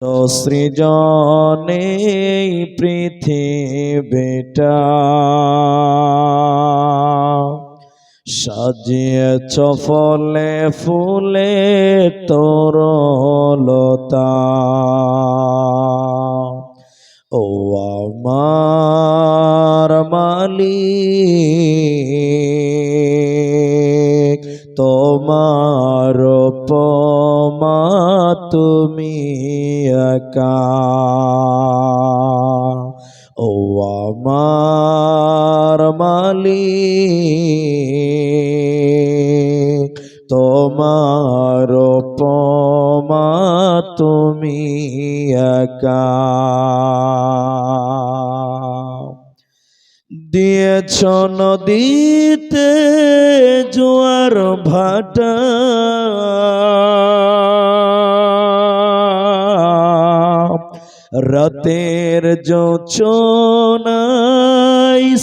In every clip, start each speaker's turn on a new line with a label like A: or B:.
A: তো সৃজনে পৃথিবীটা সাজিয়েছ ফলে ফুলে তরলতা। ও আমার মালিক, তোমার উপমা তুমি একা। ও আমার মালিক, তোমার উপমা তুমি একা। দিয়েছ নদীতে জোয়ার ভাটা, রাতের জোছনায়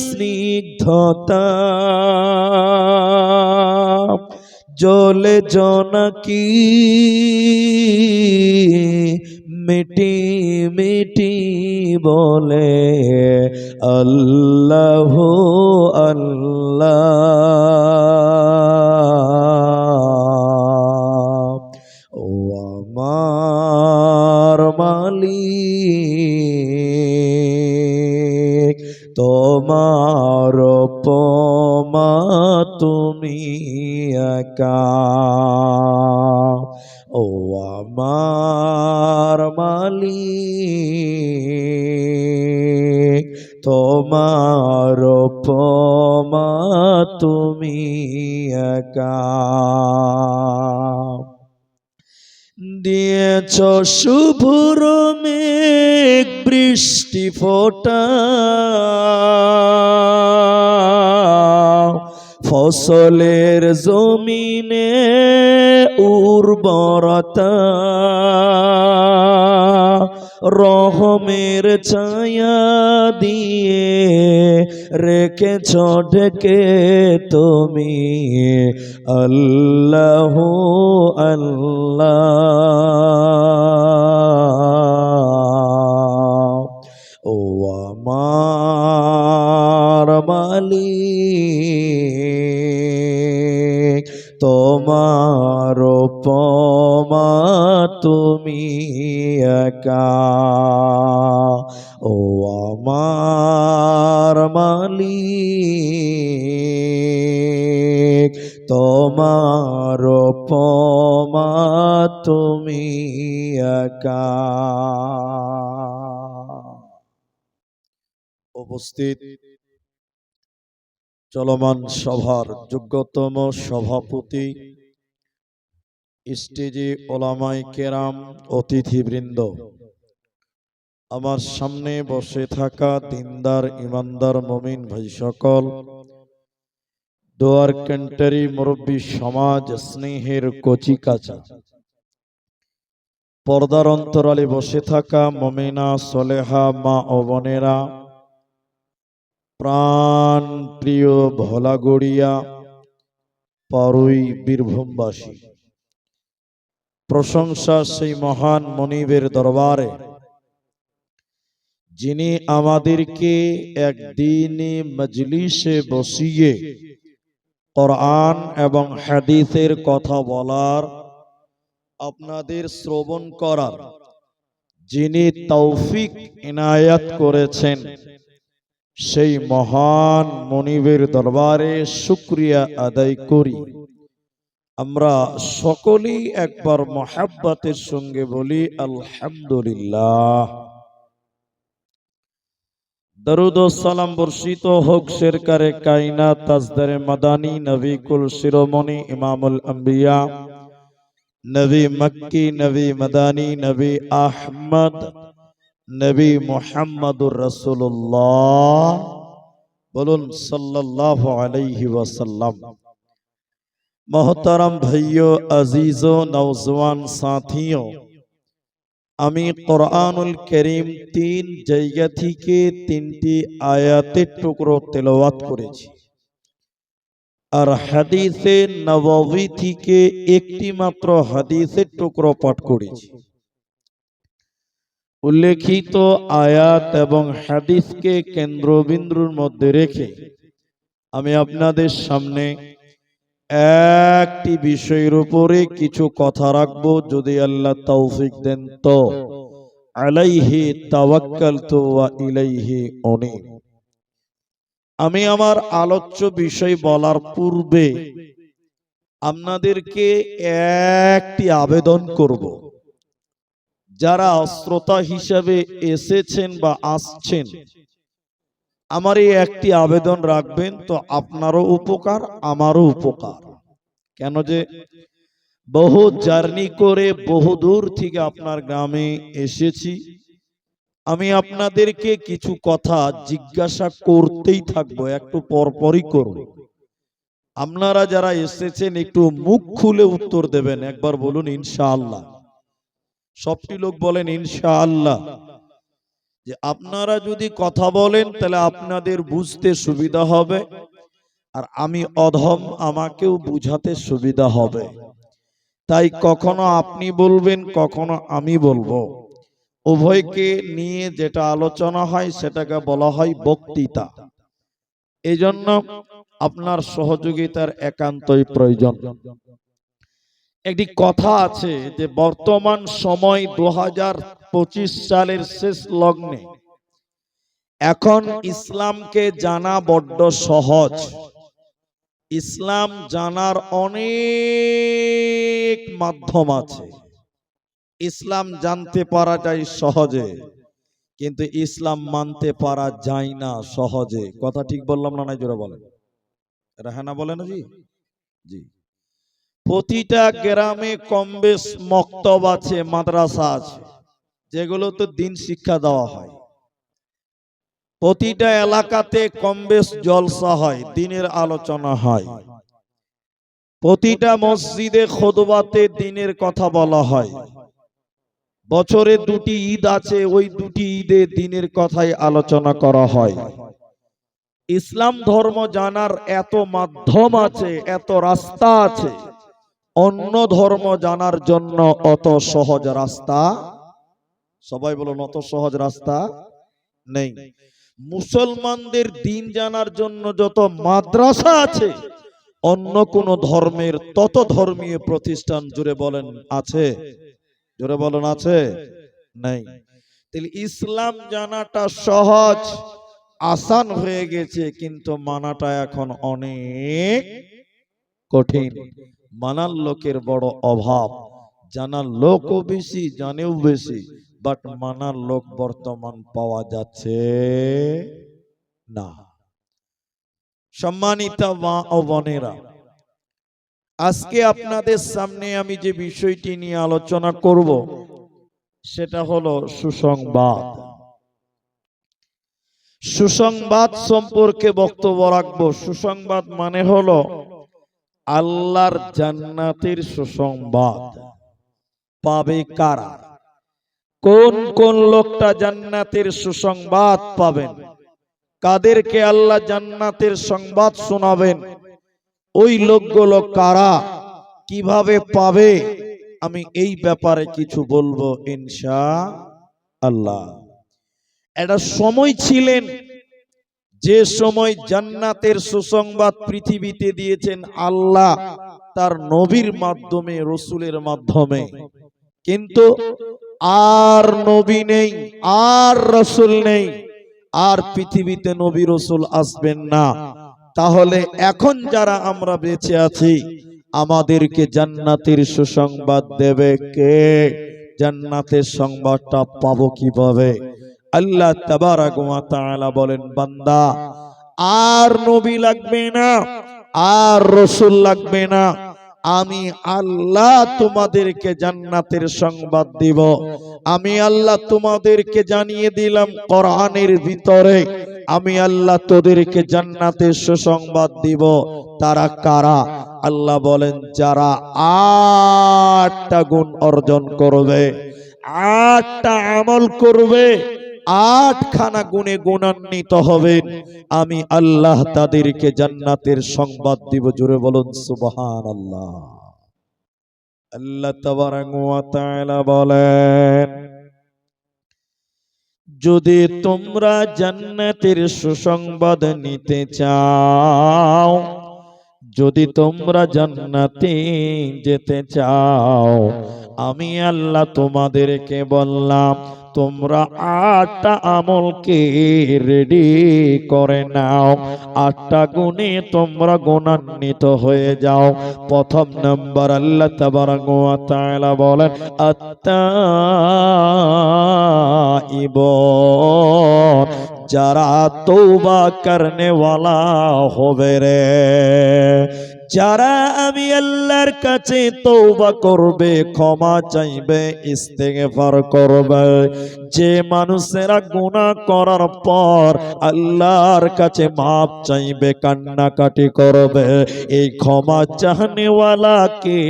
A: স্নিগ্ধতা, জলে জোনাকি মিটি মিটি বলে আল্লাহ আল্লাহ। ও আমার মালিক, তোমার উপমা তুমি একা। ও আমার মালিক, তোমার উপমা তুমি একা। দিয়েছ শুভ্র মেঘ বৃষ্টি ফোঁটা, ফসলের জমিনে উর্বরতা, রহমের ছায়া দিয়ে রেখেছ ঢেকে তুমি আল্লাহ আল্লাহ। ও আমার মালিক, তোমার উপমা তুমি একা। ও আমার মালিক, তোমার উপমা তুমি একা। উপস্থিত চলমান সভার যোগ্যতম সভাপতি, স্টেজে ওলামায়ে কেরাম, অতিথিবৃন্দ, আমার সামনে বসে থাকা দিনদার ইমানদার মুমিন ভাই সকল, দোয়ার কেন্টারি মুরব্বী সমাজ, স্নেহের কচিকাচা, পর্দার অন্তরালে বসে থাকা মুমিনা সলেহা মা ও বোনেরা, প্রাণ প্রিয় ভোলাগড়িয়া পারুই বীরভূমবাসী, প্রশংসা সেই মহান মনিবের দরবারে যিনি আমাদেরকে একদিনে মজলিসে বসিয়ে কোরআন এবং হাদিসের কথা বলার, আপনাদের শ্রবণ করার যিনি তৌফিক ইনায়াত করেছেন, সেই মহান মনিবের দরবারে শুকরিয়া আদায় করি। আমরা সকলেই একবার মহাব্বতের সঙ্গে বলি আলহামদুলিল্লাহ। দরুদ ও সালাম বর্ষিত হোক শেরকারে কায়নাত তাজদারে মাদানী নবী কুল শিরোমণি ইমামুল আম্বিয়া নবী মক্কি নবী মাদানী নবী আহমদ নবী মুহাম্মদুর রাসূলুল্লাহ, বলুন সাল্লাল্লাহু আলাইহি ওয়াসাল্লাম। मोहतरम भाइयों, अजीजों, नौजवान साथियों, আমি কোরআনুল কারীম 3 জায়গা থেকে 3টি আয়াতের টুকরো তেলাওয়াত করেছি, আর হাদিসে নববী থেকে একটি মাত্র হাদিসের টুকরো পাঠ করেছি। উল্লেখিত আয়াত এবং হাদিসকে কেন্দ্রবিন্দুর মধ্যে রেখে আমি আপনাদের সামনে একটি বিষয়ের উপরে কিছু কথা রাখবো, যদি আল্লাহ তৌফিক দেন তো। আলাইহি তাওয়াক্কালতু ওয়া ইলাইহি উনীব। আমি আমার আলোচ্য বিষয় বলার পূর্বে আপনাদেরকে একটি আবেদন করব। যারা শ্রোতা হিসাবে এসেছেন বা আসছেন, আমার এই একটি আবেদন রাখবেন, তো আপনারও উপকার আমারও উপকার। কেন যে বহু জার্নি করে বহু দূর থেকে আপনার গ্রামে এসেছি, আমি আপনাদেরকে কিছু কথা জিজ্ঞাসা করতেই থাকবো, একটু পরপরই করব। আপনারা যারা এসেছেন একটু মুখ খুলে উত্তর দেবেন, একবার বলুন ইনশাআল্লাহ। সবটি লোক বলেন ইনশাআল্লাহ। যে আপনারা যদি কথা বলেন তাহলে আপনাদের বুঝতে সুবিধা হবে, আর আমি অধম, আমাকেও বুঝাতে সুবিধা হবে। তাই কখনো আপনি বলবেন, কখনো আমি বলবো। উভয়কে নিয়ে যেটা আলোচনা হয় সেটাকে বলা হয় বক্তৃতা। এই জন্য আপনার সহযোগিতার একান্তই প্রয়োজন। একটি কথা আছে যে বর্তমান সময় 2025 সালের শেষ লগ্নে এখন ইসলামকে জানা বড্ড সহজ। ইসলাম জানার অনেক মাধ্যম আছে। ইসলাম জানতে পারা যায় সহজে, কিন্তু ইসলাম মানতে পারা যায় না সহজে। কথা ঠিক বললাম না? নাই জোরে বলেন। রাহানা বলেন জি। জি, প্রতিটা গ্রামে কম বেশ মক্তব আছে, মাদ্রাসা আছে, যেগুলোতে দিন শিক্ষা দেওয়া হয়। প্রতিটা এলাকাতে কম বেশ জলসা হয়, দিনের আলোচনা হয়। প্রতিটা মসজিদে খুতবাতে দিনের কথা বলা হয়। বছরে দুটি ঈদ আছে, ওই দুটি ঈদে দিনের কথাই আলোচনা করা হয়। ইসলাম ধর্ম জানার এত মাধ্যম আছে, এত রাস্তা আছে। অন্য ধর্ম জানার জন্য অত সহজ রাস্তা, সবাই বলুন, অত সহজ রাস্তা নেই। মুসলমানদের দিন জানার জন্য যত মাদ্রাসা আছে, অন্য কোন ধর্মের তত ধর্মীয় প্রতিষ্ঠান, জুড়ে বলেন আছে? জোরে বলেন আছে? নাই। তাহলে ইসলাম জানাটা সহজ, আসান হয়ে গেছে, কিন্তু মানাটা এখন অনেক কঠিন। মানার লোকের বড় অভাব। জানার লোকও বেশি, জানেও বেশি, বাট মানার লোক বর্তমান পাওয়া যাচ্ছে না। সম্মানিত মা ও বোনেরা, আজকে আপনাদের সামনে আমি যে বিষয়টি নিয়ে আলোচনা করব সেটা হলো সুসংবাদ। সুসংবাদ সম্পর্কে বক্তব্য রাখবো। সুসংবাদ মানে হলো আল্লাহর জান্নাতের সুসংবাদ। পাবে কারা? কোন কোন লোকটা জান্নাতের সুসংবাদ পাবেন? কাদেরকে আল্লাহ জান্নাতের সংবাদ শোনাবেন? ওই লোকগুলো কারা, কিভাবে পাবে, আমি এই ব্যাপারে কিছু বলবো ইনশাআল্লাহ। একটা সময় ছিলেন যে সময় জান্নাতের সুসংবাদ পৃথিবীতে দিয়েছেন আল্লাহ তার নবীর মাধ্যমে, রসুলের মাধ্যমে। কিন্তু আর নবী নেই, আর রসুল নেই, আর পৃথিবীতে নবী রসুল আসবেন না। তাহলে এখন যারা আমরা বেঁচে আছি, আমাদেরকে জান্নাতের সুসংবাদ দেবে কে? জান্নাতের সংবাদটা পাবো কিভাবে? আল্লাহ তাবারাক ওয়া তাআলা বলেন, বান্দা আর নবী লাগবে না, আর রসুল লাগবে না, আমি আল্লাহ তোমাদেরকে জান্নাতের সংবাদ দিব। আমি আল্লাহ তোমাদেরকে জানিয়ে দিলাম কোরআনের ভিতরে, আমি আল্লাহ তোদেরকে জান্নাতের সুসংবাদ দিব। তারা কারা? আল্লাহ বলেন, যারা 8টা গুণ অর্জন করবে, 8টা আমল করবে, 8খানা গুণে গুণান্বিত হবেন, আমি আল্লাহ তাদেরকে জান্নাতের সংবাদ দিব। জোরে বলুন সুবহানাল্লাহ। আল্লাহ তাবারাক ওয়া তাআলা বলেন, যদি তোমরা জান্নাতের সুসংবাদ নিতে চাও, যদি তোমরা জান্নাতে যেতে চাও, আমি আল্লাহ তোমাদেরকে বললাম তোমরা 8টা আমলকে রেডি করে নাও। 8টা গুণে তোমরা গুণান্বিত হয়ে যাও। প্রথম নাম্বার, আল্লাহ তাবারাক ওয়া তাআলা বলেন আত-তাইবুন, যারা তওবা করনে ওয়ালা হবে রে, যারা আমি আল্লাহর কাছে তওবা করবে, ক্ষমা চাইবে, ইস্তেগফার করবে। যে মানুষেরা গুনাহ করার পর আল্লাহর কাছে মাপ চাইবে, কান্নাকাটি করবে, এই ক্ষমা চাহনেওয়ালাকে,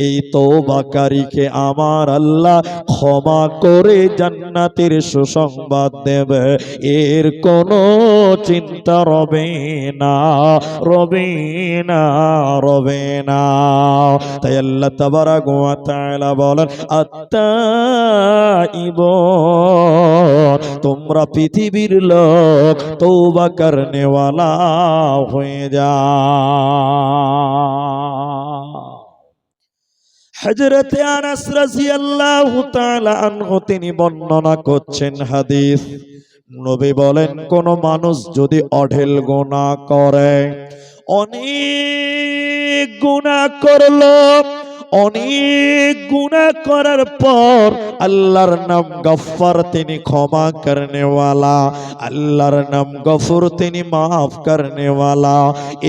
A: এই তওবাকারীকে আমার আল্লাহ ক্ষমা করে জান্নাতের সুসংবাদ দেবে। এর কোনো চিন্তা রবে না, রবে না, রবে না। তাই আল্লাহ তাবারাক ওয়া তাআলা বলেন আত-তাইবুন, তোমরা পৃথিবীর লোক তওবা করনেওয়ালা হয়ে যাও। হযরতে আনাস রাদিয়াল্লাহু তাআলা আনহু তিনি বর্ণনা করছেন হাদিস, নবী বলেন কোন মানুষ যদি অঢেল গুনাহ করে, অনেক গুনাহ করলো, অনেক গুনাহ করার পর আল্লাহর নাম গফফার, তিনি ক্ষমা করনেওয়ালা, আল্লাহর নাম গফুর, তিনি মাফ করনেওয়ালা,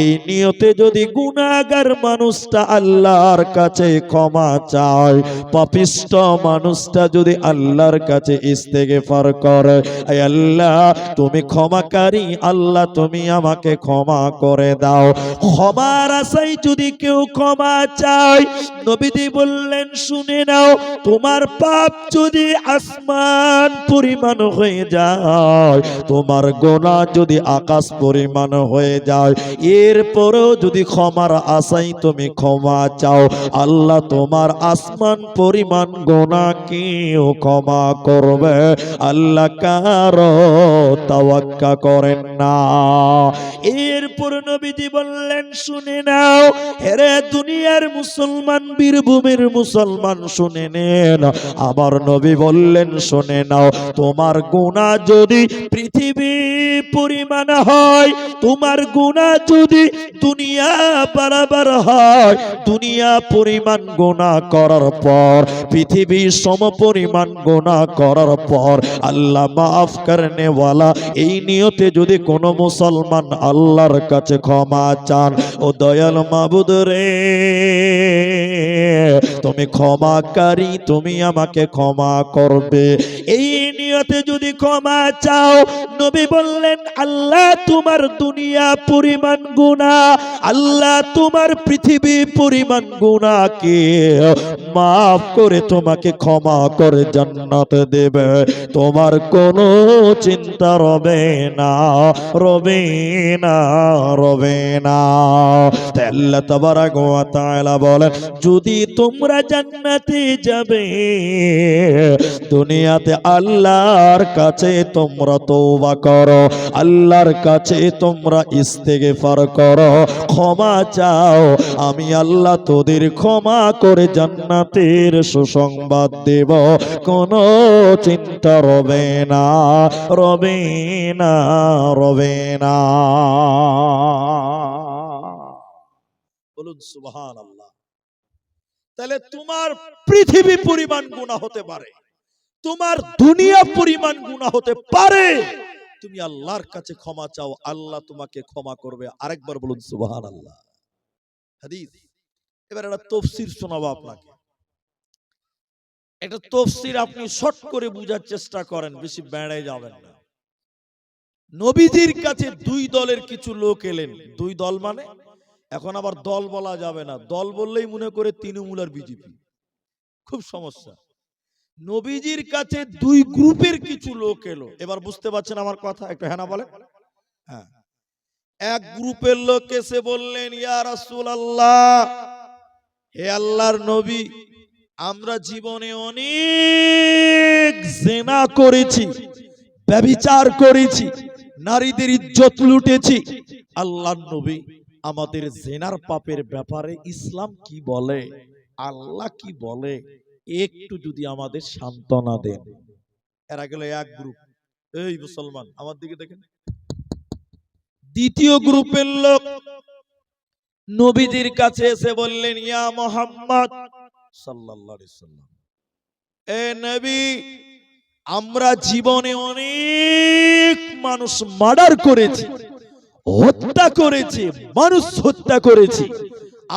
A: এই নিয়তে যদি গুনাহগার মানুষটা আল্লাহর কাছে ক্ষমা চায়, পাপিষ্ঠ মানুষটা যদি আল্লাহর কাছে ইস্তেগফার করে, আয় আল্লাহ তুমি ক্ষমাকারী, আল্লাহ তুমি আমাকে ক্ষমা করে দাও। ক্ষমার আশায় যদি কেউ ক্ষমা চায়, নবীজি বললেন শুনে নাও, তোমার পাপ যদি আসমান পরিমাণ হয়ে যায়, তোমার গুনাহ যদি আকাশ পরিমাণ হয়ে যায়, এরপরেও যদি ক্ষমার আশায় তুমি ক্ষমা চাও, আল্লাহ তোমার আসমান পরিমাণ গুনাহকেও ক্ষমা করবে। আল্লাহ কারো তাওয়াক্কা করেন না। এরপর নবীজি বললেন শুনে নাও, হেরে দুনিয়ার মুসলমান, বীরভূমের মুসলমান শুনে নেন, আমার নবী বললেন শুনে নাও, তোমার গুনাহ যদি পৃথিবী পরিমাণ হয়, তোমার গুনাহ যদি দুনিয়া বরাবর হয়, দুনিয়া পরিমাণ গুনাহ করার পর, পৃথিবী সম পরিমাণ গুনাহ করার পর আল্লাহ মাফ করনে ওয়ালা, এই নিয়তে যদি কোনো মুসলমান আল্লাহর কাছে ক্ষমা চান, ও দয়াল মাবুদ রে, তুমি ক্ষমাকারী, তুমি আমাকে ক্ষমা করবে, এই নিয়তে যদি ক্ষমা চাও, নবী বললেন আল্লাহ তোমার দুনিয়া পরিমাণ গুনাহ, আল্লাহ তোমার পৃথিবী পরিমাণ গুনাহকে মাফ করে তোমাকে ক্ষমা করে জান্নাত দেবে, তোমার কোনো চিন্তা রবে না, রবে না, রবে না। আল্লাহ তাবারাক ওয়া তাআলা বলেন যদি তোমরা জান্নাতে যাবে, দুনিয়াতে আল্লাহর কাছে তোমরা তওবা করো, আল্লাহর কাছে তোমরা ইস্তেগফার করো, ক্ষমা চাও, আমি আল্লাহ তোদের ক্ষমা করে জান্নাতের সুসংবাদ দেব, কোনো চিন্তা রবে না, রবে না, রবে না। বলুন সুবহানাল্লাহ। তাহলে তোমার পৃথিবী পরিমাণ গুনাহ হতে পারে, তোমার দুনিয়া পরিমাণ গুনাহ হতে পারে, তুমি আল্লাহর কাছে ক্ষমা চাও, আল্লাহ তোমাকে ক্ষমা করবে। আরেকবার বলুন সুবহানাল্লাহ। হাদিস। এবার একটা তাফসীর শোনাবো আপনাকে, একটা তাফসীর আপনি শর্ট করে বোঝার চেষ্টা করেন, বেশি বেড়ে যাবেন না। নবীজির কাছে দুই দলের কিছু লোক এলেন, দুই দল মানে এখন আবার দল বলা যাবে না, দল বললেই মনে করে তৃণমূল আর বিজেপি, খুব সমস্যা। নবীজির কাছে দুই গ্রুপের কিছু লোক এলো, এবার বুঝতে পারছেন আমার কথা, একটু হ্যাঁ না বলেন। হ্যাঁ, এক গ্রুপের লোক এসে বললেন ইয়া রাসূলুল্লাহ, হে আল্লাহর নবী, আমরা জীবনে অনেক জিনা করেছি, ব্যভিচার করেছি, নারীদের ইজ্জত লুটেছি। আল্লাহর নবী আমাদের জিনার পাপের ব্যাপারে ইসলাম কি বলে, আল্লাহ কি বলে, একটু যদি আমাদের সান্ত্বনা দেন। এরা গেল এক গ্রুপ। এই মুসলমান আমার দিকে দেখেন, দ্বিতীয় গ্রুপের লোক নবীজির কাছে এসে বললেন, ইয়া মুহাম্মদ সাল্লাল্লাহু আলাইহি সাল্লাম, এ নবী, আমরা জীবনে অনেক মানুষ মার্ডার করেছি, হত্যা করেছি, মানুষ হত্যা করেছি।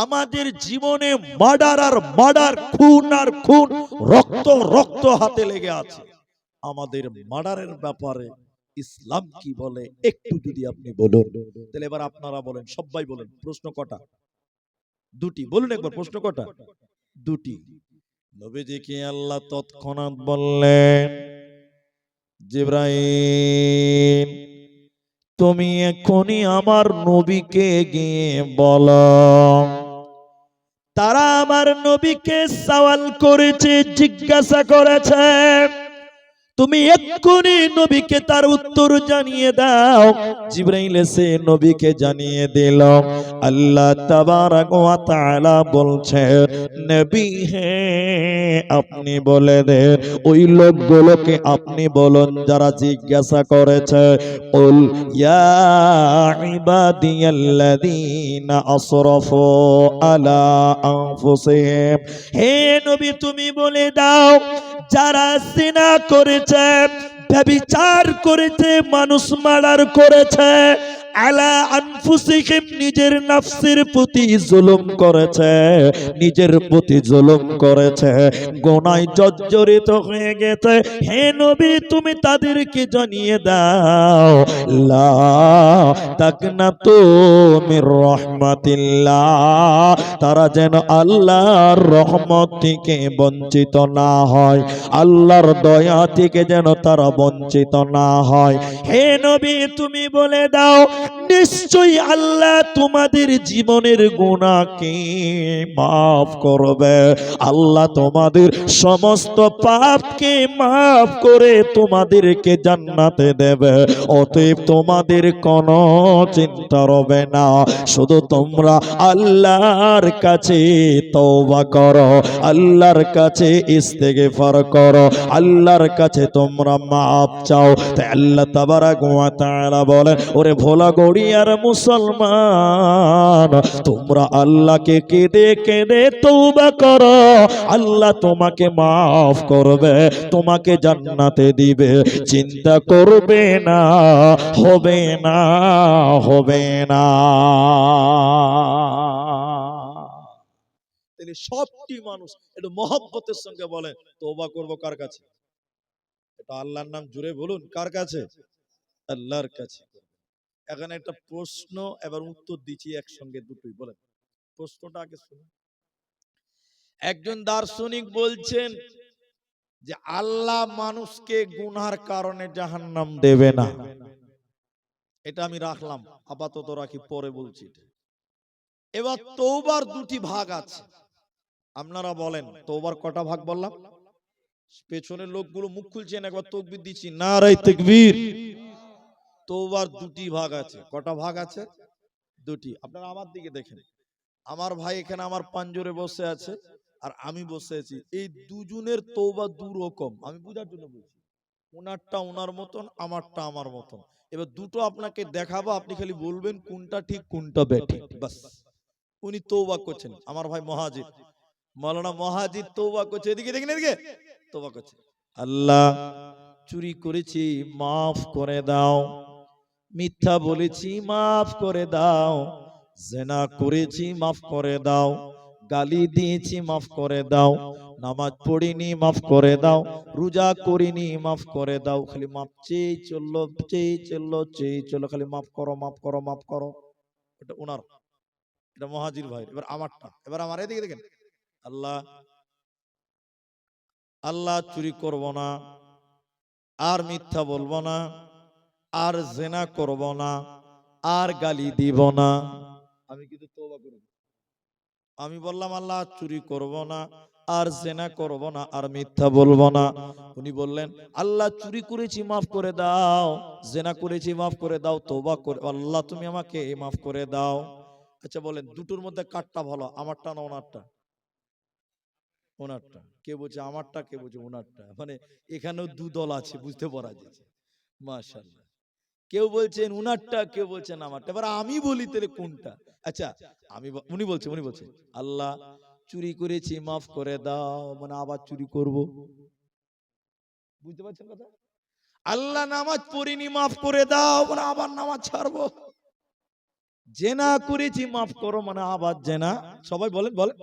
A: আমাদের জীবনে মার্ডার আর মার্ডার, খুন আর খুন, রক্ত রক্ত হাতে লেগে আছে। আমাদের মার্ডারের ব্যাপারে ইসলাম কি বলে একটু যদি আপনি বলুন। তাহলে এবার আপনারা বলেন, সবাই বলেন, প্রশ্ন কটা? দুটি। বলুন একবার, প্রশ্ন কটা? দুটি। নবীজিকে আল্লাহ তৎক্ষণাৎ বললেন, জিবরাইল, তুমি এখনই আমার নবীকে গিয়ে বলো। তারা আমার নবীকে সওয়াল করেছে, জিজ্ঞাসা করেছে, তুমি এক্ষুনি নবীকে তার উত্তর জানিয়ে দাও। জিবরাইল এসে নবীকে জানিয়ে দিল, আল্লাহ তাবারাক ওয়া তাআলা বলছে, নবী হে, আপনি বলে দেন ওই লোকগুলোকে আপনি বলুন যারা জিজ্ঞাসা করেছে, কুল ইয়া ইবাদিয়াল্লাযীনা আসরাফু আলা আনফুসিহিম, হে নবী তুমি বলে দাও যারা জিনা করেছে, ব্যভিচার করেছে, মানুষ মার্ডার করেছে, আলা আনফুসিহিম, নিজের নফসের প্রতি জুলুম করেছে, নিজের প্রতি জুলুম করেছে, গুনায় জর্জরিত হয়ে গেছে, হে নবী তুমি তাদেরকে জানিয়ে দাও, লা তাকনাতু মির রাহমাতিল্লাহ, তারা যেন আল্লাহর রহমত থেকে বঞ্চিত না হয়, আল্লাহর দয়া থেকে যেন তারা বঞ্চিত না হয়। হে নবী তুমি বলে দাও, নিশ্চয়ই আল্লাহ তোমাদের জীবনের গুনাহকে মাফ করবে, আল্লাহ তোমাদের সমস্ত পাপকে মাফ করে তোমাদেরকে জান্নাতে দেবে। অতএব তোমাদের কোনো চিন্তা রবে না, শুধু তোমরা আল্লাহর কাছে তওবা করো, আল্লাহর কাছে ইস্তেগফার করো, আল্লাহর কাছে তোমরা মাফ চাও। তাই আল্লাহ তাবারাক ওয়া তাআলা বলেন, ওরে ভোলা গড়িয়ার মুসলমান, তোমরা আল্লাহকে কেঁদে কেঁদে তওবা করো, আল্লাহ তোমাকে মাফ করবে, তোমাকে জান্নাতে দিবে, চিন্তা করবে না, হবে না, হবে না। তাহলে সবটি মানুষ একটু মহব্বতের সঙ্গে বলেন, তওবা করব কার কাছে? এটা আল্লাহর নাম জুড়ে বলুন, কার কাছে? আল্লাহর কাছে। এখন একটা প্রশ্ন, এবার উত্তর দিচ্ছি একসঙ্গে দুটোই। বলেন প্রশ্নটা আগে শুনুন। একজন দার্শনিক বলছেন যে আল্লাহ মানুষকে গুনার কারণে জাহান্নাম দেবে না। এটা আমি রাখলাম, আপাতত রাখি, পরে বলছি। এবার তওবার দুটি ভাগ আছে। আপনারা বলেন তওবার কটা ভাগ বললাম? পেছনের লোকগুলো মুখ খুলছেন, একবার তাকবীর দিচ্ছি, নারে তাকবীর। তওবার দুটি ভাগ আছে। কটা ভাগ আছে? দুটি। আপনারা আমার দিকে দেখেন, আমার ভাই এখানে আমার পাঞ্জরে বসে আছে আর আমি বসে আছি, এই দুজনের তওবা দু রকম। আমি বুঝার জন্য বলছি, ওনারটা ওনার মতন, আমারটা আমার মতন। এবার দুটো আপনাকে দেখাবো, আপনি খালি বলবেন কোনটা ঠিক কোনটা বেঠিক, বাস। উনি তওবা করছেন, আমার ভাই মহাজির, মাওলানা মহাজির তওবা করছে, এদিকে দেখেন, এদিকে তওবা করছে, আল্লাহ চুরি করেছি মাফ করে দাও, মিথ্যা বলেছি মাফ করে দাও, জিনা করেছি মাফ করে দাও, গালি দিয়েছি মাফ করে দাও, নামাজ পড়িনি মাফ করে দাও, রোজা করিনি মাফ করে দাও। খালি মাফ চেয়ে চললো, চেয়ে চললো, চেয়ে চললো, খালি মাফ করো, মাফ করো, মাফ করো। এটা ওনার, এটা মহাজির ভাই। এবার আমারটা, এবার আমার এদিকে দেখেন, আল্লাহ, আল্লাহ চুরি করব না, আর মিথ্যা বলবো না, আর জিনা করব না, আর গালি দিব না। আমি কিন্তু তওবা করব। আমি বললাম আল্লাহ চুরি করব না, আর জেনা করব না, আর মিথ্যা বলবো না। উনি বললেন, আল্লাহ চুরি করেছি মাফ করে দাও, জেনা করেছি মাফ করে দাও, তওবা করে আল্লাহ তুমি আমাকে মাফ করে দাও। আচ্ছা বলেন, দুটোর মধ্যে কারটা ভালো, আমারটা না ওনারটা? ওনারটা। কে বলছে আমারটা, কে বলছে ওনারটা। মানে এখানেও দুদল আছে, বুঝতে পারা যাচ্ছে। মাশাআল্লাহ। কেউ বলছেন উনারটা, কেউ বলছেন আমারটা। এবার আমি বলি তাহলে কোনটা? আচ্ছা, উনি বলছে আল্লাহ চুরি করেছি মাফ করে দাও, মানে আবার চুরি করব। বুঝতে পারছেন কথা? আল্লাহ নামাজ পড়িনি মাফ করে দাও, মানে আবার নামাজ ছাড়বো। জেনা করেছি মাফ করো, মানে আবার জেনা। সবাই বলেন বলেন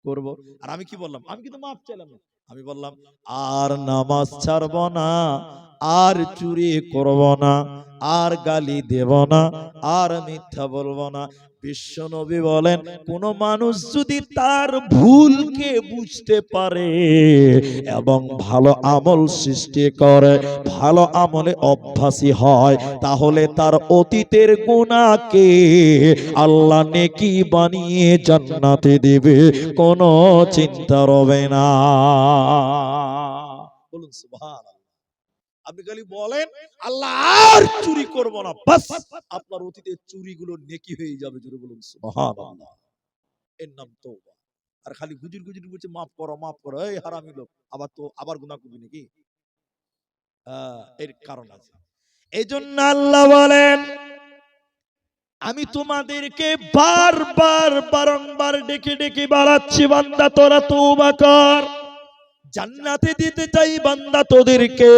A: করব। আর আমি কি বললাম? আমি কিন্তু মাফ চাইলাম না, আমি বললাম আর নামাজ ছাড়ব না, আর চুরি করব না, আর গালি দেব না, আর মিথ্যা বলবো না। বিশ্ব নবী বলেন, কোন মানুষ যদি তার ভুলকে বুঝতে পারে এবং ভালো আমল সৃষ্টি করে, ভালো আমলে অভ্যাসী হয়, তাহলে তার অতীতের গুনাহকে আল্লাহ নেকি বানিয়ে জান্নাতে দিবে, কোনো চিন্তা রবে না। বলুন সুবহানাল্লাহ। আপনি খালি বলেন আল্লাহ আর চুরি করব না, বাস আপনার অতীতের চুরিগুলো নেকি হয়ে যাবে। জোরে বলুন সুবহানাল্লাহ। এর নাম তওবা। আর খালি গুজুর গুজুর বলছে মাফ করো মাফ করো, এই হারামি লোক, আবার গুনাহ করবি নাকি? এর কারণ আছে। এইজন্য আল্লাহ বলেন, আমি তোমাদেরকে বারবার বারংবার ডেকে ডেকে বাড়াচ্ছি, বান্দা তোরা তওবা কর, জান্নাতে দিতে চাই বান্দা তোদেরকে।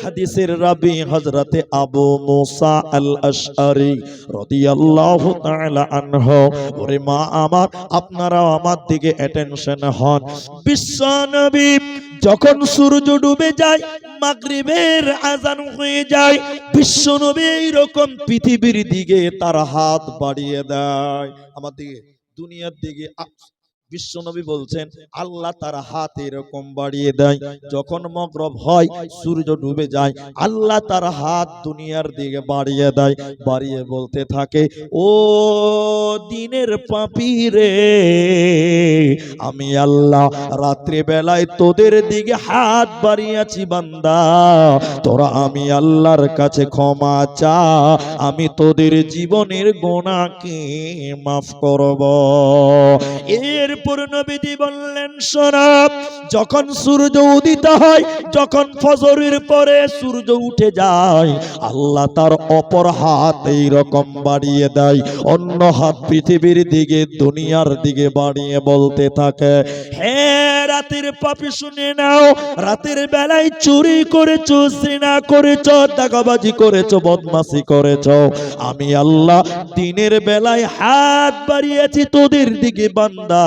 A: হাদিসের রাবি হযরতে আবু মুসা আল আশআরী রাদিয়াল্লাহু তাআলা আনহু, ওরে মা আমার, আপনারাও আমার দিকে অ্যাটেনশন হন। বিশ্ব নবী যখন সূর্য ডুবে যায়, মাগরিবের আযান হয়ে যায়, বিশ্ব নবী এইরকম পৃথিবীর দিকে তার হাত বাড়িয়ে দেয়, আমার দিকে, দুনিয়ার দিকে। বিশ্বনবী বলছেন আল্লাহ তার হাত এরকম বাড়িয়ে দেয়, যখন মাগরিব হয় সূর্য ডুবে যায়, আল্লাহ তার হাত দুনিয়ার দিকে বাড়িয়ে দেয়, বাড়িয়ে বলতে থাকে, ও দিনের পাপী রে, আমি আল্লাহ রাত্রি বেলায় তোদের দিকে হাত বাড়িয়েছি বান্দা, তোরা আমি আল্লাহর কাছে ক্ষমা চা, আমি তোদের জীবনের গুনাহকে মাফ করব। এরপর নবীজি বললেন, শোনো, যখন সূর্য উদিত হয়, যখন ফজরের পরে সূর্য উঠে যায়, আল্লাহ তার অপর হাত এইরকম বাড়িয়ে দেয়, অন্য হাত পৃথিবীর দিকে, দুনিয়ার দিকে বাড়িয়ে বলতে থাকে, হে রাতের পাপী শুনে নাও, রাতের বেলায় চুরি করেছো, জিনা করেছো, দাগাবাজি করেছো, বদমাশি করেছো, আমি আল্লাহ দিনের বেলায় হাত বাড়িয়েছি তোদের দিকে বান্দা,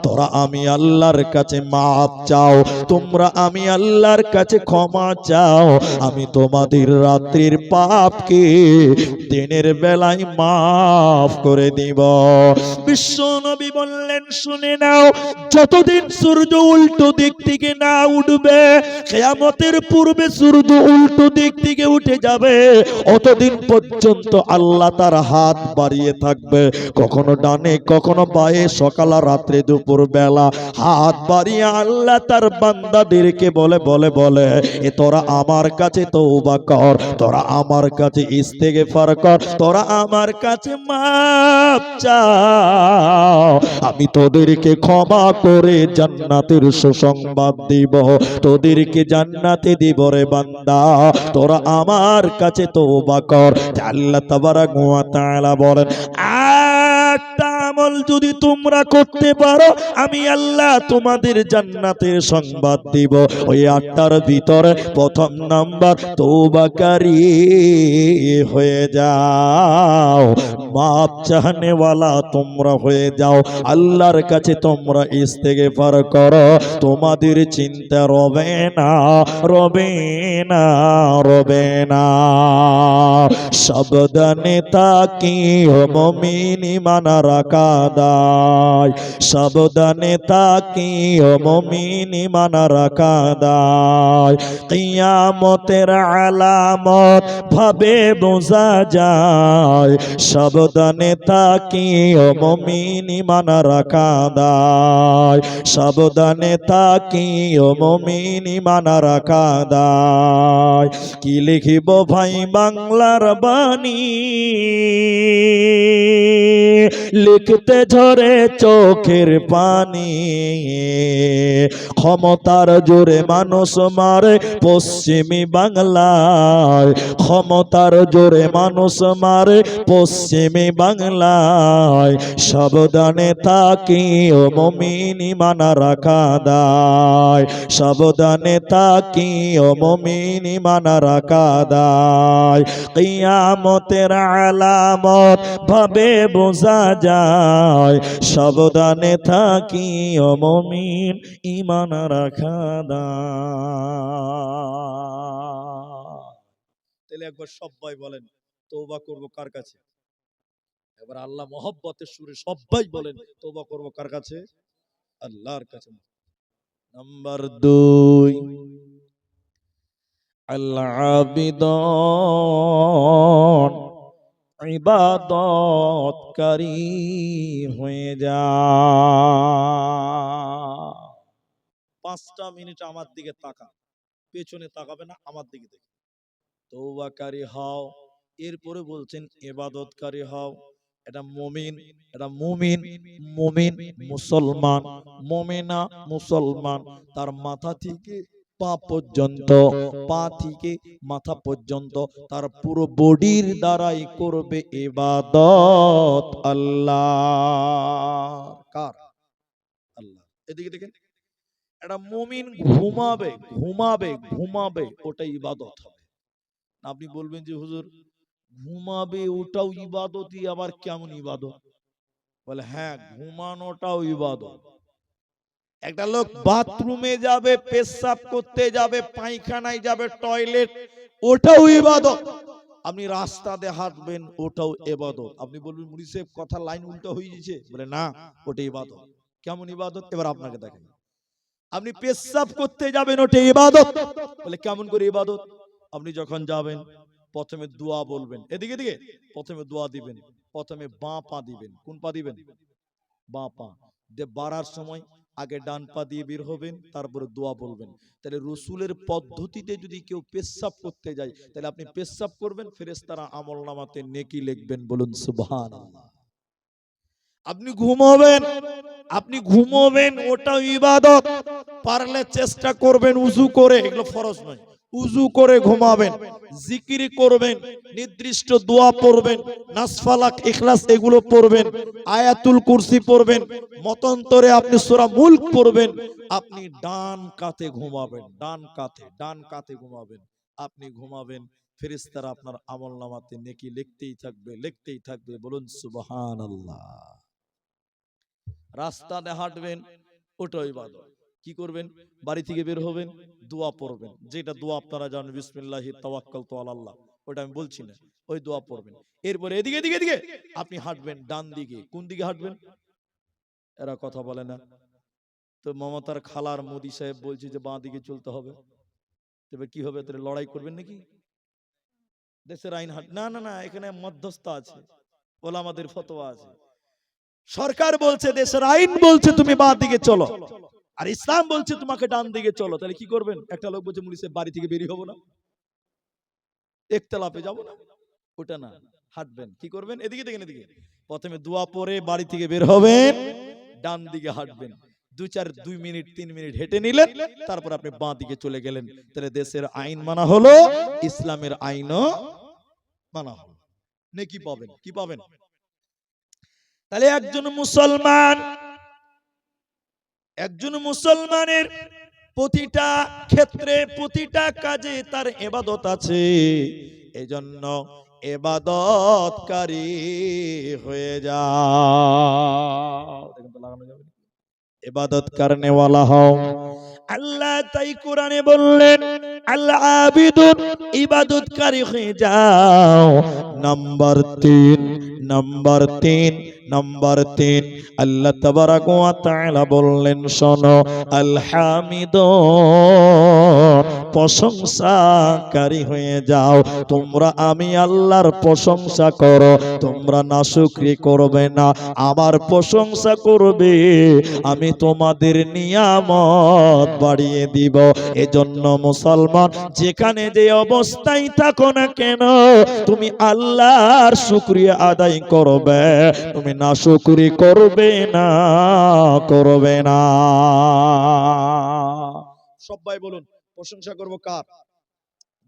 A: তোরা আমি আল্লাহর কাছে মাফ চাও, তোমরা আমি আল্লাহর কাছে ক্ষমা চাও, আমি তোমাদের রাত্রির পাপকে দিনের বেলায় মাফ করে দিব। বিশ্ব নবী বললেন, শুনে নাও, যতদিন সূর্য উল্টো দিক থেকে না উঠবে, কিয়ামতের পূর্বে সূর্য উল্টো দিক থেকে উঠে যাবে, অতদিন পর্যন্ত আল্লাহ তার হাত বাড়িয়ে থাকবে, কখনো ডানে কখনো বায়ে, সকাল রাত্রে দুপুর বেলা, হাত বাড়িয়ে আল্লাহ তার বান্দাদেরকে বলে বলে বলে, এ তোরা আমার কাছে তওবা কর, তোরা আমার কাছে ইস্তেগফার কর, তোরা আমার কাছে মাফ চাও, আমি তোদেরকে ক্ষমা করে জান্নাতের সুসংবাদ দিব, তোদেরকে জান্নাতে দিব রে বান্দা, তোরা আমার কাছে তওবা কর। আল্লাহ তাবারাক ওয়া তাআলা বলেন, একটা আমল যদি তোমরা করতে পারো, আমি আল্লাহ তোমাদের জান্নাতের সংবাদ দিব। ওই আটটার ভিতরে প্রথম নাম্বার, তওবাকারী হয়ে যাও, মাপ চাহনেওয়ালা তোমরা হয়ে যাও, আল্লাহর কাছে তোমরা ইস্তেগফার করো, তোমাদের চিন্তা রবে না, রবে না, রবে না। সাবধানে তাকিও মুমিন ঈমান রাখা দায়, সাবধানে তাকিও মুমিন ঈমান রাখা দায়। কিয়ামতের আলামত ভাবে বোঝা যায়, সাবধানে তাকিও মুমিন ঈমান রাখা দায়, সাবধানে তাকিও মুমিন ঈমান রাখা দায়। কি লিখিব ভাই বাংলার বাণী, লিখতে ঝরে চোখের পানি। ক্ষমতার জোরে মানুষ মারে পশ্চিমী বাংলায়, ক্ষমতার জোরে মানুষ মারে পশ্চিমী বাংলায়। সাবধানে তাকিও মুমিন ঈমান রাখা দায়, সাবধানে তাকিও মুমিন ঈমান রাখা দায়। কিয়ামতের আলামত ভাবে বোঝা যায়, সাবধানে থাকিও মুমিন ঈমান রাখা দায়। তাহলে একবার সবাই বলেন তওবা করব কার কাছে? এবার আল্লাহ মহব্বতের সুরে সবাই বলেন তওবা করব কার কাছে? আল্লাহর কাছে। নাম্বার 2, আল আবিদুন ইবাদতকারী হয়ে যা। 5টা মিনিট আমার দিকে তাকা, পেছনে তাকাবে না, আমার দিকে দেখে। তওবাকারী হও, এরপরে বলছেন ইবাদতকারী হও। এটা মুমিন, এটা মুমিন, মুমিন মুসলমান, মুমিনা মুসলমান, তার মাথা থেকে পা পর্যন্ত, পা থেকে মাথা পর্যন্ত তার পুরো বডির দ্বারাই করবে ইবাদত আল্লাহ। কার? আল্লাহ। এদিকে দেখেন, একটা মুমিন ঘুমাবে ঘুমাবে ঘুমাবে, ওটা ইবাদত হবে। আপনি বলবেন যে হুজুর ঘুমাবে ওটাও ইবাদতই, আবার কেমন ইবাদত? বলে হ্যাঁ, ঘুমানোটাও ইবাদত। একটা লোক বাথরুমে যাবে, পেশাব করতে যাবে, পায়খানায় যাবে, টয়লেট, ওটাও ইবাদত। আপনি রাস্তাতে হাঁটবেন, ওটাও ইবাদত। আপনি বলবেন মুনি সাহেব কথা লাইন উল্টো হয়ে গেছে, বলে না, ওটা ইবাদত। কেমন ইবাদত? এবার আপনাকে দেখেন। আপনি পেশাব করতে যাবেন, ওটা ইবাদত। বলে কেমন করে ইবাদত? আপনি যখন যাবেন প্রথমে দোয়া বলবেন, এদিকে দিকে প্রথমে দোয়া দিবেন, প্রথমে বাঁ পা দিবেন। কোন পা দিবেন? বাঁ পা দিয়ে বাড়ার সময় আগে ডান পা দিয়ে বের হবেন, তারপরে দোয়া বলবেন। তাহলে রসুলের পদ্ধতিতে যদি কেউ পেশাব করতে যায়, তাহলে আপনি পেশাব করবেন, ফেরেশতারা আমলনামাতে নেকি লিখবেন। বলুন সুবহানাল্লাহ। আপনি ঘুমাবেন, আপনি ঘুমাবেন, ওটাও ইবাদত। পারলে চেষ্টা করবেন উযু করে, এগুলো ফরজ নয়, উযু করে ঘুমাবেন, জিকির করবেন, নির্দিষ্ট দোয়া পড়বেন, নাস ফালাক ইখলাস এগুলো পড়বেন, আয়াতুল কুরসি পড়বেন, মতান্তরে আপনি সূরা মুলক পড়বেন। আপনি ডান কাতে ঘুমাবেন, ডান কাতে, ডান কাতে ঘুমাবেন। আপনি ঘুমাবেন, ফেরেশতারা আপনার আমলনামাতে নেকি লিখতেই থাকবে, লিখতেই থাকবে। বলুন সুবহানাল্লাহ। রাস্তাতে হাঁটবেন, ওটাও ইবাদত। কি করবেন? বাড়ি থেকে বের হবেন, দোয়া পড়বেন, যেটা দোয়া আপনারা জানেন, বিসমিল্লাহি তাওয়াক্কালতু আলাল্লাহ, ওটা আমি বলছি না, ওই দোয়া পড়বেন। এরপরে এদিকে এদিকে এদিকে আপনি হাঁটবেন ডান দিকে। কোন দিকে হাঁটবেন? এরা কথা বলে না তো। মমতার খালার মোদি সাহেব বলছে যে বাঁ দিকে চলতে হবে, তবে কি হবে? তাহলে লড়াই করবেন নাকি? দেশের আইন না না না, এখানে মধ্যস্থ আছে, ওলামাদের ফতোয়া আছে। সরকার বলছে, দেশের আইন বলছে তুমি বাঁ দিকে চলো, আর ইসলাম বলছে তোমাকে ডান দিকে চলো। তাহলে কি করবেন? একটা লোক বলছে মুলি সাহেব বাড়ি থেকে বেরিয়ে হবো না, একতলাপে যাবো না, ওটা না, হাঁটবেন। কি করবেন? এদিকে দেখেন, এদিকে প্রথমে দোয়া পড়ে বাড়ি থেকে বের হবেন, ডান দিকে হাঁটবেন, 2 মিনিট 3 মিনিট হেঁটে নিলেন, তারপর আপনি বাঁ দিকে চলে গেলেন। তাহলে দেশের আইন মানা হলো, ইসলামের আইনও মানা হলো, নেকি পাবেন। কি পাবেন? তাহলে একজন মুসলমানের প্রতিটা ক্ষেত্রে, প্রতিটা কাজে তার ইবাদত আছে। এজন্য ইবাদতকারী হয়ে যাও। দেখুন তো লাগানো যাবে, ইবাদত করনে ওয়ালা হও। আল্লাহ তাই কোরআনে বললেন, আল আবিদুন, ইবাদতকারী হয়ে যাও। নাম্বার 3, নাম্বার 3, আল্লাহ তাবারাক ওয়া তাআলা বললেন, শোনো, আল হামিদুন, প্রশংসাকারী হয়ে যাও। তোমরা আমি আল্লাহর প্রশংসা করো, তোমরা নাশুকরি করবে না, আমার প্রশংসা করবে, আমি তোমাদের নিয়ামত বাড়িয়ে দিব। এজন্য মুসলমান, যেখানে যে অবস্থায় থাকো না কেন, তুমি আল্লাহর শুকরিয়া আদায় করবে, তুমি নাশুকরি করবে না, করবে না। সবাই বলুন, প্রশংসা করব কার?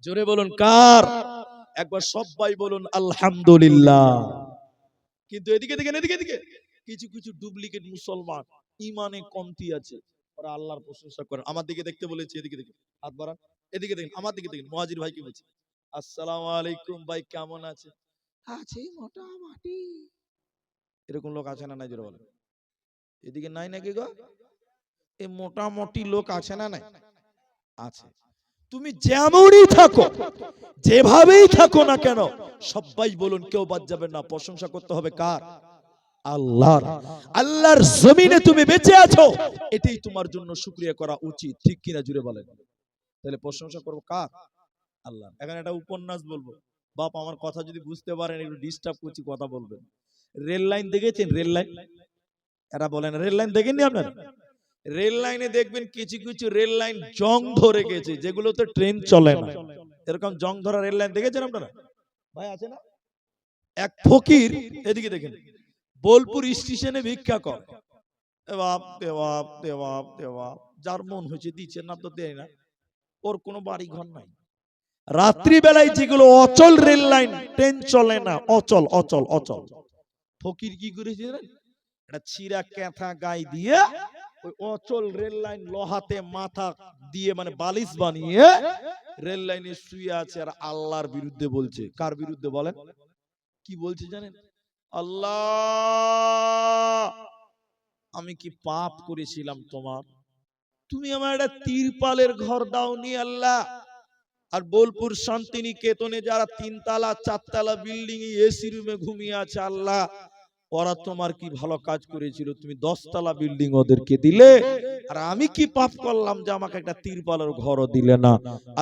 A: জোরে বলুন কার? একবার সবাই বলুন আলহামদুলিল্লাহ। কিন্তু এদিকে দেখেন, এদিকে এদিকে কিছু কিছু ডুপ্লিকেট মুসলমান, ইমানে কমতি আছে, ওরা আল্লাহর প্রশংসা করে। আমার দিকে দেখতে বলেছি, এদিকে দেখেন, হাত বাড়ান, এদিকে দেখেন, আমার দিকে দেখেন। মুহাজির ভাই কি বলছে? আসসালামু আলাইকুম ভাই, কেমন আছে? আছে মোটামুটি। এরকম লোক আছে না নাই? জোরে বলেন। এদিকে নাই নাকি গো? এই মোটামুটি লোক আছে না নাই? আছে। তুমি যেমনই থাকো, যেভাবেই থাকো না কেন, সবাই বলুন, কেউ বাদ যাবে না, প্রশংসা করতে হবে কার? আল্লাহর। আল্লাহর জমিনে তুমি বেঁচে আছো, এটাই তোমার জন্য শুকরিয়া করা উচিত, ঠিক কিনা? জুড়ে বলেন। তাহলে প্রশংসা করব কার? আল্লাহ। এখন একটা উপন্যাস বলবো, বাপ আমার কথা যদি বুঝতে পারেন, একটু ডিস্টার্ব করছি, কথা বলবেন। রেল লাইন দেখেছেন? রেল লাইন, এরা বলেন রেল লাইন দেখেননি আপনারা? রেল লাইনে দেখবেন কিছু কিছু রেল লাইন জং ধরে গেছে, যেগুলোতে ট্রেন চলে না। এরকম জং ধরা রেল লাইন দেখেছেন আপনারা? ভাই আছে না? এক ফকির, এদিকে দেখেন, বোলপুর স্টেশনে ভিক্ষা কর, বাপ দেবাপ দেবাপ দেবাপ, যার মন হয়েছে দিচ্ছে, না তো দেয় না। ওর কোনো বাড়ি ঘর নাই। রাত্রি বেলায় যেগুলো অচল রেল লাইন, ট্রেন চলে না, অচল অচল অচল, ফকির কি করেছে জানেন? একটা ছিঁড়া ক্যাথা গায়ে দিয়ে ওই অচল রেল লাইন লোহাতে মাথা দিয়ে, মানে বালিশ বানিয়ে রেল লাইনে শুয়ে আছে, আর আল্লাহর বিরুদ্ধে বলছে। কার বিরুদ্ধে বলেন? কি বলছে জানেন? আল্লাহ, আমি কি পাপ করেছিলাম তোমার? তুমি আমার একটা তিরপালের ঘর দাওনি আল্লাহ। আর বোলপুর শান্তিনিকেতনে যারা 3 তলা 4 তলা বিল্ডিং এ এসি রুমে ঘুমিয়ে আছে আল্লাহ, ওরা তোমার কি ভালো কাজ করেছিল? তুমি 10 তলা বিল্ডিং ওদেরকে দিলে, আর আমি কি পাপ করলাম যে আমাকে একটা তিরপালের ঘরও দিলে না?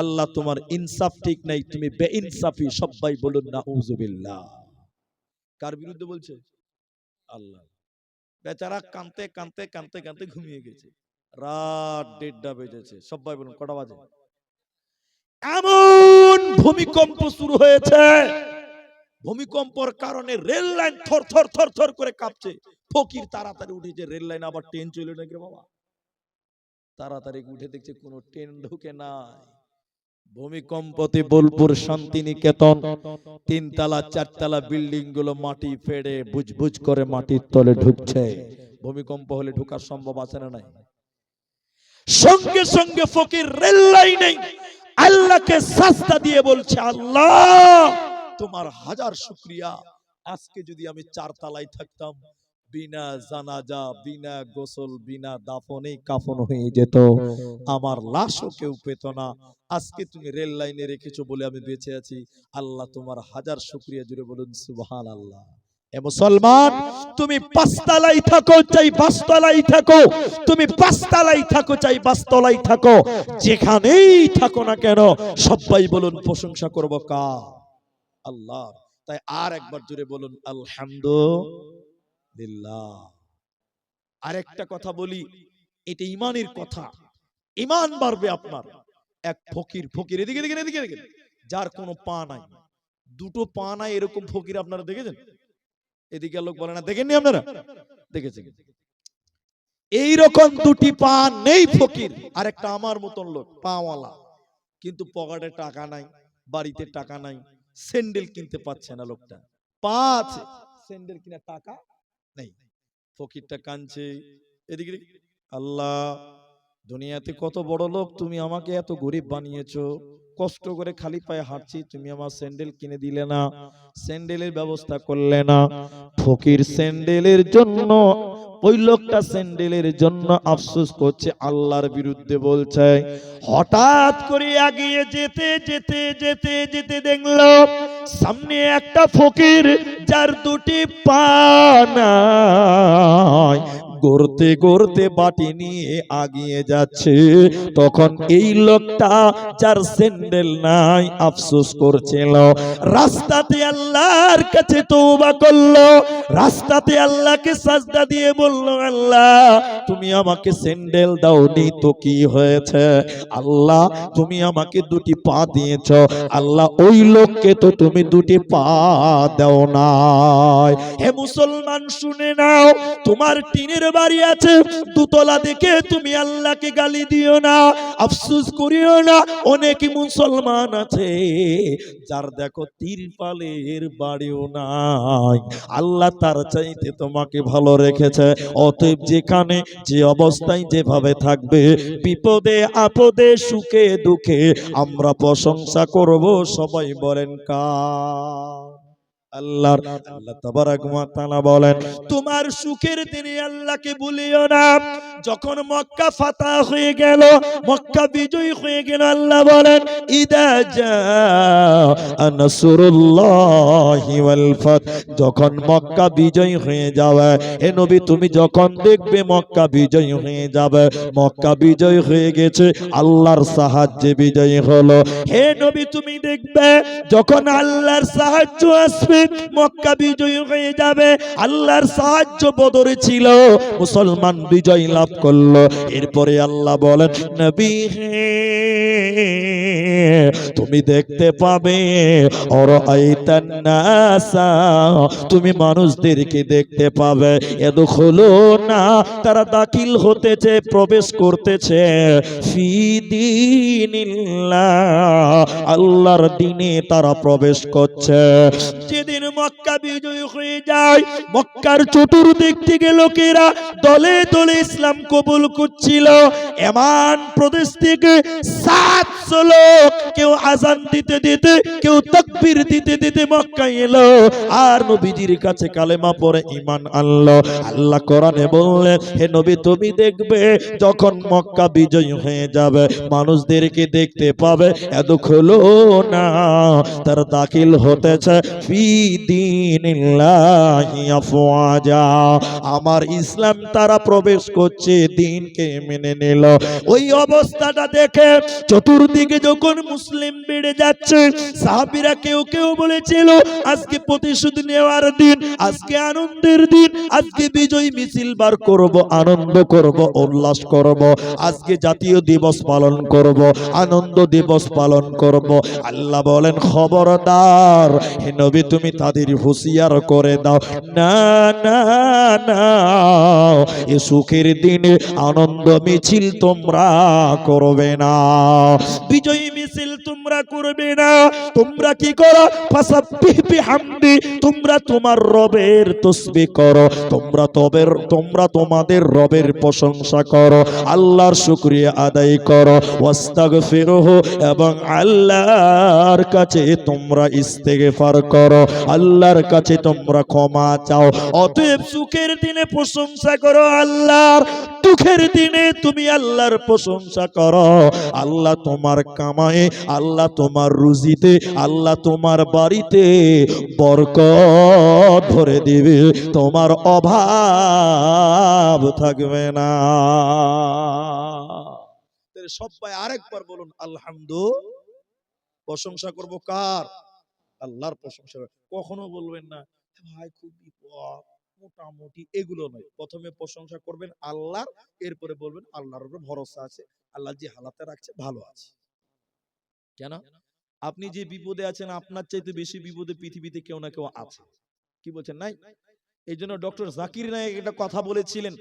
A: আল্লাহ, তোমার ইনসাফ ঠিক নাই, তুমি বেইনসাফি। সবাই বলুন নাউজুবিল্লাহ। কার বিরুদ্ধে বলছে? আল্লাহ। বেচারা কাঁদতে কাঁদতে কাঁদতে কাঁদতে ঘুমিয়ে গেছে, রাত 1:30 বেজেছে। সবাই বলুন কটা বাজে? এমন ভূমিকম্প শুরু হয়েছে, ভূমিকম্পর কারণে রেল লাইন থর থর থর থর করে কাঁপছে। ফকির তাড়াতাড়ি উঠেছে, রেল লাইন আবার ট্রেন চলে নাকি বাবা। তাড়াতাড়ি উঠে দেখছে কোনো ট্রেন ঢুকে নাই। ভূমিকম্পতে বোলপুর শান্তিনিকেতন 3 তলা 4 তলা বিল্ডিং গুলো মাটি ফেড়ে বুজবুজ করে মাটির তলে ঢুকছে। ভূমিকম্প হলে ঢোকার সম্ভব আছে না নাই? সঙ্গে সঙ্গে ফকির রেল লাইনে আল্লাহকে সাজদা দিয়ে বলছে, আল্লাহ তোমার হাজার শুকরিয়া, আজকে যদি আমি 4 তলায় থাকতাম, বিনা জানাজা, বিনা গোসল, বিনা দাফনে কাফন হয়ে যেত, আমার লাশও কেউ পেত না। আজকে তুমি রেল লাইনে রেখেছো বলে আমি বেঁচে আছি। আল্লাহ তোমার হাজার শুকরিয়া। জুড়ে বলুন সুবহানাল্লাহ। এ মুসলমান, তুমি 5 তলায় থাকো চাই 5 তলায় থাকো, তুমি 5 তলায় থাকো চাই 5 তলায় থাকো, যেখানেই থাকো না কেন, সবাই বলুন প্রশংসা করব কার? আল্লাহ। তাই আর একবার জুড়ে বলুন আলহামদুলিল্লাহ। আরেকটা কথা বলি, এটা ইমানের কথা, ইমান বাড়বে আপনার। এক ফকির, ফকির এদিকে দেখেন, এদিকে দেখেন, যার কোনো পা নাই, দুটো পা নাই, এরকম ফকির আপনারা দেখেছেন? এদিকে লোক বলে না, দেখেননি আপনারা? দেখেছেন? এইরকম দুটি পা নেই ফকির, আর একটা আমার মতন লোক পাওয়ালা, কিন্তু পকেটে টাকা নাই, বাড়িতে টাকা নাই, স্যান্ডেল কিনতে পারছে না লোকটা। পা আছে, স্যান্ডেল কিনা টাকা নেই। ফকিরটা কাঁদছে। এদিকে আল্লাহ, দুনিয়াতে কত বড় লোক, তুমি আমাকে এত গরিব বানিয়েছো, কষ্ট করে খালি পায়ে হাঁটছি, তুমি আমার স্যান্ডেল কিনে দিলে না, স্যান্ডেলের ব্যবস্থা করলে না। ফকির স্যান্ডেলের জন্য ওই লোকটা স্যান্ডেলের জন্য আফসোস করছে, আল্লাহর বিরুদ্ধে বলছে। হঠাৎ করে এগিয়ে যেতে যেতে যেতে যেতে দেখলো সামনে একটা ফকির, যার দুটি পা নাই, গড়তে গড়তে বাটি নিয়ে আগিয়ে যাচ্ছে। তখন এই লোকটা, যার স্যান্ডেল নাই, আফসোস করছিল। রাস্তাতে আল্লাহর কাছে তওবা করলো, রাস্তাতে আল্লাহকে সাজদা দিয়ে বলল, আল্লাহ তুমি আমাকে স্যান্ডেল দাওনি তো কি হয়েছে? আল্লাহ তুমি আমাকে দুটি পা দিয়েছ, আল্লাহ ওই লোককে তো তুমি দুটি পা দাও নাই। হে মুসলমান শুনে নাও, তোমার টিনের বাড়ি আছে, দুতলা দেখে তুমি আল্লাহকে গালি দিও না, আফসোস করিও না। অনেক মুসলমান আছে যার দেখো তিরপালের বাড়িও নাই, আল্লাহ তার চাইতে তোমাকে ভালো রেখেছে। অতএব যেখানে যে অবস্থায় যেভাবে থাকবে, বিপদে আপদে সুখে দুঃখে আমরা প্রশংসা করব। সবাই বলেন কার? আল্লাহর। আল্লাহ তাবারাক ওয়া তাআলা বলেন, তোমার সুখের দিনে আল্লাহকে ভুলিও না। যখন মক্কা ফাতা হয়ে গেল, মক্কা বিজয় হয়ে গেল, আল্লাহ বলেন, ইদা জাআ নাসরুল্লাহি ওয়াল ফাত, যখন মক্কা বিজয় হয়ে যাবে, হে নবী তুমি যখন দেখবে মক্কা বিজয় হয়ে যাবে, মক্কা বিজয় হয়ে গেছে, আল্লাহর সাহায্যে বিজয় হলো, হে নবী তুমি দেখবে যখন আল্লাহর সাহায্য আসবে, মক্কা বিজয় হয়ে যাবে। আল্লাহর সাহায্য বদরে ছিল, মুসলমান বিজয় লাভ করলো। এরপরে আল্লাহ বলেন, নবী তুমি দেখতে পাবে, অরাআইতান নাসা, তুমি মানুষদেরকে দেখতে পাবে, ইয়াদখুলুনা, তারা দাখিল হতেছে, প্রবেশ করতেছে, ফি দীনিল্লাহ, আল্লাহর দ্বীনে তারা প্রবেশ করছে। যেদিন মক্কা বিজয় হয়ে যায়, মক্কার চতুর্দিক থেকে লোকেরা দলে দলে ইসলাম কবুল করছিল। এমন প্রদেশ থেকে 700 লোক, কেউ আজান দিতে দিতে, কেউ তাকবীর দিতে দিতে মক্কায় এলো, আর নবীজির কাছে কালেমা পড়ে ঈমান আনলো। আল্লাহ কোরআনে বললেন, হে নবী তুমি দেখবে যখন মক্কা বিজয় হয়ে যাবে, মানুষদেরকে দেখতে পাবে, ইয়াদখুলুনা, তারা দাখিল হতেছে, ফি দীনিল্লাহি আফওয়াজা, আমার ইসলাম তারা প্রবেশ করছে, দ্বীনকে মেনে নিল। ওই অবস্থাটা দেখে চতুর্দিকে যখন মুসলিম বেড়ে যাচ্ছে, সাহাবীরা কেউ কেউ বলেছিল, আজকে প্রতিশোধ নেওয়ার দিন, আজকে আনন্দের দিন, আজকে বিজয় মিছিল বার করব, আনন্দ করব, উল্লাস করব, আজকে জাতীয় দিবস পালন করব, আনন্দ দিবস পালন করব। আল্লাহ বলেন, খবরদার হে নবী তুমি তাদের হুঁশিয়ার করে দাও, না না না, এ সুখের দিনে আনন্দ মিছিল তোমরা করবে না, বিজয়ী মিছিল তোমরা করবে না। তোমরা কি করো? ফাসাব্বিহ বিহামদি, তোমরা তোমার রবের তাসবিহ করো, তোমরা তোমাদের রবের প্রশংসা করো, আল্লাহর শুকরিয়া আদায় করো, ওয়াস্তাগফিরহু, এবং আল্লাহর কাছে তোমরা ইস্তেগফার করো, আল্লাহর কাছে তোমরা ক্ষমা চাও। অতএব সুখের দিনে প্রশংসা করো আল্লাহর, দুঃখের দিনে তুমি আল্লাহর প্রশংসা করো। আল্লাহ তোমার কামায়ে, আল্লাহ তোমার রুজিতে, আল্লাহ তোমার বাড়িতে বরকত ভরে দিবে, তোমার অভাব থাকবে না। সবাই আরেকবার বলুন আলহামদুলিল্লাহ। প্রশংসা করব কার? আল্লাহর প্রশংসা। কখনো বলবেন না ভাই খুব বিপদ, মোটামুটি, এগুলো নয়। প্রথমে প্রশংসা করবেন আল্লাহর, এরপরে বলবেন আল্লাহর উপর ভরসা আছে, আল্লাহ যে হালাতে রাখছে ভালো আছে। কেন? আপনি যে বিপদে আছেন, আপনার চাইতে বেশি বিপদে পৃথিবীতে কেউ না কেউ আছে। কি বলছেন? নাই? এই জন্য ডক্টর জাকির নায়েক একটা কথা বলেছিলেন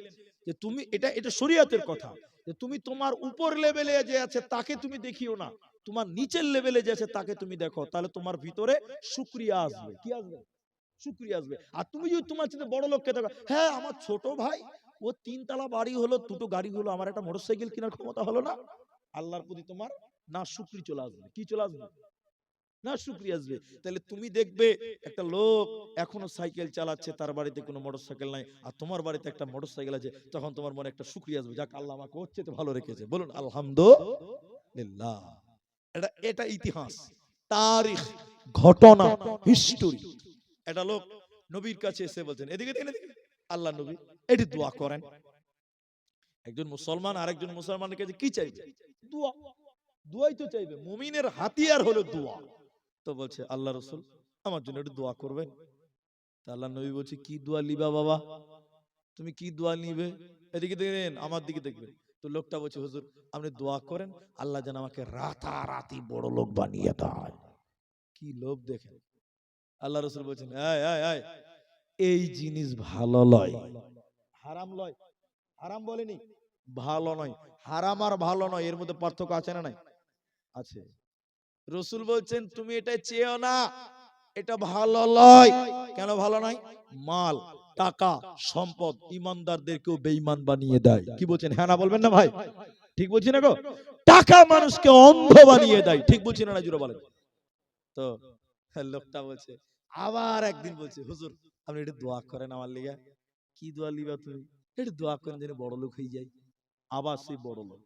A: যে তুমি, এটা শরীয়তের কথা, যে তুমি তোমার উপর লেভেলে যে আছে তাকে তুমি দেখিও না, তোমার নিচের লেভেলে যে আছে তাকে তুমি দেখো, তাহলে তোমার ভিতরে শুকরিয়া আসবে। কি আসবে? শুকরিয়া আসবে। আর তুমি যদি তোমার চেয়ে বড় লোককে দেখো, হ্যাঁ আমার ছোট ভাই, ও 3 তলা বাড়ি হলো, 2টো গাড়ি হলো, আমার একটা মোটরসাইকেল কেনার ক্ষমতা হলো না, আল্লাহর প্রতি তোমার না শুকরি চলে আসবে। কি চলে আসবে? না শুকরিয়া আসবে। তাহলে তুমি দেখবে একটা লোক এখনো সাইকেল চালাচ্ছে, তার বাড়িতে কোনো মোটরসাইকেল নাই, আর তোমার বাড়িতে একটা মোটরসাইকেল আছে, তখন তোমার মনে একটা শুকরিয়া আসবে, যাক আল্লাহ আমাকে হচ্ছে তো ভালো রেখেছে, বলুন আলহামদুলিল্লাহ। এটা ইতিহাস, তারিখ, ঘটনা, হিস্টোরি। একটা লোক নবীর কাছে এসে বলছেন, এদিকে দেখেন, এদিকে আল্লাহ নবী এটি দোয়া করেন। একজন মুসলমান আরেকজন মুসলমানের কাছে কি চাইবে? দোয়া। দোয়াই তো চাইবে, মুমিনের হাতিয়ার হলো দোয়া। তো বলছে আল্লাহ রাসূল আমার জন্য একটু দোয়া করবেন। তা আল্লাহ নবী বলছে কি দোয়া লিবা বাবা, তুমি কি দোয়া নিবে? এদিকে দেখেন, আমার দিকে দেখবেন। তো লোকটা বলছে হুজুর আপনি দোয়া করেন আল্লাহ যেন আমাকে রাতারাতি বড় লোক বানিয়ে দেয়। কি লোভ দেখেন। আল্লাহ রাসূল বলছেন এই এই এই, এই জিনিস ভালো লয়, হারাম লয়। হারাম বলেনি, ভালো নয়। হারাম আর ভালো নয়, এর মধ্যে পার্থক্য আছে না নাই? আছে। রসুল বলছেন তুমি এটা চেয়েও না, এটা ভালো লয়। কেন ভালো নয়? মাল, টাকা, সম্পদ ইমানদারদেরকেও বেঈমান বানিয়ে দেয়। কি বলছেন, হ্যাঁ না বলবেন না ভাই? ঠিক বলছি না গো? টাকা মানুষকে অন্ধ বানিয়ে দেয়, ঠিক বলছি না? জুড়ে বলেন তো। লোকটা বলছে, আবার একদিন বলছে হুজুর আপনি একটু দোয়া করেন আমার লিগা। কি দোয়া লিবা তুমি? একটু দোয়া করেন যেন বড় লোক হয়ে যায়। আবার সেই বড় লোক।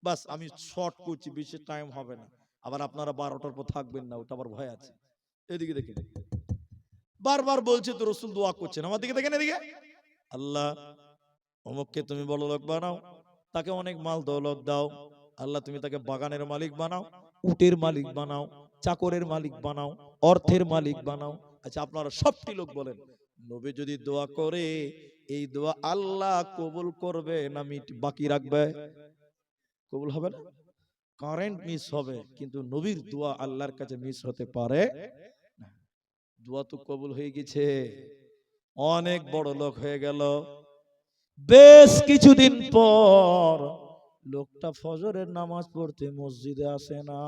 A: বাস আমি শর্ট করছি, বেশি টাইম হবে না, আবার আপনারা 12টার পর থাকবেন না, ওটা আবার ভয় আছে। এদিকে দেখেন, বারবার বলছে তো রসুল দোয়া করছেন, আমার দিকে দেখেন, এদিকে আল্লাহ অমুককে তুমি বড় লোক বানাও, তাকে অনেক মাল দৌলত দাও। আল্লাহ তুমি তাকে বাগানের মালিক বানাও, উটের মালিক বানাও, চাকরের মালিক বানাও, অর্থের মালিক বানাও। আচ্ছা আপনারা সবটি লোক বলেন, নবী যদি দোয়া করে এই দোয়া আল্লাহ কবুল করবে না বাকি রাখবে? কবুল হবে না? কারেন্ট মিস হবে, কিন্তু নবীর দোয়া আল্লাহর কাছে মিস হতে পারে না। দোয়া তো কবুল হয়ে গেছে, অনেক বড় লোক হয়ে গেল। বেশ কিছুদিন পর লোকটা ফজরের নামাজ পড়তে মসজিদে আসে না।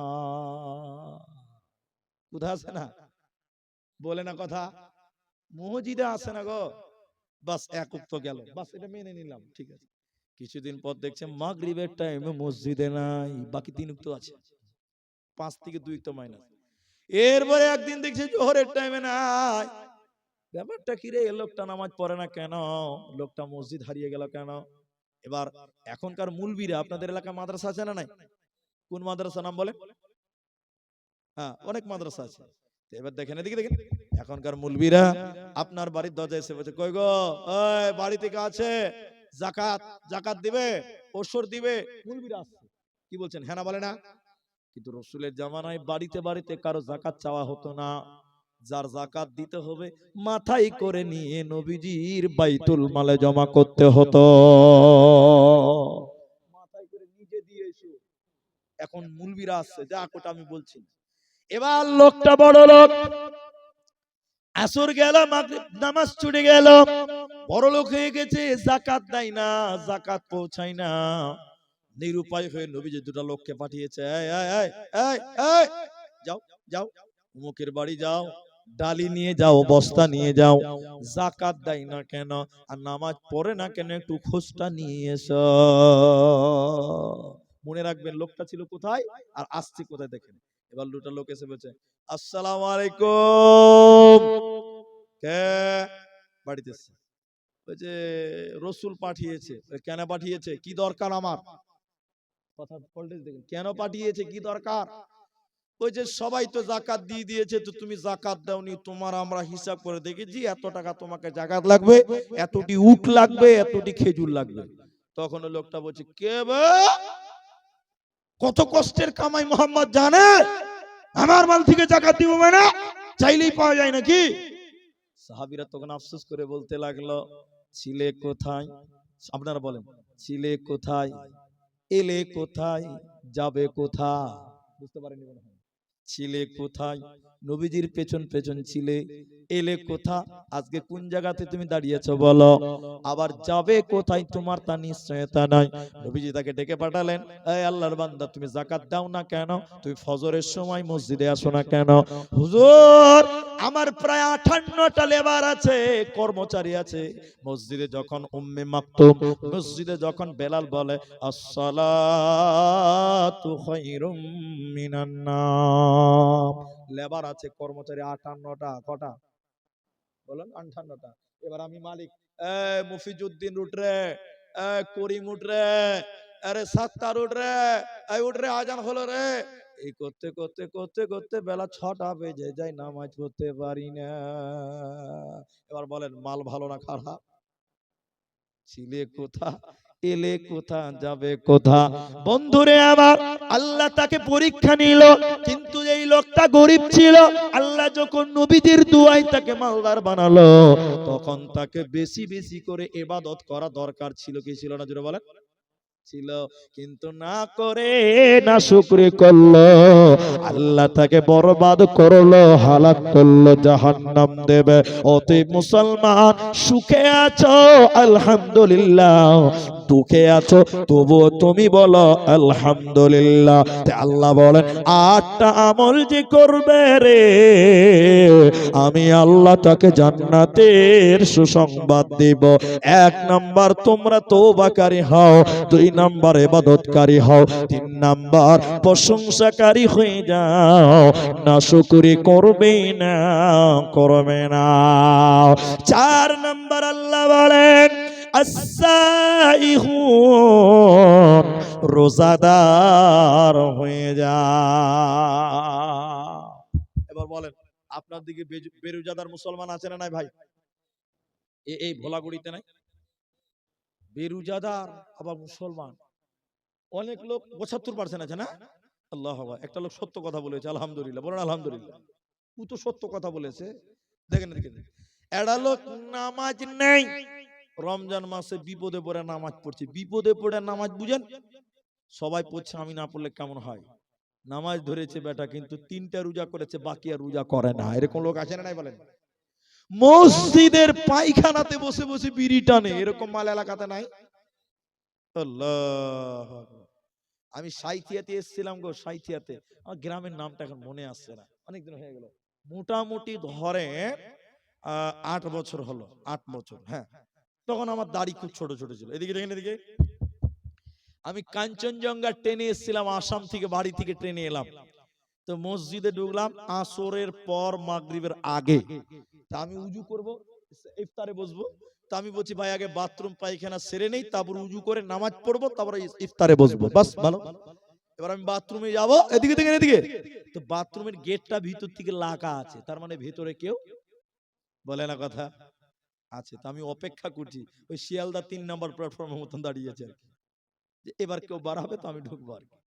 A: কোথায় আসে না? বলে না কথা, মসজিদে আসে না গো। বাস এক উক্ত গেল, বাস এটা মেনে নিলাম, ঠিক আছে। কিছুদিন পর দেখছে মাগরিবের টাইমে মসজিদে নাই, বাকি 3 উক্ত আছে, 5 থেকে 2 উক্ত মাইনাস। এরপরে একদিন দেখছে জোহরের টাইমে নাই। ব্যাপারটা কি রে, লোকটা নামাজ পড়ে না কেন? লোকটা মসজিদ হারিয়ে গেল কেন? এবার এখনকার মুলবিরা, আপনাদের এলাকায় মাদ্রাসা আছে না নাই? কোন মাদ্রাসা নাম বলেন? হ্যাঁ অনেক মাদ্রাসা আছে। এবার দেখেন, এদিকে দেখেন, এখনকার মুলবিরা আপনার বাড়ির দরজায় এসে বলছে কই গো, ওই বাড়ি থেকে আছে, যাকাত যাকাত দিবে, ওসর দিবে। মুলবিরা আসছে, কি বলছেন, হ্যাঁ না বলে না? কিন্তু রসুলের জামানায় বাড়িতে বাড়িতে কারো যাকাত চাওয়া হতো না। যার যাকাত দিতে হবে মাথায় করে নিয়ে নবীজির বাইতুল মালে জমা করতে হতো, মাথায় করে নিজে দিয়ে এসো। এখন মুলবিরা আসছে, যা কোটা আমি বলছি। এবার লোকটা বড় লোক, আসর গেল, মাগরিব নামাজ ছুটে গেল, বড় লোক হয়ে গেছে, যাকাত দেয় না, যাকাত পৌঁছায় না। নিরুপায় হয়ে নবীজি দুটো লোককে পাঠিয়েছে, এই এই এই এই এই, যাও যাও অমুকের বাড়ি যাও, ডালি নিয়ে যাও, বস্তা নিয়ে যাও, যাকাত দেয় না কেন আর নামাজ পড়ে না কেন, একটু খোঁজটা নিয়ে এসো। মনে রাখবেন লোকটা ছিল কোথায় আর আসছে কোথায়, দেখেন। এবার দুটো লোক এসে বলছে আসসালামু আলাইকুম। কে? বাড়িতে এসছে, ওই যে রসুল পাঠিয়েছে। কেন পাঠিয়েছে, কি দরকার আমার? কথা ভোল্টেজ দেখেন, কেন পাঠিয়েছে, কি দরকার? ওই যে সবাই তো যাকাত দিয়ে দিয়েছে, তো তুমি যাকাত দাওনি, তোমার আমরা হিসাব করে দেখেছি, এত টাকা তোমাকে যাকাত লাগবে, এতটি উট লাগবে, এতটি খেজুর লাগবে। তখন লোকটা বলছে কে বে, কত কষ্টের কামাই মোহাম্মদ জানে, আমার মাল থেকে যাকাত দিব মানে চাইলেই পাওয়া যায় নাকি? সাহাবীরা তখন আফসোস করে বলতে লাগলো ছিলে কোথায়? আপনারা বলেন, ছিলে কোথায়, এলে কোথায়, যাবে কোথায়? বুঝতে পারেননি মনে হয়। ছিলে কোথায়, নবীজির পেছন পেছন ছিলে, এলে কোথা, আজকে কোন জায়গাতে তুমি দাঁড়িয়েছো বলো, আবার যাবে কোথায় তোমার তা নিশ্চয়তা নাই। নবীজি তাকে ডেকে পাঠালেন, এই আল্লাহর বান্দা তুমি যাকাত দাও না কেন, তুমি ফজরের সময় মসজিদে আসো না কেন? হুজুর আমার প্রায় 58টা লেবার আছে, কর্মচারী আছে। মসজিদে যখন উম্মে মাকতুম, মসজিদে যখন বেলাল বলে আসসালাতু খায়রুম মিনান নাম, লেবার আছে কর্মচারী 58টা। কটা বলেন? 58টা। এবার আমি মালিক, মুফিজউদ্দিন উঠ রে, করিম উঠ রে, আরে সাত্তার উঠ রে, উঠ রে, আজান হলো রে। এই করতে করতে করতে করতে বেলা 6টা বেজে যায়, নামাজ পড়তে পারি না। এবার বলেন মাল ভালো না খারাপ? ছিলে কোথা, এলে কোথা, যাবে কোথা? বন্ধুরে আমার, আল্লাহ তাকে পরীক্ষা নিল, কিন্তু এই লোকটা গরিব ছিল। আল্লাহ যখন নবীদের দুয়ায় তাকে মালদার বানালো, তখন তাকে বেশি বেশি করে ইবাদত করা দরকার ছিল কি ছিল না? জোরে বলেন। ছিল, কিন্তু না করে না শুকরি করলো, আল্লাহ তাকে বরবাদ করলো, হালাক করলো, জাহান্নাম দেবে। অতএব মুসলমান, সুখে আছো আলহামদুলিল্লাহ, দুঃখে আছো তবুও তুমি বলো আলহামদুলিল্লাহ। আল্লাহ বলেন 8টা আমল যে করবে রে, আমি আল্লাহ তাকে জান্নাতের সুসংবাদ দিব। 1 নাম্বার তোমরা তওবাকারী হও, 2 নাম্বার ইবাদতকারী হও, 3 নাম্বার প্রশংসাকারী হয়ে যাও, নাশুকরি করবে না, করবে না। 4 নাম্বার আল্লাহ বলেন আস-সাইহুন, রোজাদার হয়ে যাও। এবার বলেন আপনার দিকে বেরোজাদার মুসলমান আছে না নাই ভাই? এই ভোলাগুড়িতে নাই বেরোজাদার আবার মুসলমান? অনেক লোক 75% আছে না? আল্লাহ, একটা লোক সত্য কথা বলেছে, আলহামদুলিল্লাহ বলেন আলহামদুলিল্লাহ। ও তো সত্য কথা বলেছে। দেখেন দেখেন, একটা লোক নামাজ নেই, রমজান মাসে বিপদে পড়ে নামাজ পড়ছে। বিপদে পড়ে নামাজ বুঝেন, সবাই পড়ছে, আমি না পড়লে কেমন হয়? নামাজ ধরেছে বেটা, কিন্তু 3টা রোজা করেছে, বাকি আর রোজা করে না। এরকম লোক আছে না নাই বলেন? মসজিদের পায়খানাতে বসে বসে বিড়ি টানে, এরকম মাল এলাকাতে নাই? আল্লাহ, আমি সাইথিয়াতে এসেছিলাম গো, সাইথিয়াতে। আমার গ্রামের নামটা এখন মনে আসছে না, অনেকদিন হয়ে গেল। মোটামুটি ধরে 8 বছর হলো, 8 বছর। হ্যাঁ, তখন আমার দাড়ি খুব ছোট ছোট ছিল। এদিকে দেখেন, এদিকে। আমি কাঞ্চনজঙ্ঘা ট্রেনে এসেছিলাম, আসাম থেকে, বাড়ি থেকে ট্রেনে এলাম। তো মসজিদে ঢুকলাম আসরের পর, মাগরিবের আগে। তা আমি উজু করব, ইফতারে বসবো। তা আমি বলছি ভাই আগে বাথরুম পায়খানা সেরে নেই, তারপর উজু করে নামাজ পড়বো, তারপরে ইফতারে বসবো, বাস ভালো। এবার আমি বাথরুমে যাবো, এদিকে দেখেন এদিকে। তো বাথরুমের গেটটা ভিতর থেকে লাগা আছে, তার মানে ভেতরে কেউ বলে না কথা আছে। তো আমি অপেক্ষা করছি, ওই শিয়ালদা 3 নম্বর প্ল্যাটফর্মের মতন দাঁড়িয়েছে আর কি, যে এবার কেউ বাড়াবে তো আমি ঢুকবো আর কি।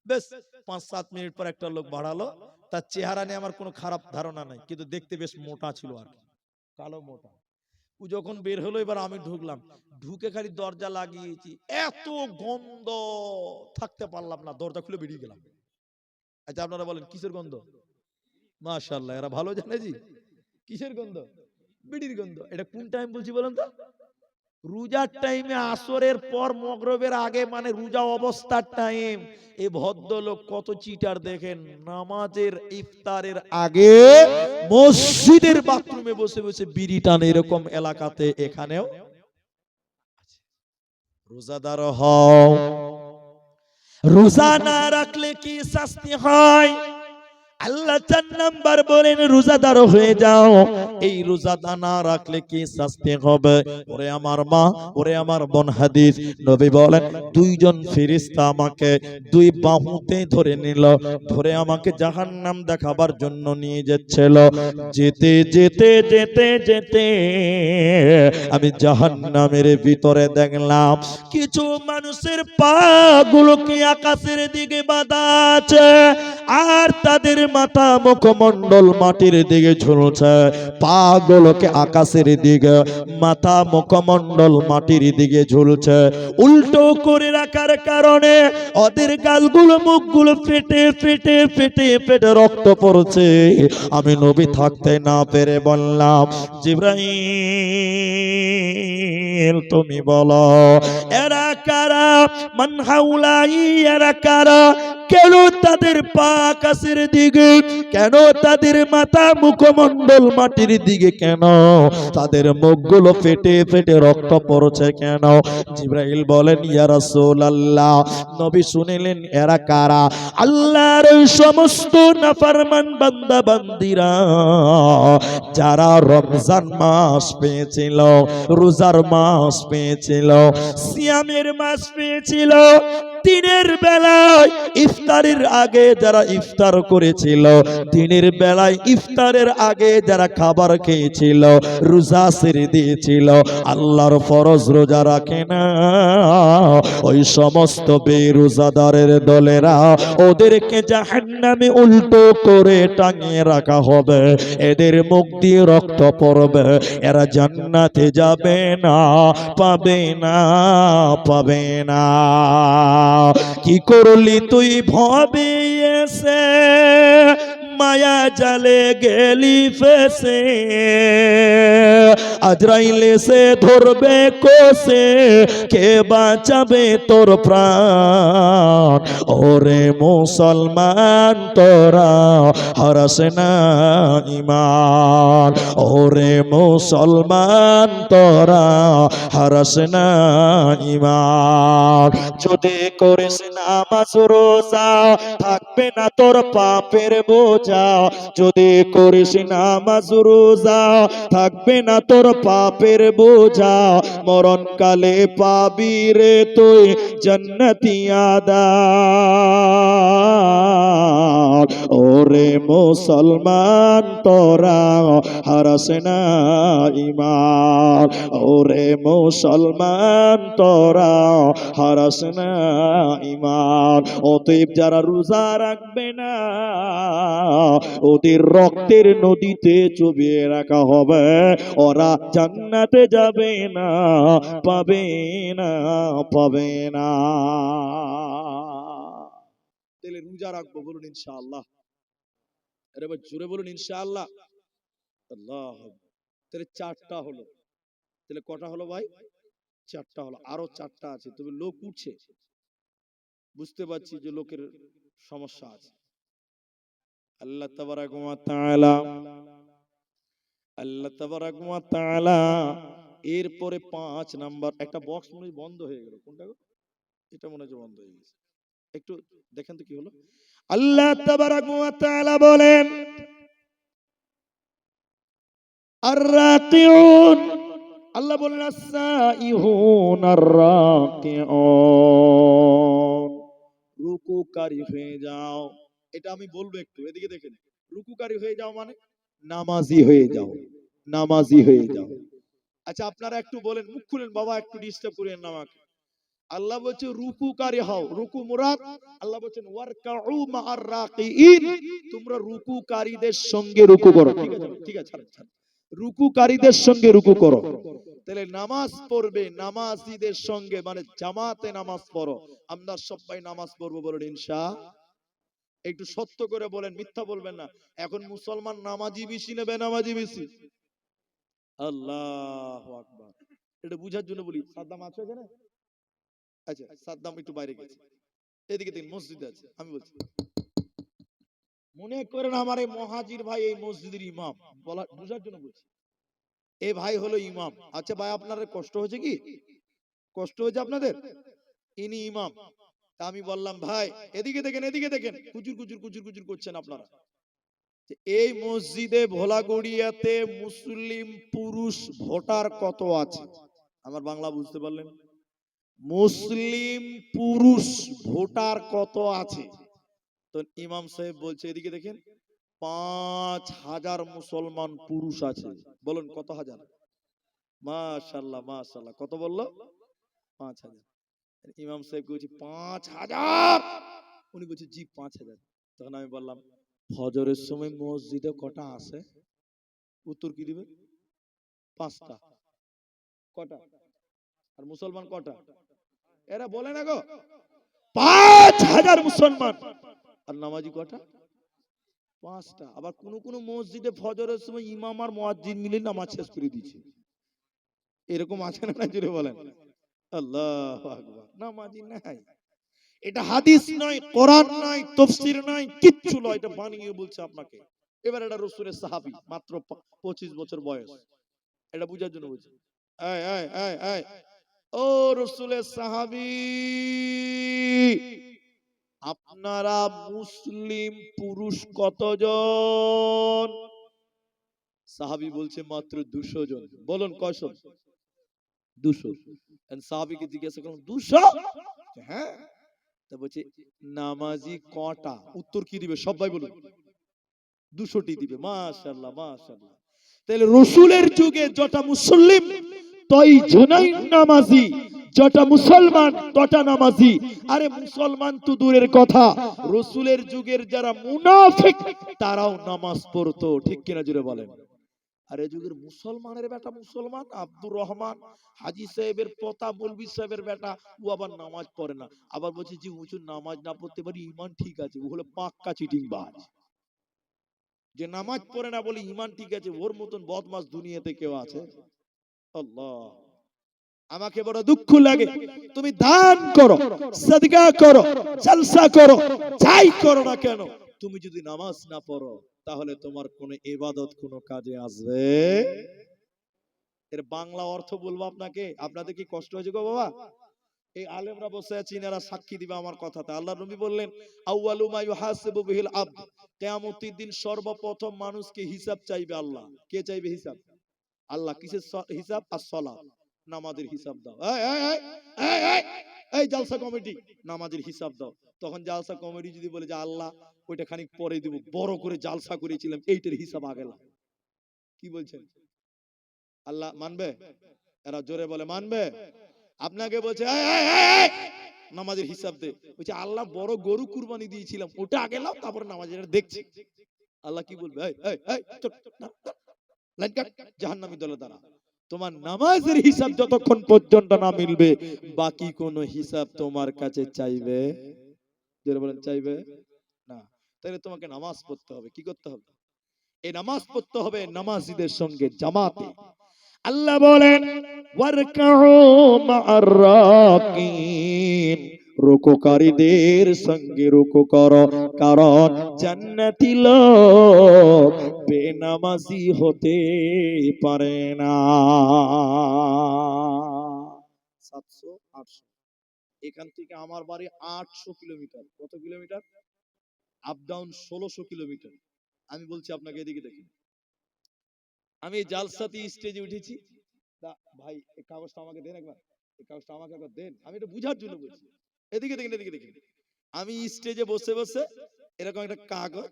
A: বেশ 5-7 মিনিট পর একটা লোক বাড়ালো। তার চেহারা নিয়ে আমার কোনো খারাপ ধারণা নাই, কিন্তু দেখতে বেশ মোটা ছিল আর কি, কালো মোটা। ও যখন বের হলো, এবার আমি ঢুকলাম। ঢুকে খালি দরজা লাগিয়েছি, এত গন্ধ, থাকতে পারলাম না, দরজা খুলে বেরিয়ে গেলাম। আচ্ছা আপনারা বলেন কিসের গন্ধ? মাশাআল্লাহ, এরা ভালো জানে জি কিসের গন্ধ। বিড়ির গন্ধ। এটা কোন টাইম বলছি বলেন তো? রোজার টাইমে, আসরের পর মাগরিবের আগে, মানে রোজা অবস্থার টাইম। এই ভদ্রলোক কত চিটার দেখেন, নামাজের ইফতারের আগে মসজিদের বাথরুমে বসে বসে বিড়ি টানে। এরকম এলাকাতে এখানেও রোজাদার হও। রোজা না রাখলে কি শাস্তি হয়? আল্লাহ 4 নাম্বার বলেন রোজাদার হয়ে যাও। এই রোজাদা না রাখলে কি শাস্তি হবে? ওরে আমার মা, ওরে আমার বোন, হাদিস নবী বলেন 2 জন ফেরেশতা আমাকে 2 বাহুতে ধরে নিল, ধরে আমাকে জাহান্নাম দেখাবার জন্য নিয়ে যাচ্ছিল। যেতে যেতে যেতে যেতে আমি জাহান্নামের ভিতরে দেখলাম কিছু মানুষের পা গুলোকে আকাশের দিকে বাঁধা আছে, আর তাদের মাথা মুখমণ্ডল মাটির দিকে ঝুলছে। পা গুলোকে আকাশের দিকে, মাথা মুখমণ্ডল মাটির দিকে ঝুলছে। উল্টো করে রাখার কারণে ওদের গালগুলো, মুখগুলো ফেটে ফেটে ফেটে ফেটে রক্ত পড়ছে। আমি নবী থাকতে না পেরে বললাম জিবরাইল তুমি বলো এরা কারা, মান হাউলাই এরা কারা, কেন তাদের পা আকাশের দিকে, কেন তাদের মাথা মুখমণ্ডল মাটির দিকে, কেন তাদের মুখগুলো ফেটে ফেটে রক্ত পড়ছে কেন? জিবরাইল বলেন ইয়া রাসূলুল্লাহ, নবী শুনিলেন এরা কারা? আল্লাহর ওই সমস্ত নাফরমান বান্দা বান্দিরা যারা রমজান মাস পেয়েছিল, রোজার মাস পেয়েছিল, সিয়ামের মাস পেয়েছিল, দিনের বেলায় ইফতারের আগে যারা ইফতার করেছিল, দিনের বেলায় ইফতারের আগে যারা খাবার খেয়েছিল, রোজা ছেড়ে দিয়েছিল, আল্লাহর ফরজ রোজা রাখে না, ওই সমস্ত বেরোজাদারের দলেরা ওদেরকে জাহান্নামে উল্টো করে টাঙিয়ে রাখা হবে, এদের মুখ দিয়ে রক্ত পড়বে, এরা জান্নাতে যাবে না, পাবে না, পাবে না। কি করলি তুই ভবে এসে, মায়া জালে গেলি ফেসে, আজরাইল এসে ধরবে কোসে, কে বাঁচাবে তোর প্রাণ? ওরে মুসলমান তোরা হারাস না ঈমান, ওরে মুসলমান তোরা হারাস না ঈমান। যদি করিস নামাজ রোজা থাকবে না তোর পাপের বোঝা, যদি করিস নামাজ রোজা থাকবে না তোর পাপের বোঝা, মরণকালে পাবি রে তুই জান্নাতি আদাব। ওরে মুসলমান তোরা হারাস না ঈমান, ওরে মুসলমান তোরা হারাস না ঈমান। অতএব যারা রোজা রাখবে না ওদের রক্তের নদীতে চুবিয়ে রাখা হবে, ওরা জান্নাতে যাবে না, পাবে না, পাবে না। তাহলে রোজা রাখবো, বলুন ইনশাআল্লাহ। আরে ভাই জোরে বলুন ইনশাআল্লাহ। আল্লাহ, তাহলে চারটা হলো, তাহলে কটা হলো ভাই? চারটা হলো, আরো চারটা আছে, তবে লোক উঠছে, বুঝতে পারছি যে লোকের সমস্যা আছে। আল্লাহ তাবারাক ওয়া তাআলা, আল্লাহ তাবারাক ওয়া তাআলা এরপরে 5 নাম্বার একটা বক্স মনে হয় বন্ধ হয়ে গেল, কোনটা গো? এটা মনে হয় বন্ধ হয়ে গেছে, একটু দেখেন তো কি হলো। আল্লাহ তাবারাক ওয়া তাআলা বলেন আর-রাকিউন, আল্লাহ বলেন আস-সাইহুন আর-রাকিউন, রুকুকারী হয়ে যাও। এটা আমি বলবো একটু, এদিকে দেখেন। রুকুকারী হয়ে যাও মানে নামাজি হয়ে যাও, নামাজি হয়ে যাও। আচ্ছা আপনারা একটু বলেন, মুখ খুলেন বাবা, একটু ডিস্টার্ব করেন না আমাকে। আল্লাহ বলছে রুকুকারী হও, রুকু মুরাদ। আল্লাহ বলছেন ওয়ারকাউ মা'আর রাকিইন, তোমরা রুকুকারীদের সঙ্গে রুকু করো। ঠিক আছে, ঠিক আছে, ছাড়েন। রুকুকারীদের সঙ্গে রুকু করো। তাহলে নামাজ পড়বে নামাজীদের সঙ্গে, মানে জামাতে নামাজ পড়ো। আমরা সবাই নামাজ পড়বো, বলুন ইনশাআল্লাহ। একটু সত্য করে বলেন, মিথ্যা বলবেন না। এখন মুসলমান নামাজি বেশি না বেনামাজি বেশি? আল্লাহু আকবার। এটা বুঝার জন্য বলি, সাদ্দাম আছে এখানে? আচ্ছা, সাদ্দাম একটু বাইরে গেছে, এদিকে দেখুন মসজিদ আছে। আমি বলছি মনে করেন আমার এই মহাজির ভাই এই মসজিদের ইমাম, বলা বুঝার জন্য বলছি, এই ভাই হলো ইমাম। আচ্ছা ভাই আপনার কষ্ট হয়েছে কি? কষ্ট হয়েছে আপনাদের? ইনি ইমাম। আমি বললাম ভাই এদিকে দেখেন, এদিকে দেখেন, কুচুর কুচুর কুচুর কুচুর করছেন আপনারা। এই মসজিদে ভোলাগড়িয়াতে মুসলিম পুরুষ ভোটার কত আছে? আমার বাংলা বুঝতে পারলেন? মুসলিম পুরুষ ভোটার কত আছে? তো ইমাম সাহেব বলছে এদিকে দেখেন 5,000 মুসলমান পুরুষ আছে। বলুন কত হাজার? মাশাআল্লাহ মাশাআল্লাহ, কত বললো? 5,000। ইমাম সাহেব বলছে 5,000, উনি বলছে জি 5,000। তখন আমি বললাম ফজরের সময় মসজিদে কটা আসে? উত্তর কি দিবে? 5টা। কটা? আর মুসলমান কটা? এরা বলে না গো, 5,000 মুসলমান। আর নামাজি কটা? 5টা। আবার কোন কোন মসজিদে ফজরের সময় ইমাম আর মুয়াজ্জিন মিলে নামাজ শেষ করে দিচ্ছে, এরকম আছে না? জুড়ে বলেন। আল্লাহু আকবার, নামাজি নাই। এটা হাদিস নয়, কোরআন নয়, তাফসীর নয়, কিচ্ছু নয়, এটা বানিয়ে বলছে আপনাকে। এবার এটা রাসূলের সাহাবী, মাত্র 25 বছর বয়স, এটা বুঝার জন্য বলছি। এই এই এই এই, ও রাসূলের সাহাবী, আপনারা মুসলিম পুরুষ কতজন? সাহাবী বলছে মাত্র 200 জন। বলুন কয়শো? 200। সাহাবীকে জিজ্ঞাসা করলাম 200? হ্যাঁ। তা বলছে নামাজি কটা? উত্তর কি দিবে সবাই বলুন? 200টি দিবে। মাশাআল্লাহ মাশাআল্লাহ। তাহলে রাসূলের যুগে যটা মুসলিম তই জনাই নামাজি, যটা মুসলমান তটা নামাজি। আরে মুসলমান তো দূরের কথা, রাসূলের যুগের যারা মুনাফিক তারাও নামাজ পড়তো, ঠিক কিনা জুড়ে বলেন? আর এই যুগের মুসলমানের বেটা মুসলমান আব্দুর রহমান হাজী সাহেবের পোতা মৌলভী সাহেবের বেটা, ও আবার নামাজ পড়ে না, আবার বলছে যে হুজুর নামাজ না পড়তে পারি ঈমান ঠিক আছে, ও হলো পাক্কা চিটিংবাজ। যে নামাজ পড়ে না বলে ঈমান ঠিক আছে, ওর মতন বদমাশ দুনিয়াতে কেউ আছে? আল্লাহ, আমাকে বড় দুঃখ লাগে। তুমি দান করো, সাদকা করো, জলসা করো, যাই করো না কেন, তুমি যদি নামাজ না পড়ো তাহলে তোমার কোন ইবাদত কোনো কাজে আসবে। এর বাংলা অর্থ বলবো আপনাকে, আপনাদের কি কষ্ট হয়েছে গো বাবা? এই আলেমরা বসে আছে, ইনারা সাক্ষী দিবে আমার কথাতে। আল্লাহর নবী বললেন আউয়ালু মা ইউহাসিবু বিহিল আবদ, কিয়ামতের দিন সর্বপ্রথম মানুষকে হিসাব চাইবে আল্লাহ। কে চাইবে হিসাব? আল্লাহ। কিসের হিসাব? as-সালাত, নামাজের হিসাব দাও। এই এই এই এই এই, এই জালসা কমিটি, নামাজের হিসাব দাও। তখন জালসা কমিটি যদি বলে যে আল্লাহ ওইটা খানিক পরে দিব, বড় করে জালসা করেছিলাম, এইটার হিসাব আগে নাও। কি বলছেন? আল্লাহ মানবে? এরা জোরে বলে মানবে? আপনাকে বলছে এই এই এই এই, নামাজের হিসাব দে। বলছে আল্লাহ বড় গরু কুরবানি দিয়েছিলাম, ওটা আগে নাও তারপর নামাজের দেখছি। আল্লাহ কি বলবে? এই এই এই, চুপ, না, না, লাইন কাট, জাহান্নামী দলে দাঁড়া। তোমার নামাজের হিসাব যতক্ষণ পর্যন্ত না মিলবে বাকি কোন হিসাব তোমার কাছে চাইবে? যারা বলেন চাইবে না। তাহলে তোমাকে নামাজ পড়তে হবে। কি করতে হবে? এই নামাজ পড়তে হবে নামাজীদের সঙ্গে জামাতে। আল্লাহ বলেন ওয়ারকাউ মা'আর রাকিন, রুকুকারীদের সঙ্গে রুকু করো, কারণ জান্নাতি লোক বেনামাজি হতে পারে না। 700 800, এখান থেকে আমার বাড়ি 800 কিলোমিটার। কত কিলোমিটার? Up down 1600 kilometre. আমি বলছি আপনাকে, এদিকে দেখেন, আমি জালসাতে স্টেজে উঠেছি। ভাই এই কাগজটা আমাকে দেন একবার, এই কাগজটা আমাকে একবার দেন, আমি এটা বুঝার জন্য বলছি। এদিকে দেখেন, এদিকে দেখেন, আমি স্টেজে বসে বসে এরকম একটা কাগজ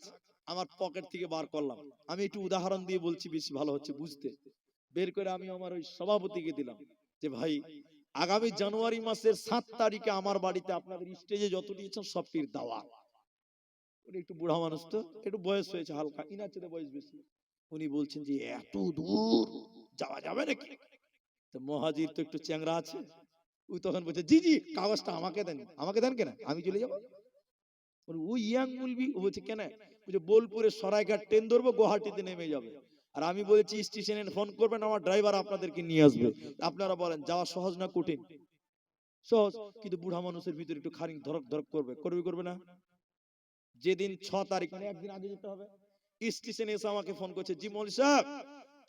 A: আমার পকেট থেকে বার করলাম। আমি একটু উদাহরণ দিয়ে বলছি, বেশি ভালো হচ্ছে বুঝতে। বের করে আমি আমার ওই সভাপতিকে দিলাম যে ভাই আগামী জানুয়ারি মাসের 7 তারিখে আমার বাড়িতে আপনাদের স্টেজে যত দিয়েছেন সবটির দাওয়াত। উনি একটু বুড়া মানুষ তো, একটু বয়স হয়েছে হালকা, ইনার চেয়ে বয়স বেশি। উনি বলছেন যে এত দূর যাওয়া যাবে নাকি? তো মহাজির তো একটু চ্যাংরা আছে, ওই তখন বলছে জি জি কাগজটা আমাকে দেন। আমাকে দেন কেন, আমি চলে যাবো। ওই ইয়াং মুলবি ও বলছে কেন, বলছে বোলপুরে সরাইঘাট ট্রেন ধরবো, গুয়াহাটিতে নেমে যাবে। আর আমি বলেছি স্টেশনে ফোন করবেন, আমার ড্রাইভার আপনাদেরকে নিয়ে আসবে। আপনারা বলেন যাওয়া সহজ না কঠিন? সহজ। কিন্তু বুড়া মানুষের ভিতরে একটু খানিক ধরক ধরক করবে, করবে করবে না? যেদিন 6 তারিখ মানে একদিন আগে যেতে হবে, স্টেশনে এসে আমাকে ফোন করছে, জি মৌলভী সাহেব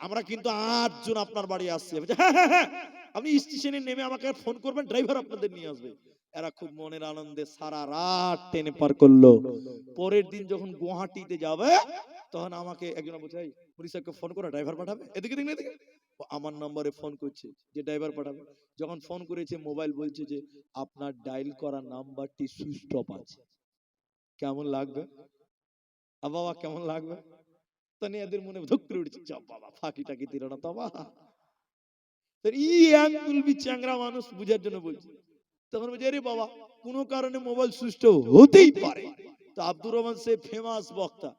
A: আমরা কিন্তু 8 জন আপনার বাড়ি আসছি। হ্যাঁ হ্যাঁ হ্যাঁ, আপনি স্টেশনে নেমে আমাকে ফোন করবেন, ড্রাইভার আপনাদের নিয়ে আসবে। এরা খুব মনের আনন্দে সারা রাত ট্রেনে পার করলো। পরের দিন যখন গুয়াহাটিতে যাবে তখন আমাকে একজন বলছে এই মৌলভী সাহেবকে ফোন করে ড্রাইভার পাঠাবে। এদিকে দেখুন, এদিকে আমার নম্বরে ফোন করছে যে ড্রাইভার পাঠাবে। যখন ফোন করেছে মোবাইল বলছে যে আপনার ডায়াল করা নাম্বারটি সুইচ অফ আছে। কেমন লাগবে বাবা, কেমন লাগবে? তখন এদের মনে ধুক করে উঠছে, যা বাবা ফাঁকি টাকি দিল না তো বাবা। চ্যাংরা মানুষ বুঝার জন্য বলছি। তখন বলছে আরে বাবা কোনো কারণে মোবাইল সুইচ অফ হতেই পারে। তো আব্দুর রহমান সে ফেমাস বক্তা,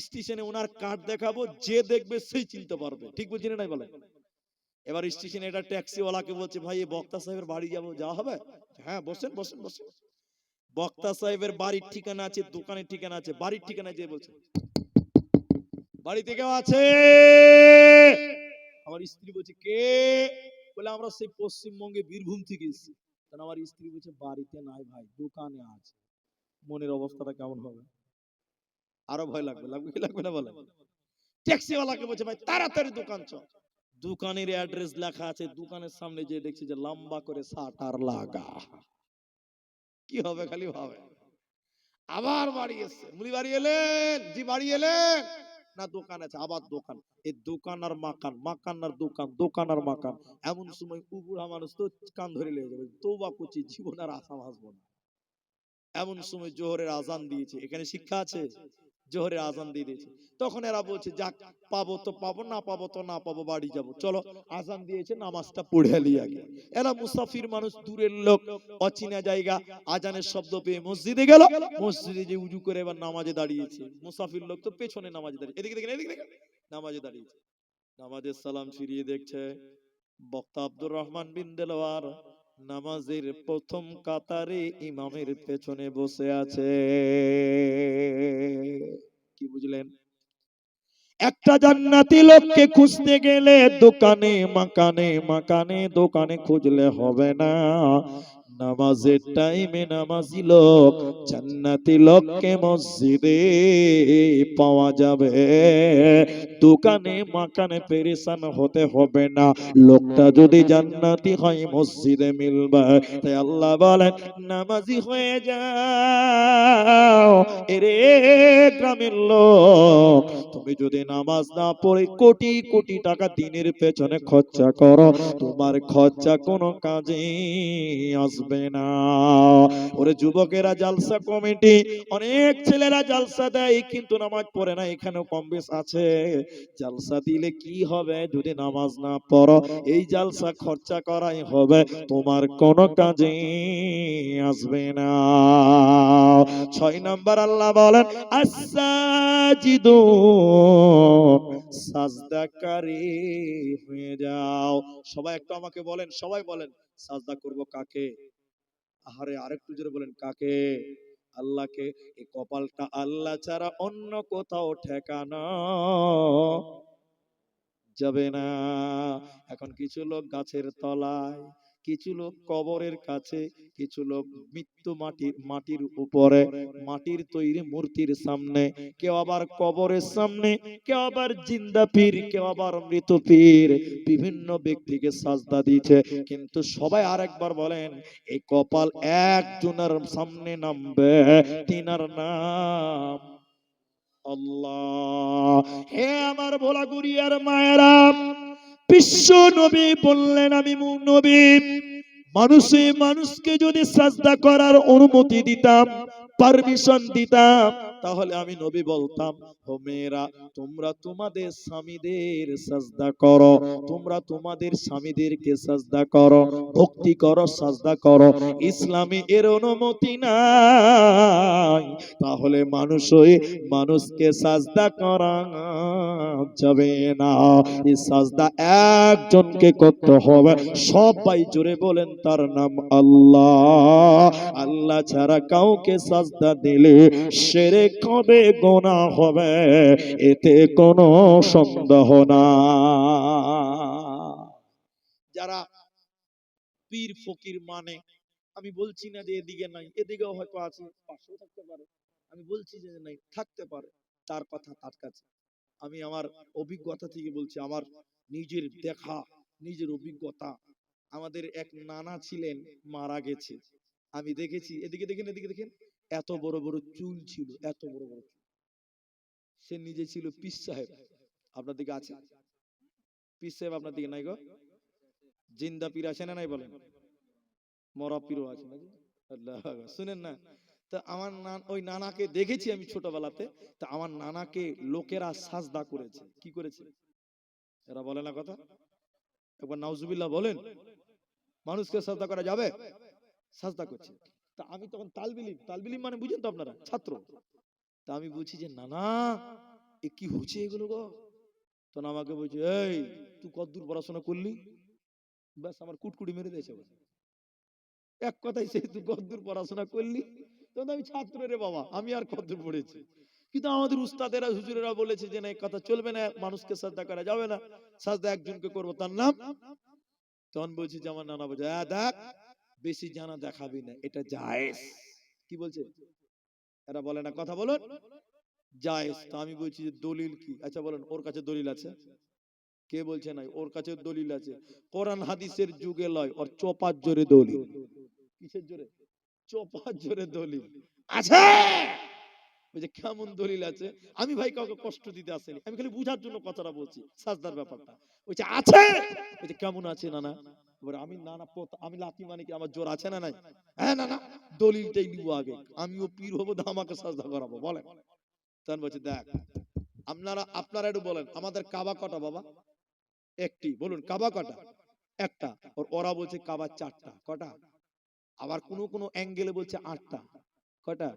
A: স্টেশনে ওনার কার্ড দেখাবো, যে দেখবে সেই চিনতে পারবে। ঠিক বলছি না নাই বলেন? এবার স্টেশনে এটা ট্যাক্সিওয়ালাকে বলছে ভাই এই বক্তা সাহেবের বাড়ি যাবো, যাওয়া হবে? হ্যাঁ বসেন বসেন বসেন। বক্তা সাহেবের বাড়ির ঠিকানা আছে, দোকানের ঠিকানা আছে, বাড়ির ঠিকানা যে বলছে বাড়িতে কেউ আছে? আমার স্ত্রী বলছে কে? বলে আমরা সেই পশ্চিমবঙ্গে বীরভূম থেকে এসেছি। কারণ আমার স্ত্রী বলছে বাড়িতে নাই ভাই, দোকানে আছে। মনের অবস্থাটা কেমন হবে? আরো ভয় লাগবে, লাগবে কি লাগবে না বলে? ট্যাক্সিওয়ালাকে বলছে ভাই তাড়াতাড়ি দোকান চল। দোকানের অ্যাড্রেস লেখা আছে, দোকানের সামনে যে দেখছি যে লম্বা করে শাটার লাগা। কি হবে খালি ভাবে। আবার বাড়ি এসছে, মুড়ি বাড়ি এলেন? জি বাড়ি এলেন? না দোকান আছে, আবার দোকান। এই দোকান আর মাকান, মাকান আর দোকান, দোকান আর মাকান। এমন সময় বুড়া মানুষ তো কান ধরে লেগে যাবে, তওবা করছি জীবন আর আশা ভাসবো না। এমন সময় জোহরের আজান দিয়েছে, এখানে শিক্ষা আছে। জোহরের আজান দিয়ে দিয়েছে, তখন এরা বলছে যাক পাবো তো পাবো, না পাবো তো না পাবো, বাড়ি যাবো, চলো আজান দিয়েছে নামাজটা পড়ে আলি আগে। এরা মুসাফির মানুষ, দূরের লোক, অচেনা জায়গা, আজানের শব্দ পেয়ে মসজিদে গেল। মসজিদে যে উজু করে এবার নামাজে দাঁড়িয়েছে। মুসাফির লোক তো পেছনে নামাজে দাঁড়িয়ে, এদিকে দেখেন এদিকে দেখেন, নামাজে দাঁড়িয়েছে। নামাজের সালাম ফিরিয়ে দেখছে বক্তা আব্দুর রহমান বিন দেলোয়ার নামাজের প্রথম কাতারে ইমামের পেছনে বসে আছে। কি বুঝলেন? একটা জান্নাতি লোককে খুঁজতে গেলে দোকানে মাকানে, মাকানে দোকানে খুঁজলে হবে না। নামাজের টাইমে নামাজি লোক, জান্নাতি লোককে মসজিদে পাওয়া যাবে। দোকানে মাকানে পেরেশান হতে হবে না। লোকটা যদি জান্নাতি হয় মসজিদে মিলবে। তাই আল্লাহ বলেন নামাজি হয়ে যাও এরে গ্রামের লোক। তুমি যদি নামাজ না পড়ে কোটি কোটি টাকা দিনের পেছনে খরচা করো, তোমার খরচা কোনো কাজে আসবে না। ওরে যুবকেরা, জালসা কমিটি অনেক ছেলেরা জালসা দেয় কিন্তু নামাজ পড়ে না, এখানেও কম বেশ আছে। জালসা দিলে কি হবে যদি নামাজ না পড়ো? এই জালসা খরচা করাই হবে, তোমার কোনো কাজে আসবে না। 6 নাম্বার আল্লাহ বলেন আসসাজিদু, সাজদাকারী হয়ে যাও। সবাই একটু আমাকে বলেন, সবাই বলেন সাজদা করব কাকে? আহারে আরেকটু জোরে বলেন কাকে? আল্লাহকে। এই কপালটা আল্লাহ ছাড়া অন্য কোথাও ঠেকানো যাবে না। এখন কিছু লোক গাছের তলায়, কিছু লোক কবরের কাছে, কিছু লোক মৃত্যু মাটির উপরে, মাটির তৈরি মূর্তির সামনে, কেউ আবার কবরের সামনে, কেউ আবার জিন্দা পীর, কেউ আবার মৃত পীর, বিভিন্ন ব্যক্তিকে সাজদা দিয়েছে। কিন্তু সবাই আরেকবার বলেন এই কপাল একজনের সামনে নামবে, তিনার নাম আল্লাহ। হে আমার ভোলা গুরিয়ার মায়েরা, বিশ্ব নবী বললেন আমি নবী মানুষে মানুষকে যদি সাজদা করার অনুমতি দিতাম, পারমিশন দিতাম, তাহলে আমি নবী বলতাম ও মেয়েরা তোমরা তোমাদের স্বামীদের সাজদা করো, তোমরা তোমাদের স্বামীদেরকে সাজদা করো, ভক্তি করো, সাজদা করো। ইসলামে এর অনুমতি নাই। তাহলে মানুষই মানুষকে সাজদা করা যাবে না। এই সাজদা একজনকে করতে হবে। সবাই জোরে বলেন তার নাম আল্লাহ। আল্লাহ ছাড়া কাউকে সাজদা দিলে শিরক হবে, গুনাহ হবে, এতে কোনো সন্দেহ না। যারা পীর ফকির মানে, আমি বলছি না যে এদিকে নাই, এদিকেও হয়তো আছে, পাশেও থাকতে পারে, আমি বলছি যে নাই, থাকতে পারে, তার কথা তার কাছে। আমি আমার অভিজ্ঞতা থেকে বলছি, আমার নিজের দেখা, নিজের অভিজ্ঞতা। আমাদের এক নানা ছিলেন, মারা গেছে। আমি দেখেছি, এদিকে দেখেন, এদিকে দেখেন, এত বড় বড় চুল ছিল, এত বড় বড় চুল। সে নিজে ছিল পীর সাহেব। আপনার দিকে আছে পীর সাহেব? আপনার দিকে নাই গো? জিন্দা পীর আছে না নাই বলেন? মরা পীরও আছে নাকি? আল্লাহ, শুনেন না। তা আমার ওই নানাকে দেখেছি আমি ছোটবেলাতে। তা আমার নানাকে লোকেরা সাজদা করেছে। কি করেছে? এরা বলে না কথা? একবার নাউজুবিল্লাহ বলেন। মানুষকে সাজদা করা যাবে? সাজদা করছে। তা আমি তখন তালবিলিম, তালবিলিম মানে বুঝেন তো আপনারা, ছাত্র। তা আমি বলছি যে নানা এ কি হচ্ছে এগুলো গো? তখন আমাকে বলছে এই তুই কতদূর পড়াশোনা করলি? ব্যাস আমার কুটকুটি মেরে দিয়েছে। এক কথাই সে তুই কতদূর পড়াশোনা করলি? তখন আমি ছাত্র রে বাবা, আমি আর কতদূর পড়েছি। কিন্তু আমাদের উস্তাদেরা হুজুরেরা বলেছে যে না এই কথা চলবে না, মানুষকে সাজদা করা যাবে না, সাজদা একজনকে করবো তার নাম। তখন বলছি যে আমার নানা বলছে দেখ বেশি জানা দেখাবি না, এটা জায়েজ। কি বলছে? এরা বলে না, কথা বলুন, জায়েজ। তো আমি বলছি যে দলিল কি? আচ্ছা বলেন, ওর কাছে দলিল আছে? কে বলছে নাই? ওর কাছে দলিল আছে। কোরআন হাদিসের যুগে লয়, ওর চপার জোরে দলিল। কিসের জোরে? চপার জোরে দলিল আছে। বলছে কেমন দলিল আছে? আমি ভাই কাউকে কষ্ট দিতে আসেনি, আমি খালি বুঝার জন্য কথাটা বলছি, সাজদার ব্যাপারটা। বলছে আছে। বলছে কেমন আছে নানা? এবার আমি নানা আমি লাথি মানে কি আমার জোর আছে না নাই? হ্যাঁ না না, দলিলটাই নিব আগে, আমিও পীর হবো, আমাকে সাজদা করাবো, বলেন। তখন বলছে দেখ, আপনারা একটু বলেন আমাদের কাবা কটা বাবা? একটি। বলুন কাবা কটা? একটা। ওরা বলছে কাবা চারটা। কটা? আবার কোন কোন অ্যাঙ্গেলে বলছে আটটা। কটা?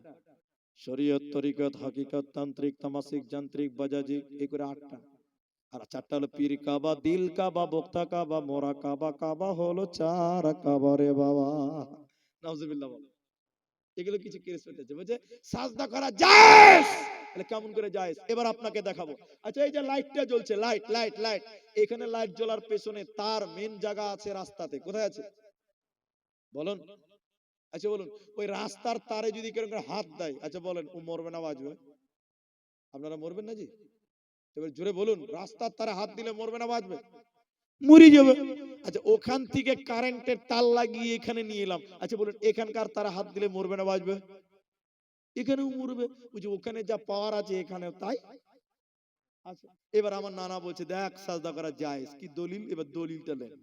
A: শরীয়ত, তরিকত, হাকিকত, তান্ত্রিক, তামাসিক, যান্ত্রিক, বাজাজি, এই করে আটটা। আর চারটা হলো পীর কাবা, দিল কাবা, বক্তা কাবা, মোরা কাবা। কাবা হলো চার কাবা রে বাবা। নাউজুবিল্লাহ বলো। এগুলো কিছু কেস হচ্ছে, বুঝছে? সাজদা করা জায়েজ। তাহলে কেমন করে জায়েজ? এবার আপনাকে দেখাবো। আচ্ছা এই যে লাইটটা জ্বলছে, লাইট লাইট লাইট, এখানে লাইট জ্বলার পেছনে তার মেন জায়গা আছে রাস্তাতে, কোথায় আছে বলুন? আচ্ছা বলুন, ওই রাস্তার তারে যদি কেউ হাত দেয়, আচ্ছা বলেন ও মরবে না বাঁচবে? আপনারা মরবেন না জি? এবার জোরে বলুন, রাস্তার তারে হাত দিলে মরবে না বাঁচবে? মরে যাবে। আচ্ছা ওখান থেকে কারেন্টের তার লাগিয়ে এখানে নিয়ে এলাম, আচ্ছা বলুন এখানকার তারা হাত দিলে মরবে না বাঁচবে? এখানেও মরবে। ওই যে ওখানে যা পাওয়ার আছে এখানেও তাই। আচ্ছা এবার আমার নানা বলছে দেখ সাজদা করা জায়েজ, কি দলিল? এবার দলিলটা নেন,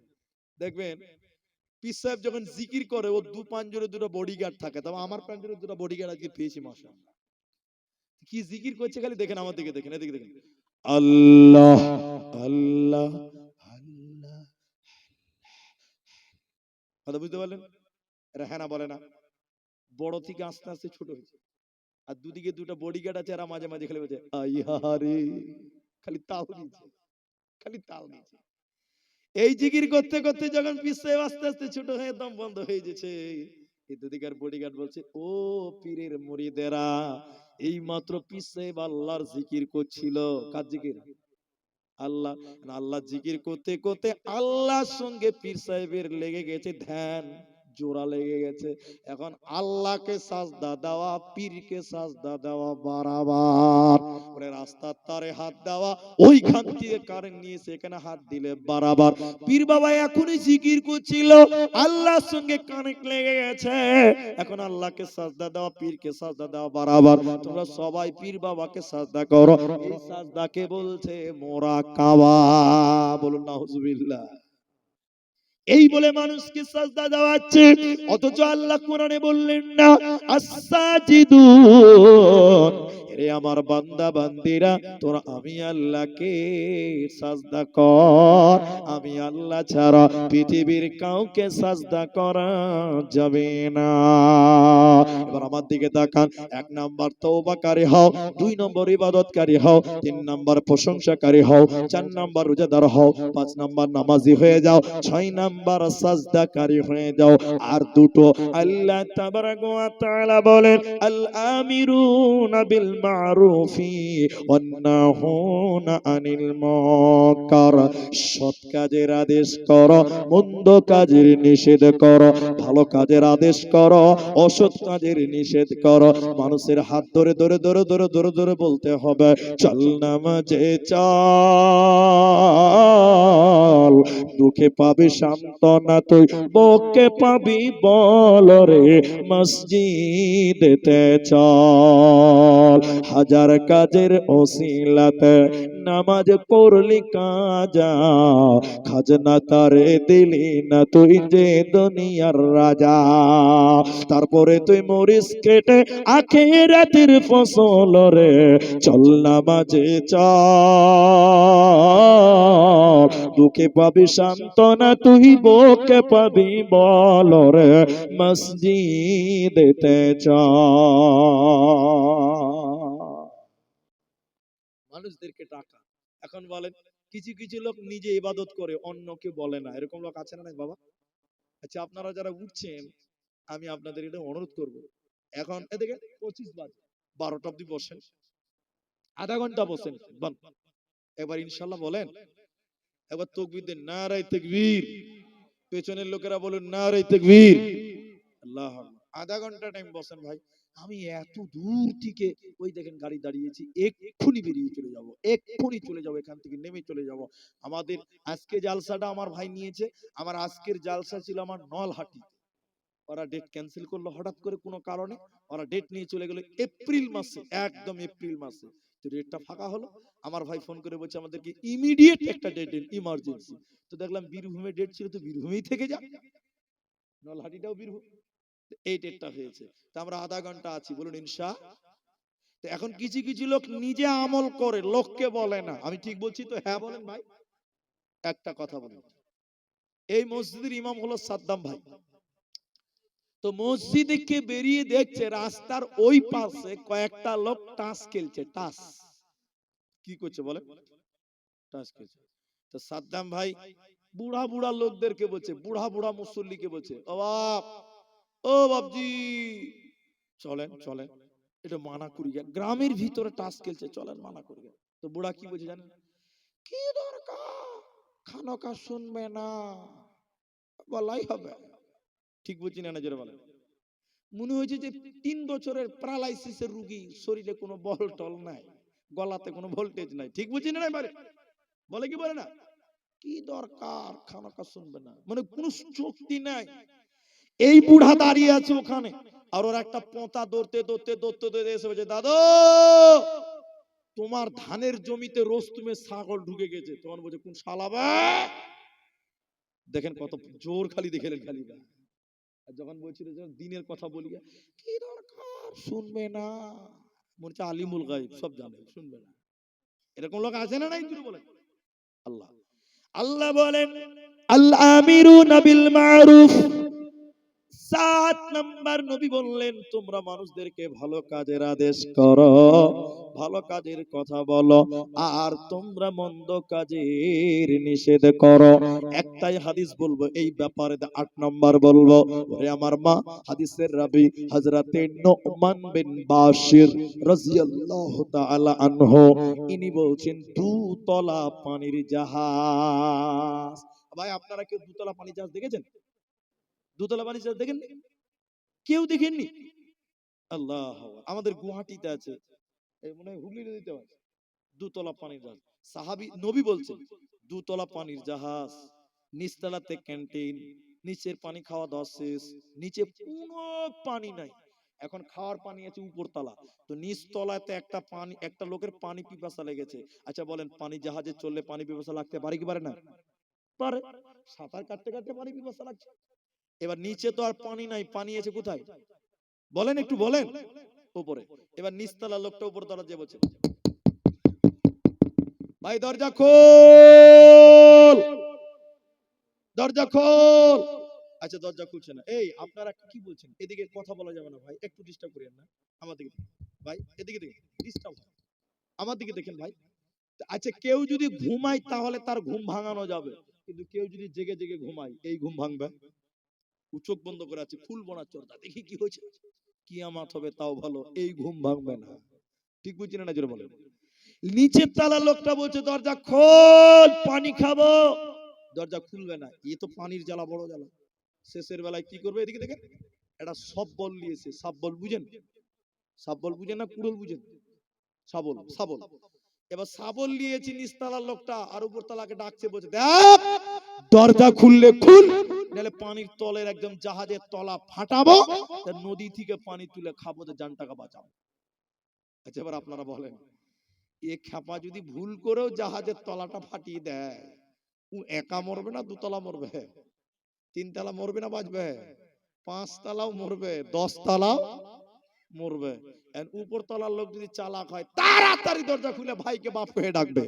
A: দেখবেন পীর সাহেব যখন জিকির করে ও দু পাঁজরে দুটো বডিগার্ড থাকে, তবে আমার পাঁজরে দুটো বডিগার্ড আজকে পেয়েছি মাশাআল্লাহ। কি জিকির করছে খালি দেখেন, আমার দিকে দেখেন, এদিকে দেখেন। আল্লাহ আল্লাহ আল্লাহ। কথা বুঝতে পারলেন? এরা হ্যাঁ না বলে না? বড় থেকে আস্তে আস্তে ছোট হয়েছে। আর দুদিকে দুটো বডিগার্ড আছে, এরা মাঝে মাঝে খালি বলছে আইহারে, খালি তাল দিচ্ছে, খালি তাল দিচ্ছে। এই জিকির করতে করতে যখন পিছে আস্তে আস্তে ছোট হয়ে দম বন্ধ হয়ে গেছে, এই দুদিকার বডিগার্ড বলছে ও পীরের মুরিদেরা, এই মাত্র পিছে আল্লাহর জিকির করছিল। কার জিকির? আল্লাহ। আল্লাহ জিকির করতে করতে আল্লাহর সঙ্গে পীর সাহেবের লেগে গেছে ধ্যান, জোড়া লেগে গেছে। এখন আল্লাহকে সাজদা দেওয়া, পীরকে সাজদা দেওয়া বারাবার। ওরে রাস্তার তারে হাত দেওয়া, ওইখান থেকে কারেন্ট নিয়ে সেখানে হাত দিলে বারাবার। পীর বাবা এখনই জিকির করছিল, আল্লাহর সঙ্গে কানেক্ট লেগে গেছে। এখন আল্লাহকে সাজদা দেওয়া, পীরকে সাজদা দেওয়া বারাবার। তোমরা সবাই পীর বাবাকে সাজদা করো, এই সাজদাকে বলছে মুরাকাবা। বলুন নাউজুবিল্লাহ। এই বলে মানুষকে সাজদা দেওয়াচ্ছে, অথচ আল্লাহ কোরআনে বললেন না আসসাজিদুন, রে আমার বান্দা বান্দিরা তোরা আমি আল্লাহকে সাজদা কর, আমি আল্লাহ ছাড়া পৃথিবীর কাউকে সাজদা করা যাবে না। এবার আমার দিকে তাকান, এক নাম্বার তওবাকারী হও, দুই নম্বর ইবাদতকারী হও, তিন নাম্বার প্রশংসাকারী হও, চার নাম্বার রোজাদার হও, পাঁচ নাম্বার নামাজি হয়ে যাও, ছয় নাম্বার সাজদাকারী হয়ে যাও। আর দুটো আল্লাহ তাবারাকা ওয়া তাআলা বলেন আল আমিরুনা বিল মারুফি ওয়ান নাহুনা আনিল মুনকার, সৎ কাজের আদেশ করো, মন্দ কাজের নিষেধ করো, ভালো কাজের আদেশ করো, অসৎ কাজের নিষেধ করো। মানুষের হাত ধরে ধরে ধরে ধরে ধরে ধরে বলতে হবে চল নামাজে চল, দুঃখে পাবি সান্ত্বনা তুই, বকে পাবি বল রে মসজিদেতে চল। হাজার কাজের ওসিলাতে নামাজ পড়লি কাজা, খাজনা তারে দিলি না তুই যে দুনিয়ার রাজা। তারপরে তুই মরিস কেটে আখিরাতের ফসল রে, চল নামাজে চল, দুঃখে পাবি সান্ত্বনা তুই, বকে পাবি বল রে মসজিদেতে চল। মানুষদেরকে টাকা। এখন বলেন কিছু কিছু লোক নিজে ইবাদত করে অন্যকে বলে না, এরকম লোক আছে না নাই বাবা? আচ্ছা আপনারা যারা উঠছেন, আমি আপনাদের এটা অনুরোধ করব, এখন এদিকে 25 বাজে, 12টা অব্দি বসেন, আধা ঘন্টা বসেন, এবার ইনশাল্লাহ বলেন, একবার তাকবীর দেন, নারায়ে তাকবীর। পেছনের লোকেরা বলুন নারে তাকবীর, আল্লাহ আকবার। আধা ঘন্টা টাইম বসেন ভাই, আমি এত দূর থেকে ওই দেখেন গাড়ি দাঁড়িয়েছি, এক্ষুনি বেরিয়ে চলে যাব, এক্ষুনি চলে যাব, এখান থেকে নেমে চলে যাব। আমাদের আজকে জালসাটা আমার ভাই নিয়েছে, আমার আজকের জালসা ছিল আমার নলহাটি, ওরা ডেট ক্যান্সেল করলো হঠাৎ করে কোনো কারণে, ওরা ডেট নিয়ে চলে গেল এপ্রিল মাসে, একদম এপ্রিল মাসে। তো ডেটটা ফাঁকা হলো, আমার ভাই ফোন করে বলছে আমাদেরকে ইমিডিয়েট একটা ডেট দিন, ইমার্জেন্সি। তো দেখলাম বীরভূমে ডেট ছিল, তো বীরভূমেই থেকে যা, নলহাটিটাও বীরভূম, এই ডেটটা হয়েছে। তা আমরা আধা ঘন্টা আছি, বলুন ইনশা। তো এখন কিছু কিছু লোক নিজে আমল করে, লোককে বলে না। আমি ঠিক বলছি তো? হ্যাঁ বলেন ভাই। একটা কথা বলুন, এই মসজিদের ইমাম হলো সাদ্দাম ভাই। তো মসজিদে কে বেরিয়ে দেখছে রাস্তার ওই পাশে কয়েকটা লোক টাস খেলছে, টাস। কি করছে বলে? টাস খেলছে। তো সাদ্দাম ভাই বুড়া বুড়া লোকদেরকে বলছে, বুড়া বুড়া মুসল্লিকে বলছে, ও বাপ, ও বাপজি, চলেন চলেন, এটা মানা করি, গ্রামের ভিতরে টাস খেলছে, চলেন মানা করি। তো বুড়া কি বলছে জানেন? কি দরকার, খানকা শুনবে না, বলাই হবে। ঠিক বলছি না, জোরে বলেন। মনে হয়েছে যে 3 বছরের প্যারালাইসিসের রোগী, শরীরে কোনো বল টল নাই, গলাতে কোনো ভোল্টেজ নাই। ঠিক বুঝি না? বলে কি বলে না, কি দরকার, খানাকা শুনবে না, মানে কোনো শক্তি নাই। এই বুড়া দাঁড়িয়ে আছে ওখানে, আর ওর একটা পোঁতা দৌড়তে দৌড়তে দৌড়তে দৌড়তে এসে বলছে, দাদু তোমার ধানের জমিতে রোস্তুমে ছাগল ঢুকে গেছে। তখন বলছে, কোন শালাবা? দেখেন কত জোর, খালি দেখেলেন খালি। আর যখন বলছিল দিনের কথা বলি, কি দরকার, শুনবে না, মনে হচ্ছে আলিমুল গায়ব, সব জানে, শুনবে না। এরকম লোক আছে না নাই? বলেন। আল্লাহ আল্লাহ বলেন, আল আমিরুনা বিল মারুফ, 7 নাম্বার নবী বললেন, তোমরা মানুষদেরকে ভালো কাজের আদেশ করো, ভালো কাজের কথা বলো, আর তোমরা মন্দ কাজের নিষেধ করো। একটাই হাদিস বলবো এই ব্যাপারে, 8 নাম্বার বলবো। ওরে আমার মা, হাদিসের রাবি হযরতে নুমান বিন বাশির রাদিয়াল্লাহু তাআলা আনহু, ইনি বলছেন দুতলা পানির জাহাজ। ভাই আপনারা কেউ দুতলা পানির জাহাজ দেখেছেন? দুতলা পানির জাহাজ দেখেননি? কেউ দেখেননি? আল্লাহ, আমাদের গুয়াহাটিতে আছে, এই মনে হয় হুগলি নদীতে আছে দুতলা পানির জাহাজ। সাহাবী নবী বলছেন, দুতলা পানির জাহাজ, নিচতলাতে ক্যান্টিন, নিচের পানি খাওয়া দাওয়া শেষ, নিচে কোনো পানি নাই, এখন খাওয়ার পানি আছে উপরতলা। তো নিচতলাতে একটা পানি, একটা লোকের পানি পিপাসা লেগেছে। আচ্ছা বলেন, পানি জাহাজে চললে পানি পিপাসা লাগতে পারে কি পারে না? পারে। সাঁতার কাটতে কাটতে পানি পিপাসা লাগছে। এবার নিচে তো আর পানি নাই, পানি আছে কোথায় বলেন, একটু বলেন? উপরে। এবার নিচতলা লোকটা উপর তলা যে বলছে, ভাই দরজা খোল, দরজা খোল। আচ্ছা দরজা খুলছে না। এই আপনারা কি বলছেন? এদিকে কথা বলা যাবে না ভাই, একটু ডিস্টার্ব করেন না। আমার দিকে ভাই, এদিকে দেখেন, ডিস্টার্ব হয়। আমার দিকে দেখেন ভাই। আচ্ছা কেউ যদি ঘুমায় তাহলে তার ঘুম ভাঙানো যাবে, কিন্তু কেউ যদি জেগে জেগে ঘুমায়, এই ঘুম ভাঙবে? চোখ বন্ধ করে আছে, খুলবো না চোরটা, দেখি কি হয়েছে, কিয়ামত হবে তাও ভালো, এই ঘুম ভাঙবে না। ঠিক বুঝছেন না? জোরে বলেন। নিচের তলা লোকটা বলছে, দরজা খোল, পানি খাবো, দরজা খুলবে না। এ তো পানির জ্বালা, বড় জ্বালা। শেষের বেলায় কি করবে? এদিকে দেখেন, এটা সব বল নিয়েছে। সাব বল বুঝেন? সাব বল বুঝেন না কুড়োল বুঝেন? শাবল, শাবল। এবার শাবল নিয়েছে নিচতলার লোকটা, আর উপর তলাকে ডাকছে, বলছে, দেখ দরজা খুললে খুল, নাহলে পানির তলের একদম জাহাজের তলা ফাটাবো, নদী থেকে পানি তুলে খাবো, তো জান টাকা বাঁচাবো। আচ্ছা এবার আপনারা বলেন, এ খেপা যদি ভুল করেও জাহাজের তলাটা ফাটিয়ে দেয়, ও একা মরবে না দুতলা মরবে? 3 তলা মরবে না বাঁচবে? 5 তলাও মরবে, 10 তলাও মরবে। উপর তলার লোক যদি চালাক হয়, তাড়াতাড়ি দরজা খুলে ভাইকে বাপ কহে ডাকবে,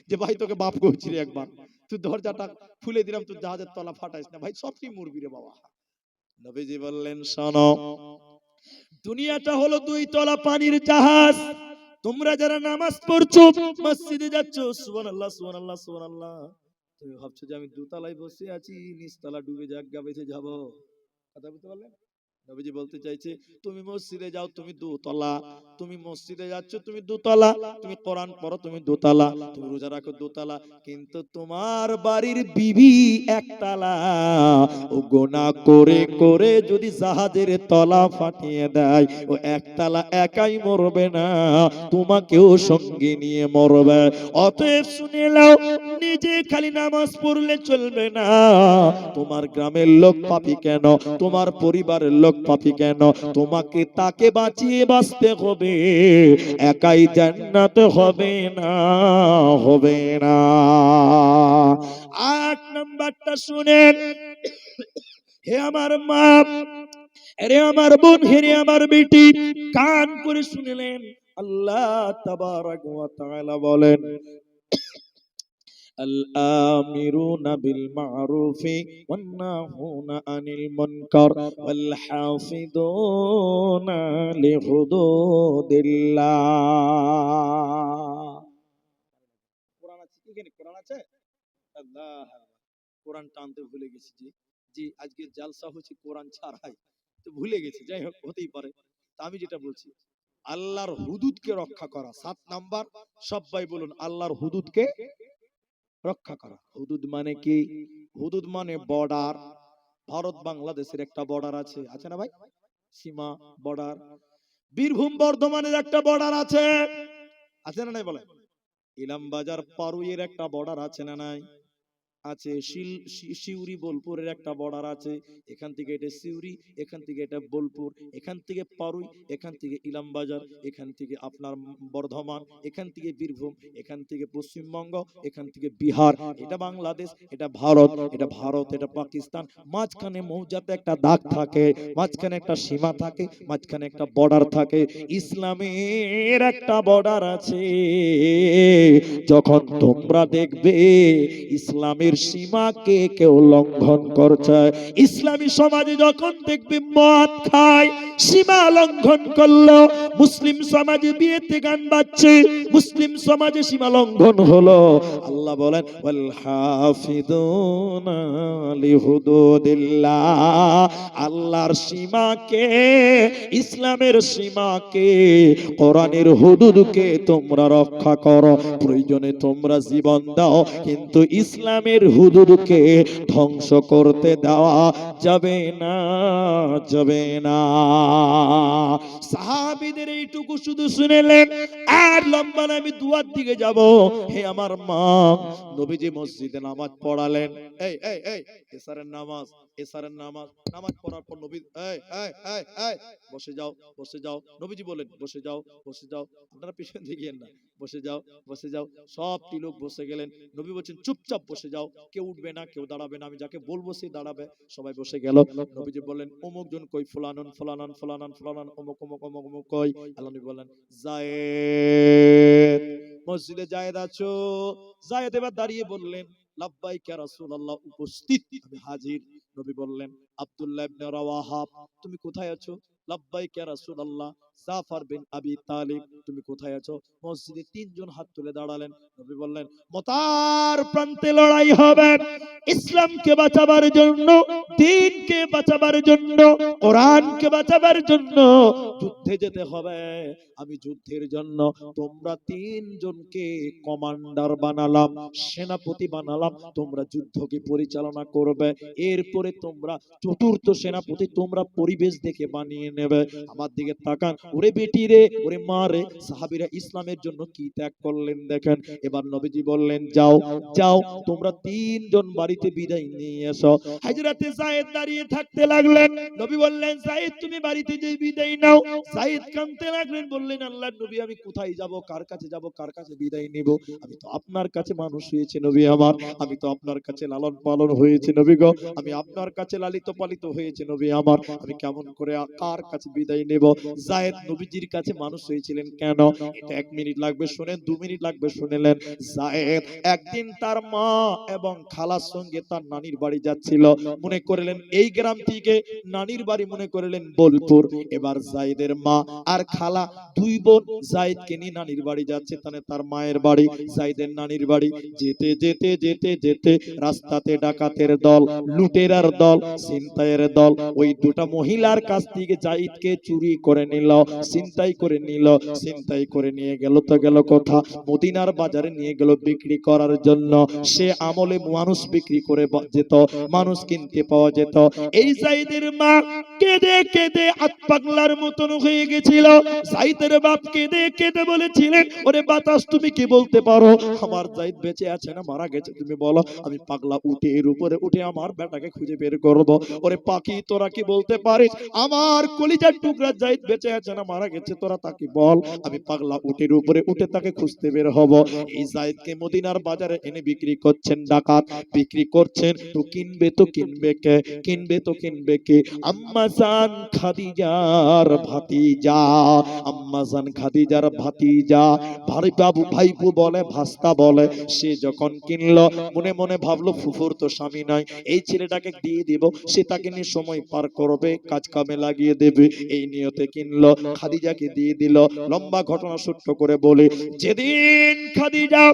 A: যে ভাই তোকে বাপ কইছি রে, একবার তুই দরজাটা খুলে দিলাম, তুই জাহাজের তলা ফাটাইস না, ভাই সবটি মরবি রে বাবা। নবীজি বললেন, শোনো, দুনিয়াটা হলো 2 তলা পানির জাহাজ। তোমরা যারা নামাজ পড়ছো, মসজিদে যাচ্ছ, সুবহানাল্লাহ সুবহানাল্লাহ সুবহানাল্লাহ, তুমি ভাবছো যে আমি 2 তলায় বসে আছি, নিচতলা ডুবে যাক, গা বেঁচে যাবো। কথা বুঝতে পারলেন? নবীজি বলতে চাইছে তুমি মসজিদে যাও তুমি দোতলা, তুমি মসজিদে যাচ্ছ তুমি দোতলা, তুমি কোরআন পড়ো তুমি দোতলা, তুমি রোজা রাখো দোতলা, কিন্তু তোমার বাড়ির বিবি একতলা। ও গোনা করে করে যদি জাহাজের তলা ফাটিয়ে দেয়, ও একতলা একাই মরবে না, তোমাকেও সঙ্গে নিয়ে মরবে। অতএব শুনে নাও, নিজে খালি নামাজ পড়লে চলবে না। তোমার গ্রামের লোক পাপী কেন, তোমার পরিবারের লোক পাপী কেন, তোমাকে তাকে বাঁচিয়ে বাঁচতে হবে, একাই জান্নাত হবে না, হবে না। ৮ নাম্বারটা শুনেন, হে আমার মা, হে আমার বোন, হে আমার বেটি, কান করে শুনলেন। আল্লাহ তাবারাক ওয়া তাআলা বলেন, الآمرون بالمعروف والناهون عن المنكر والحافظون لحدود الله। কোরআন আছে কি? কোরআন আছে? আল্লাহ, কোরআন টানতে ভুলে গেছি। জি জি, আজকে জালসা হচ্ছে কোরআন ছাড়াই, তো ভুলে গেছি। যাই হোক, হতেই পারে। তা আমি যেটা বলছি, আল্লাহর হুদুদকে রক্ষা করা 7 নাম্বার। সবাই বলুন, আল্লাহর হুদুদকে রক্ষা করা। হুদুদ মানে কি? হুদুদ মানে বর্ডার। ভারত বাংলাদেশের একটা বর্ডার আছে, আছে না ভাই? সীমা, বর্ডার। বীরভূম বর্ধমানের একটা বর্ডার আছে, আছে না নাই বলে? ইলামবাজার পারুইয়ের একটা বর্ডার আছে না নাই? আছে। সিউড়ি বোলপুরের একটা বর্ডার আছে। এখান থেকে এটা সিউড়ি, এখান থেকে এটা বোলপুর, এখান থেকে পারুই, এখান থেকে ইলামবাজার, এখান থেকে আপনার বর্ধমান, এখান থেকে বীরভূম, এখান থেকে পশ্চিমবঙ্গ, এখান থেকে বিহার। এটা বাংলাদেশ, এটা ভারত, এটা ভারত, এটা পাকিস্তান। মাঝখানে মৌজাতে একটা দাগ থাকে, মাঝখানে একটা সীমা থাকে, মাঝখানে একটা বর্ডার থাকে। ইসলামের একটা বর্ডার আছে। যখন তোমরা দেখবে ইসলামের সীমাকে কেউ লঙ্ঘন করছে, ইসলামী সমাজে যখন দেখবে মদ খায়, সীমা লঙ্ঘন করলো, মুসলিম সমাজে বিয়েতে গান বাজছে, মুসলিম সমাজে সীমা লঙ্ঘন হলো, আল্লাহ বলেন ওয়াল হাফিদুনা লিহুদুদিল্লাহ, আল্লাহর সীমাকে, ইসলামের সীমাকে, কোরআনের হুদুদকে তোমরা রক্ষা করো। প্রয়োজনে তোমরা জীবন দাও, কিন্তু ইসলামের হুদুদকে ধ্বংস করতে দেওয়া যাবে না, যাবে না। সাহাবীদের এইটুকু শুধু শুনেলেন, আর লম্বা না, আমি দুয়ার দিকে যাব। হে আমার মা, নবীজি মসজিদে নামাজ পড়ালেন। এই এই এই এসারের নামাজ, এসারের নামাজ, নামাজ পড়ার পর নবী এই এই এই এই বসে যাও, বসে যাও। নবীজি বলেন বসে যাও, বসে যাও। আপনারা পিছন দিকে না, বসে যাও, বসে যাও। সবটি লোক বসে গেলেন। নবী বলছেন চুপচাপ বসে যাও, কেউ উঠবে না, কেউ দাঁড়াবে না, আমি যাকে বলবো সে দাঁড়াবে। সবাই বসে গেল। নবীজি বললেন অমুক জন কই? ফুলানুন ফুলানান ফুলানান ফুলানান অমুক অমুক অমুক অমুক কই? আল্লাহ নবী বললেন যায়েদ। মসজিদে যায়েদ আছো? যায়েদ এবার দাঁড়িয়ে বললেন লাব্বাইক ইয়া রাসূলুল্লাহ, উপস্থিত, আমি হাজির। নবী বললেন আব্দুল্লাহ ইবনে রাওয়াহা, তুমি কোথায় আছো? লাব্বাইক ইয়া রাসূলুল্লাহ। জাফর বিন আবি তালিব, তুমি কোথায় আছো? মসজিদে 3 জন হাত তুলে দাঁড়ালেন। নবী বললেন মতার প্রান্তে লড়াই হবে, ইসলামকে বাঁচাবার জন্য, দ্বীনকে বাঁচাবার জন্য, কোরআনকে বাঁচাবার জন্য যুদ্ধে যেতে হবে। আমি যুদ্ধের জন্য তোমরা 3 জনকে কমান্ডার বানালাম, সেনাপতি বানালাম, তোমরা যুদ্ধকে পরিচালনা করবে। এরপরে তোমরা চতুর্থ সেনাপতি তোমরা পরিবেশ দেখে বানিয়ে নেবে। আমার দিকে তাকান, ওরে বেটি রে, ওরে মা রে, সাহাবীরা ইসলামের জন্য কি ত্যাগ করলেন দেখেন। এবার নবীজি বললেন যাও যাও, তোমরা 3 জন বাড়িতে বিদায় নিয়ে এসো। হযরতে যায়েদ দাঁড়িয়ে থাকতে লাগলেন। নবী বললেন যায়েদ তুমি বাড়িতে যে বিদায় নাও। যায়েদ কাঁদতে লাগলেন, বললেন আল্লাহর নবী আমি কোথায় যাব, কার কাছে যাব, কার কাছে বিদায় নিব? আমি তো আপনার কাছে মানুষ হয়েছে নবী আমার, আমি তো আপনার কাছে লালন পালন হয়েছে নবী গো, আমি আপনার কাছে লালিত পালিত হয়েছে নবী আমার, আমি কেমন করে কার কাছে বিদায় নেব? যায়েদ জায়েদ নবীজির কাছে মানুষ হয়েছিলেন কেন? এটা 1 মিনিট লাগবে শুনেন, 2 মিনিট লাগবে শুনেলেন। জায়েদ একদিন তার মা এবং খালার সঙ্গে তার নানির বাড়ি যাচ্ছিল। মনে করলেন এই গ্রাম থেকে নানির বাড়ি মনে করলেন বোলপুর। এবার জায়েদের মা আর খালা দুই বোন জায়েদকে নিয়ে নানির বাড়ি যাচ্ছে, তাহলে তার মায়ের বাড়ি জায়েদের নানির বাড়ি। যেতে যেতে যেতে যেতে রাস্তাতে ডাকাতের দল, লুটেরার দল, ছিনতাইয়ের দল ওই দুটা মহিলার কাছ থেকে জায়েদকে চুরি করে নিল, ছিনতাই করে নিল। ছিনতাই করে নিয়ে গেল তো গেল কোথা? মদিনার বাজারে নিয়ে গেল বিক্রি করার জন্য। সে আমলে মানুষ বিক্রি করে যেত, মানুষ কিনতে পাওয়া যেত। এই জায়েদের মা কেঁদে কেঁদে আত্পাগলার মতন হয়ে গেছিল। জায়েদের বাপ কেঁদে কেঁদে বলেছিলেন, ওরে বাতাস তুমি কি বলতে পারো? আমার জায়েদ বেঁচে আছে না মারা গেছে তুমি বলো, আমি পাগলা উঠে এর উপরে উঠে আমার বেটাকে খুঁজে বের করব। ওরে পাখি তোরা কি বলতে পারিস আমার কলিজার টুকরা জায়েদ বেঁচে আছে না মারা গেছে? তোরা তাকে বল, আমি পাগলা উটের উপরে উঠে তাকে খুঁজতে বের হব। এই জায়েদকে মদিনার বাজারে এনে বিক্রি করছেন ডাকাত, বিক্রি করছেন। তো কিনবে তো কিনবে কে? কিনবে তো কিনবে কে? আম্মা জান খাদিজার ভাতিজা, আম্মা জান খাদিজার ভাতিজা, ভাই বাবু ভাইপু বলে ভাস্তা বলে। সে যখন কিনলো মনে মনে ভাবলো ফুফুর তো স্বামী নাই, এই ছেলেটাকে দিয়ে দিব, সে তাকে নিয়ে সময় পার করবে, কাজ কামে লাগিয়ে দেবে, এই নিয়তে কিনলো। খাদিজাকে দিয়ে দিল। লম্বা ঘটনা ছোট্ট করে বলে, যেদিন খাদিজা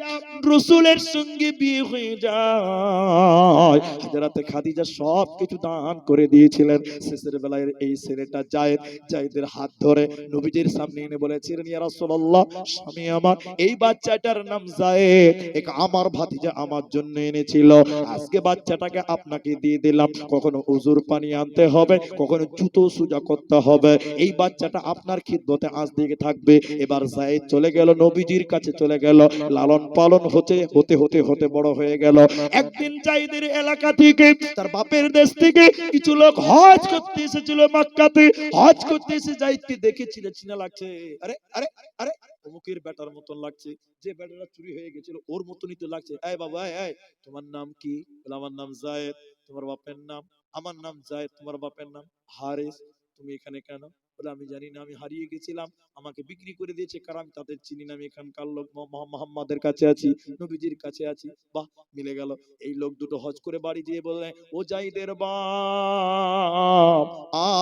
A: রাসূলের সঙ্গে বিয়ে হয়ে যায়, হযরতে খাদিজা সব কিছু দান করে দিয়েছিলেন। শেষের বেলায় এই ছেলেটা জায়েদ, জায়েদের হাত ধরে নবীজির সামনে এনে বলেছিলেন, ইয়া রাসূলুল্লাহ, স্বামী আমার এই বাচ্চাটার নাম জায়েদ, একে আমার ভাতিজা আমার জন্য এনেছিল, আজকে বাচ্চাটাকে আপনাকে দিয়ে দিলাম। কখনো উজুর পানি আনতে হবে, কখনো জুতো সুজা করতে হবে, এই বাচ্চাটা আপনার খিদমতে আজ থেকে থাকবে। এবার জায়েদ চলে গেল নবীজির কাছে, চলে গেল, লালন পালন হতে হতে হতে হতে বড় হয়ে গেল। একদিন জায়েদের এলাকা থেকে, তার বাপের দেশ থেকে কিছু লোক হজ করতে এসেছিল মক্কাতে। হজ করতে এসে জায়েদকে দেখে চিনা চিনা লাগছে। আরে আরে আরে অমুকের বেটার মতন লাগছে, যে বেটাটা চুরি হয়ে গেছিল ওর মতনই তো লাগছে। এই বাবা, এই তোমার নাম কি? বলে আমার নাম জায়েদ। তোমার বাপের নাম? আমার নাম জায়েদ। তোমার বাপের নাম? হারিস। তুমি এখানে কেন? বলে আমি জানি না, আমি হারিয়ে গেছিলাম, আমাকে বিক্রি করে দিয়েছে কারণ আমি তাদের চিনি না, আমি এখানকার লোক, মুহাম্মাদের কাছে আছি, নবীজির কাছে আছি। বাহ, মিলে গেল। এই লোক দুটো হজ করে বাড়ি দিয়ে বললেন, ও জায়েদের বাপ,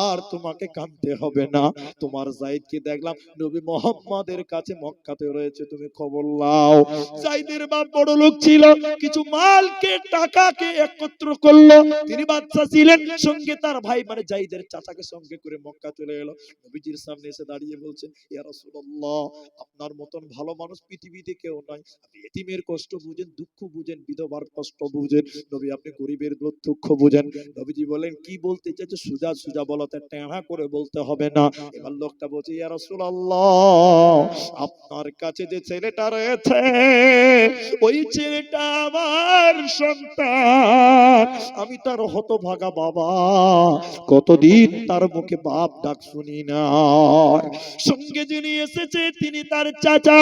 A: আর তোমাকে কাঁদতে হবে না, তোমার জায়েদকে দেখলাম নবী মুহাম্মাদের কাছে মক্কাতে রয়েছে, তুমি খবর লাও। জায়েদের বাপ বড় লোক ছিল, কিছু মালকে টাকাকে একত্র করলো। তিনি বাদশা ছিলেন, সঙ্গে তার ভাই মানে জায়েদের চাচাকে সঙ্গে করে মক্কা চলে এলো। নবীজির সামনে এসে দাঁড়িয়ে বলছে, ইয়া রাসূলুল্লাহ, আপনার মতন ভালো মানুষ পৃথিবীতে কেউ নাই। আপনি এতিমের কষ্ট বুঝেন, দুঃখ বুঝেন, বিধবার কষ্ট বুঝেন। নবী আপনি গরিবের দুঃখ বুঝেন। নবীজি বলেন, কি বলতে চাইছে সুজা সুজা বলতে, টেঁড়া করে বলতে হবে না। এবার লোকটা বলছে, ইয়া রাসূলুল্লাহ, আপনার কাছে যে ছেলেটা রয়েছে ওই ছেলেটা আমার সন্তান, আমি তার হতভাগা বাবা, কতদিন তার মুখে বাপ ডাক শুনি না। সঙ্গে যিনি এসেছে তিনি তার চাচা।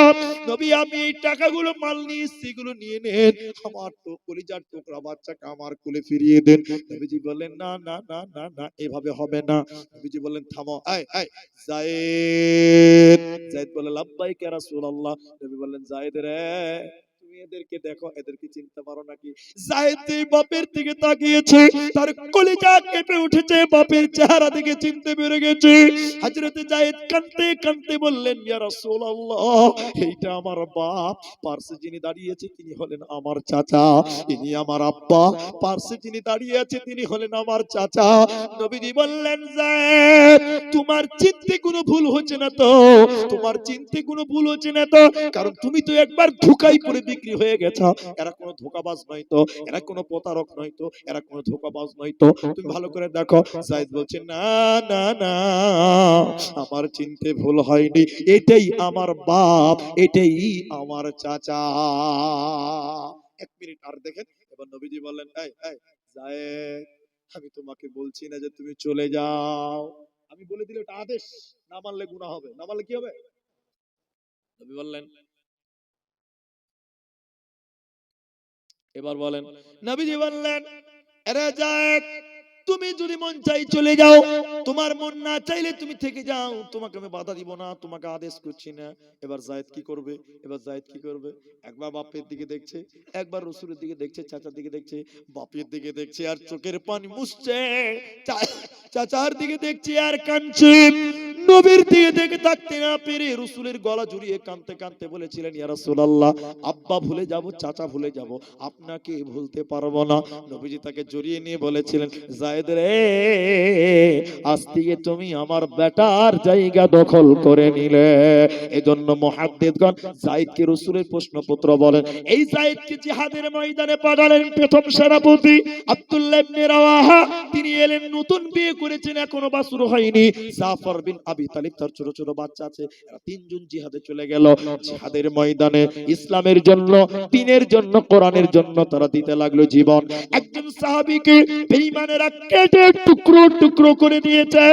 A: নবী আমি এই টাকাগুলো মাল নিয়ে সেগুলো নিয়ে নেন, আমার তো কলিজার টুকরা বাচ্চাকে আমার কোলে ফিরিয়ে দেন। নবীজি বললেন, না না না না না, এভাবে হবে না। নবীজি বললেন, থামো, এই এই জায়েদ। জায়েদ বলে, লাব্বাইক ইয়া রাসূলুল্লাহ। নবী বললেন, জায়েদ রে, তুমি এদেরকে দেখো, এদেরকে চিনতে পারো নাকি? জায়েদ যেই বাপের দিকে তাকিয়েছে, তার কলিজা কেঁপে উঠেছে, বাপের চেহারা দেখে চিনতে পেরে গেছে। হযরতে জায়েদ কাঁদতে কাঁদতে বললেন, ইয়া রাসূলুল্লাহ, এইটা আমার বাপ, পার্শ্বে যিনি দাঁড়িয়েছে তিনি হলেন আমার চাচা, ইনি আমার আব্বা, পার্শ্বে যিনি দাঁড়িয়ে আছে তিনি হলেন আমার চাচা। নবীজি বললেন, জায়েদ, তোমার চিনতে কোনো ভুল হচ্ছে না তো, তোমার চিনতে কোনো ভুল হচ্ছে না তো, কারণ তুমি তো একবার ধোঁকায় পড়ে বিক্রি হয়ে গেছো। এরা কোনো ধোঁকাবাজ নয় তো, এরা কোনো প্রতারক নয় তো, এরা কোনো ধোঁকাবাজ নয় তো, তুমি ভালো করে দেখো। জায়েদ বলছে, না না না, আমার চিনতে ভুল হয়নি, এটাই আমার বাপ, এটাই আমার চাচা। 1 মিনিট আর দেখেন। এবার নবীজি বললেন, এই এই জায়েদ, আমি তোমাকে বলছি না যে তুমি চলে যাও, আমি বলে দিলে এটা আদেশ, না মানলে গুনাহ হবে, না মানলে কি হবে? নবী বললেন, এবার বলেন। নবীজি বললেন, আরে জায়েদ, তুমি যদি মন চাই চলে যাও, তোমার মন না চাইলে তুমি থেকে যাও, তোমাকে আমি বাধা দিব না, তোমাকে আদেশ করছি না। এবার জায়েদ কি করবে? এবার জায়েদ কি করবে? একবার বাপের দিকে দেখছে, একবার রসুলের দিকে দেখছে, চাচার দিকে দেখছে, বাপের দিকে দেখছে আর চোখের পানি মুছছে, চাচার দিকে দেখছে আর কাঁদছে। নবীর দিকে দেখে থাকতে না পেরে রসুলের গলা জড়িয়ে কাঁদতে কাঁদতে বলেছিলেন, ইয়া রাসূলুল্লাহ, আব্বা ভুলে যাব, চাচা ভুলে যাব, আপনাকে ভুলতে পারবো না। নবীজি তাকে জড়িয়ে নিয়ে বলেছিলেন, জায়েদ রে, আজ থেকে তুমি আমার বেটার জায়গা দখল করে নিলে। এজন্য মুহাদ্দিসগণ জায়েদকে রাসূলের প্রশ্নপত্র বলেন। এই জায়েদকে জিহাদের ময়দানে পাঠালেন প্রথম সেনাপতি আব্দুল্লাহ ইবনে রাওয়াহা। তিনি এলেন, নতুন বিয়ে করেছেন, এখনো বাছুর হয়নি। জাফর বিন আবি তালিব, তার ছোট ছোট বাচ্চা আছে। এরা তিনজন জিহাদে চলে গেল। জিহাদের ময়দানে ইসলামের জন্য, দ্বীনের জন্য, কোরআনের জন্য তারা দিতে লাগলো জীবন। একজন সাহাবীকে বেঈমানেরা কেটে টুকরো টুকরো করে দিয়েছে,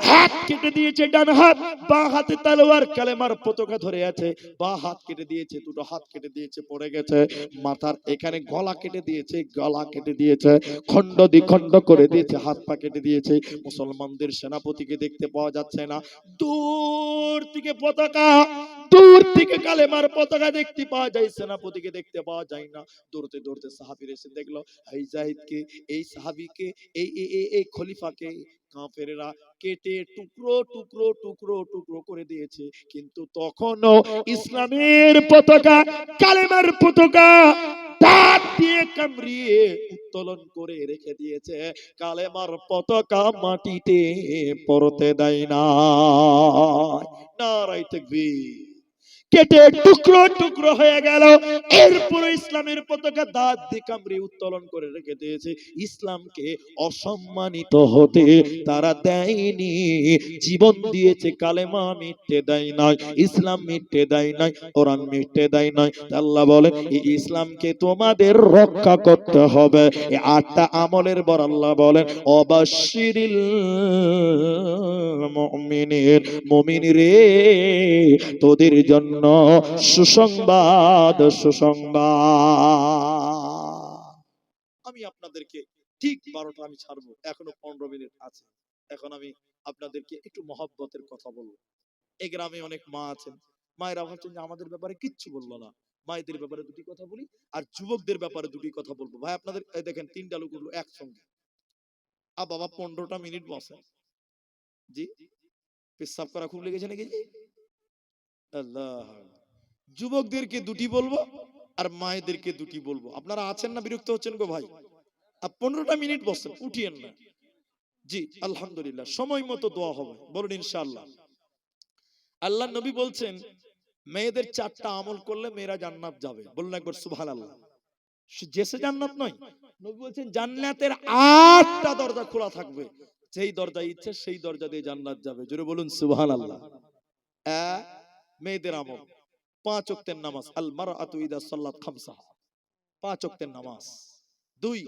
A: হাত কেটে দিয়েছে ডান হাত, বাঁ হাতে তলোয়ার কালেমার পতাকা ধরে আছে, বাঁ হাত কেটে দিয়েছে, দুটো হাত কেটে দিয়েছে, পড়ে গেছে। মাথার এখানে গলা কেটে দিয়েছে, গলা কেটে দিয়েছে, খণ্ড দ্বিখণ্ড করে দিয়েছে, হাত পা কেটে দিয়েছে। মুসলমানদের সেনাপতিকে দেখতে পাওয়া যাচ্ছে না, দূর থেকে পতাকা, দূর থেকে কালেমার পতাকা দেখতে পাওয়া যায়, সেনাপতিকে দেখতে পাওয়া যায় না। দৌড়তে দৌড়তে সাহাবীরা এসে দেখলো এই জাহিদকে, এই সাহাবীকে, এই খলিফাকে কাফেররা কেটে টুকরো টুকরো টুকরো টুকরো করে দিয়েছে। কিন্তু তখনও ইসলামের পতাকা, কালেমার পতাকা দাঁত দিয়ে কামড়িয়ে উত্তোলন করে রেখে দিয়েছে। কালেমার পতাকা মাটিতে পড়তে দেয় না। নারায়ে তাকবীর। কেটে টুকরো টুকরো হয়ে গেল। এরপর ইসলামের পতাকা দাঁত দিয়ে কামড়ে উত্তোলন করে রেখে দিয়েছে। ইসলামকে অসম্মানিত হতে তারা দেয়নি, জীবন দিয়েছে, কালেমা মিটতে দেয় নাই, ইসলাম মিটতে দেয় নাই, কোরআন মিটতে দেয় নাই। আল্লাহ বলেন, এই ইসলামকে তোমাদের রক্ষা করতে হবে। এই 8টা আমলের পর আল্লাহ বলেন, অবাশশিরিল মুমিনিন, মুমিন রে, তোদের জন্য সুসংবাদ, সুসংবাদ। আমি আপনাদেরকে ঠিক 12টা আমি ছাড়বো, এখনো 15 মিনিট আছে। এখন আমি আপনাদেরকে একটু মহব্বতের কথা বলবো। এই গ্রামে অনেক মা আছেন, মায়েরা ভাবছেন যে আমাদের ব্যাপারে কিচ্ছু বললো না। মায়েদের ব্যাপারে দুটি কথা বলি, আর যুবকদের ব্যাপারে দুটি কথা বলবো। ভাই আপনাদের এই দেখেন 3টা লোক উঠলো একসঙ্গে। বাবা 15টা মিনিট বসে। জি, পেশাব করা খুব লেগেছে নাকি? জি, আল্লাহ। যুবকদেরকে দুটি বলবো আর মায়েদেরকে দুটি বলবো। আপনারা আছেন না, বিরক্ত হচ্ছেন গো ভাই? 15টা মিনিট বসেন, উঠিয়েন না। জি, আলহামদুলিল্লাহ, সময় মতো দোয়া হবে, বলুন ইনশাআল্লাহ। আল্লাহ নবী বলছেন, মেয়েদের 4টা আমল করলে মেয়েরা জান্নাত যাবে। বলুন একবার সুবহানাল্লাহ। জেসে জান্নাত নয়, নবী বলছেন জান্নাতের 8টা দরজা খোলা থাকবে, যেই দরজা ইচ্ছে সেই দরজা দিয়ে জান্নাত যাবে। জোরে বলুন সুবহানাল্লাহ। মেয়েদের আমল, 5 ওয়াক্তের নামাজ, আল মারআতু ইযা সাল্লাত খামসাহা, 5 ওয়াক্তের নামাজ। 2,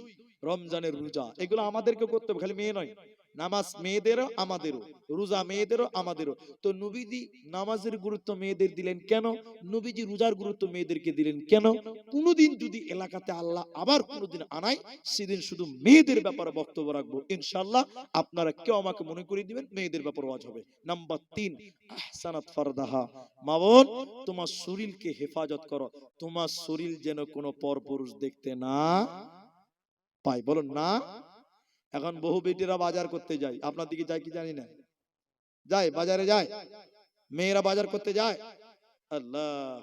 A: রমজানের রোজা। এগুলো আমাদেরকে করতে হবে, খালি মেয়ে নয়। নামাজ মেয়েদেরও আমাদেরও, রোজা মেয়েদেরও আমাদেরও। তো নবীজি নামাজের গুরুত্ব মেয়েদের দিলেন কেন? নবীজি রোজার গুরুত্ব মেয়েদেরকে দিলেন কেন? কোনদিন যদি এলাকাতে আল্লাহ আবার কোনদিন আনায়, সেদিন শুধু মেয়েদের ব্যাপারে বক্তব্য রাখবো ইনশাআল্লাহ। আপনারা কেউ আমাকে মনে করিয়ে দিবেন, মেয়েদের ব্যাপারে ওয়াজ হবে। নাম্বার 3, আহসানাত ফারদাহা। মা বোন, তোমার শরীরকে হেফাজত করো, তোমার শরীর যেন কোনো পরপুরুষ দেখতে না পায়। বলুন না। এখন বহু বেটিরা বাজার করতে যায়, আপনার দিকে যায় কি জানি না, যায়, বাজারে যায়, মেয়েরা বাজার করতে যায়। আল্লাহ,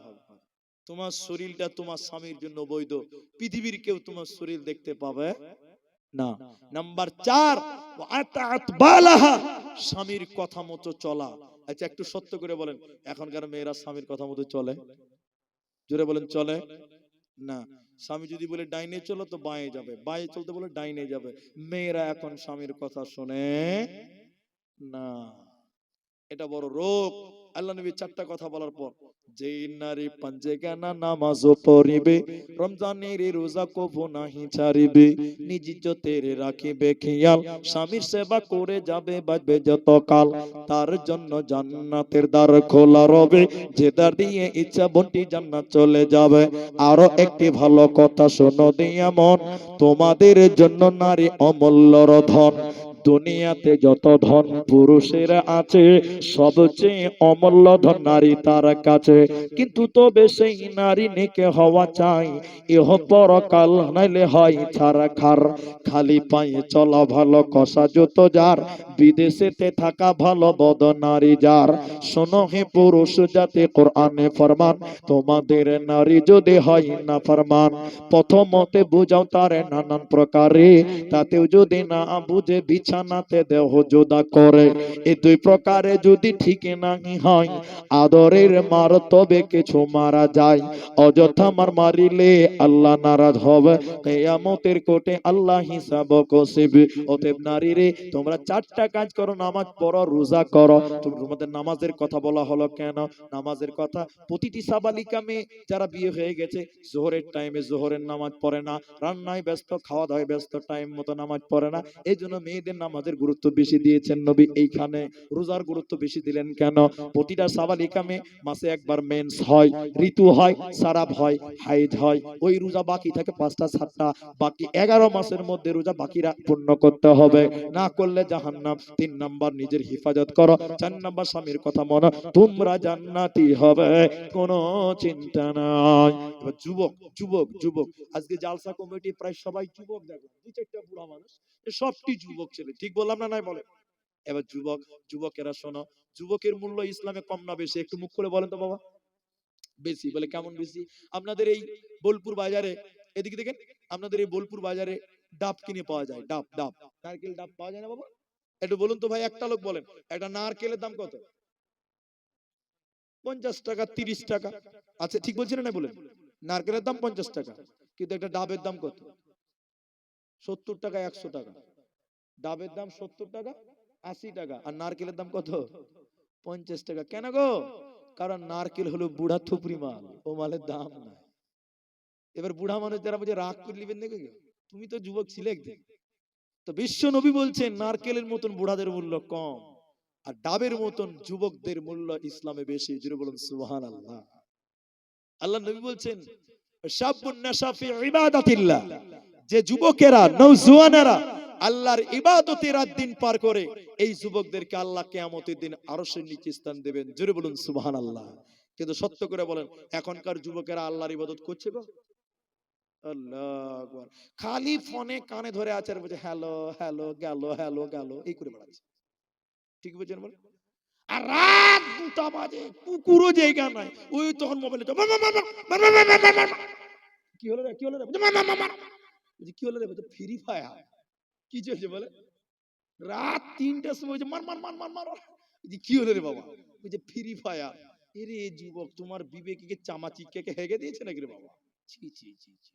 A: তোমার শরীরটা তোমার স্বামীর জন্য বৈধ, পৃথিবীর কেউ তোমার শরীর দেখতে পাবে না। নাম্বার 4, আতাআত বালাহা, স্বামীর কথা মতো চলা। আচ্ছা একটু সত্য করে বলেন, এখনকার মেয়েরা স্বামীর কথা মতো চলে? জোরে বলেন, চলে না। স্বামী যদি বলে ডাইনে চলো তো বাঁয়ে যাবে, বাঁয়ে চলতে বলে ডাইনে যাবে। মেয়েরা এখন স্বামীর কথা শোনে না, এটা বড় রোগ। আল্লাহ নবী চারটা কথা বলার পর, যে নারী পাঞ্জেগানা নামাজও পড়িবে, রমজানের রোজা কবু নাহি ছাড়িবে, নিজ ইজ্জতের রাখিবে খেয়াল, স্বামীর সেবা করে যাবে বাঁচবে যতকাল, তার জন্য জান্নাতের দ্বার খোলা রবে, যে দ্বার দিয়ে ইচ্ছা বন্টি জান্নাত চলে যাবে। আরো একটি ভালো কথা শোনো দিয়া মন, তোমাদের জন্য নারী অমূল্যর ধন। দুনিয়াতে যত ধন পুরুষের আছে, সবচেয়ে অমূল্য ধন নারী তার কাছে। কিন্তু তবে সেই নারী নেকে হওয়া চাই, ইহ পরকাল নাইলে হয় ছাড়া খার। খালি পায়ে চলা ভালো কষা যত যার, বিদেশেতে থাকা ভালো বদ নারী যার। শোনো হে পুরুষ জাতি, কোরআনে ফরমান, তোমাদের নারী যদি হয় না ফরমান, প্রথমতে বুঝাও তারে নানান প্রকারে, তাতেও যদি না বুঝে বিছানাতে দেহ জোদা করে। এই দুই প্রকারে যদি ঠিক না হয়, আদরের মার তবে কিছু মারা যায়, অযথা মারিলে আল্লাহ নারাজ হবে, কিয়ামতের কোটে আল্লাহ হিসাব কষিবে। অতএব নারী রে, তোমরা চারটা কাজ করো, নামাজ পড়ো, রোজা করো। তোমাদের নামাজের কথা বলা হলো কেন? নামাজের কথা, প্রতিটি সাবালিকা মেয়ে যারা বিয়ে হয়ে গেছে, জোহরের টাইমে জোহরের নামাজ পড়ে না, রান্নায় ব্যস্ত, খাওয়া দাওয়ায় ব্যস্ত, টাইম মতো নামাজ পড়ে না। এই জন্য মেয়েদের নামাজের গুরুত্ব বেশি দিয়েছেন নবী এইখানে। রোজার গুরুত্ব বেশি দিলেন কেন? প্রতিটা সাবালিকা মেয়ে মাসে একবার মেন্স হয়, ঋতু হয়, সারাব হয়, হাইজ হয়, ওই রোজা বাকি থাকে 5টা 7টা, বাকি 11 মাসের মধ্যে রোজা বাকিরা পূর্ণ করতে হবে, না করলে জাহান্নাম। 3 নাম্বার নিজের হিফাজত করো, 4 নাম্বার স্বামীর কথা মনে, তোমরা জান্নাতি হবে, কোনো চিন্তা নাই। এবার যুবক যুবক যুবক, আজকে জালসা কমিটি প্রায় সবাই যুবক, দেখো 2-4টা বুড়া মানুষ, সবটি যুবক ছেলে, ঠিক বললাম না নাই বলে? এবার যুবক যুবকেরা শোনো, যুবকের মূল্য ইসলামে কম না বেশি? একটু মুখ করে বলেন তো বাবা। বেশি। বলে কেমন বেশি? আপনাদের এই বোলপুর বাজারে, এদিকে দেখেন, আপনাদের এই বোলপুর বাজারে ডাব কিনে পাওয়া যায়, ডাব ডাব, নারকেল ডাব পাওয়া যায় না বাবা? একটু বলুন তো ভাই, একটা লোক বলেন, একটা নারকেলের দাম কত? 50 টাকা, 30 টাকা। আচ্ছা ঠিক বলছেন না? বলেন, নারকেলের দাম 50 টাকা, কিন্তু একটা ডাবের দাম কত? 70 টাকা, 100 টাকা। ডাবের দাম 70 টাকা, 80 টাকা, আর নারকেলের দাম কত? 50 টাকা। কেন গো? কারণ নারকেল হলো বুড়া থুপড়ি মাল, ও মালের দাম নাই। এবার বুড়া মানুষ যারা বুঝে রাগ করে নিবেন, দেখে তুমি তো যুবক ছিলে একদিন, তো বিশ্ব নবী বলছেন নারকেলের মতন বুড়াদের মূল্য কম, আর ডাবের মতন যুবকদের মূল্য ইসলামে বেশি। জুড়ে বলুন সুবহানাল্লাহ। আল্লাহ নবী বলছেন, শাবুন নাশা ফি ইবাদাতিল্লাহ, যে যুবকেরা, নওজোয়ানেরা আল্লাহর ইবাদতে রাত দিন পার করে, এই যুবকদেরকে আল্লাহ কিয়ামতের দিন আরশের নিচে স্থান দেবেন। জোরে বলুন সুবহানাল্লাহ। কিন্তু সত্য করে বলেন, এখনকার যুবকেরা আল্লাহর ইবাদত করছে গো? আল্লাহু আকবার। খালি ফোনে কানে ধরে আছে আর বলছে হ্যালো হ্যালো গেল, হ্যালো গেল, এই করে বেড়াচ্ছে। ঠিক বুঝছেন বলেন? আর রাত 2টা বাজে, কুকুরও জায়গা নাই, ওই তখন মোবাইলে কি হলো রে, কি হলো রে, কি হলো রে, ফ্রি ফায়ার। কি চলছে বলে? রাত 3টার সময় মার মার মার মার মার, কি হলো রে বাবা? ওই যে ফ্রি ফায়ার। এরে যুবক, তোমার বিবেকে চামাচি কে হেগে দিয়েছে নাকি রে বাবা? ছি ছি ছি ছি।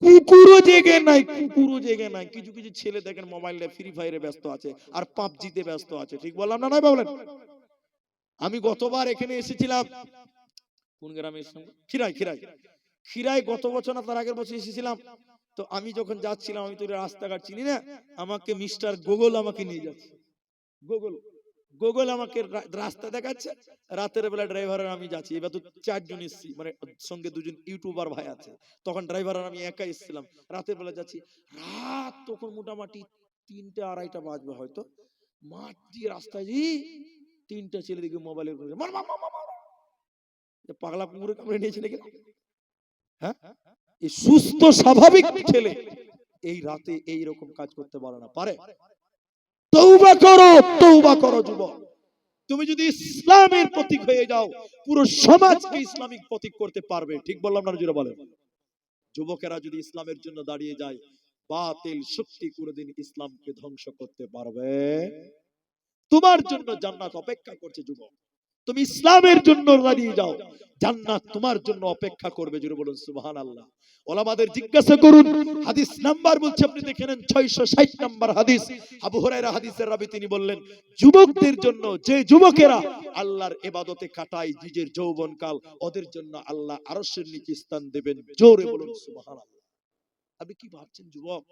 A: কুকুরও জেগে নাই, কুকুরও জেগে নাই। কিছু কিছু ছেলে দেখেন মোবাইলে ফ্রি ফায়ারে ব্যস্ত আছে, আর পাবজিতে ব্যস্ত আছে। ঠিক বললাম না? নাই বলেন? আমি গতবার এখানে এসেছিলাম, কোন গ্রামে এসেছিলাম? খিরাই খিরাই খিরাই। গত বছর না তার আগের বছর এসেছিলাম। তো আমি যখন যাচ্ছিলাম, আমি তো রাস্তাঘাট চিনি না, আমাকে মিস্টার গুগল আমাকে নিয়ে যাচ্ছে। গুগল গুগল আমাকে রাস্তা দেখাচ্ছে। রাতের বেলা ড্রাইভার আমি যাচ্ছি, এবার তো 4 জন এসেছি, মানে সঙ্গে 2 জন ইউটিউবার ভাই আছে। তখন ড্রাইভার আর আমি একা এসেছিলাম, রাতের বেলা যাচ্ছি। রাত তখন মোটামুটি 3টা 2:30 বাজবে হয়তো। মাঠ দিয়ে রাস্তায় 3টা ছেলে দিকে মোবাইলের মার মার মার মার, পাগলা কুকুরে কামড়ে নিয়েছে নাকি? হ্যাঁ, এই সুস্থ স্বাভাবিক ছেলে এই রাতে এই রকম কাজ করতে পারে না? পারে? তওবা করো, তওবা করো যুবক। তুমি যদি ইসলামের প্রতীক হয়ে যাও, পুরো সমাজকে ইসলামিক প্রতীক করতে পারবে। ঠিক বললাম না? জোরে বলেন। যুবকেরা যদি ইসলামের জন্য দাঁড়িয়ে যায়, বাতিল শক্তি কোনদিন ইসলামকে ধ্বংস করতে পারবে। তোমার জন্য জান্নাত অপেক্ষা করছে যুবক। তুমি ইসলামের জন্য দাঁড়িয়ে যাও, জান্নাত তোমার জন্য অপেক্ষা করবে। জোরে বলুন সুবহানাল্লাহ। ওলামাদের জিজ্ঞাসা করুন, হাদিস নাম্বার বলছে, আপনি দেখে নেন 660 নাম্বার হাদিস। আবু হুরায়রা হাদিসের রাবী, তিনি বললেন, যুবকদের জন্য, যে যুবকেরা আল্লাহর ইবাদতে কাটায় নিজের যৌবনকাল, ওদের জন্য আল্লাহ আরশের নিচে স্থান দেবেন। জোরে বলুন সুবহানাল্লাহ। আপনি কি ভাবছেন যুবক?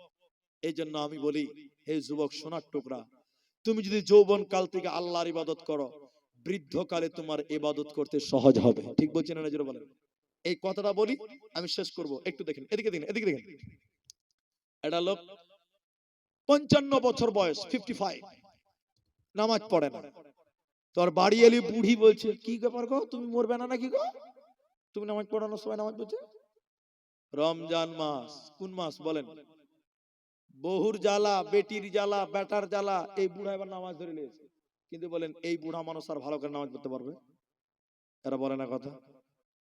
A: এই জন্য আমি বলি, হে যুবক সোনার টুকরা, তুমি যদি যৌবন কাল থেকে আল্লাহর ইবাদত করো, বৃদ্ধকালে তোমার ইবাদত করতে সহজ হবে। ঠিক বলছেন না? জোরে বলেন। এই কথাটা বলি, আমি শেষ করব। একটু দেখেন, এদিকে দেখেন, এদিকে দেখেন। এটা লোক 55 বছর বয়স, 55, নামাজ পড়ে না। তোর বাড়ি এলি বুড়ি বলছে, কি ব্যাপার গো, তুমি মরবে না নাকি গো? তুমি নামাজ পড়ানোর সময় নামাজ পড়ছে। রমজান মাস কোন মাস বলেন? বহুর জ্বালা, বেটির জ্বালা, বেটার জ্বালা, এই বুড়া এবার নামাজ ধরে নিয়েছে। কিন্তু বলেন, এই বুড়া মানুষ আর ভালো করে নামাজ পড়তে পারবে? এরা বলে না কথা,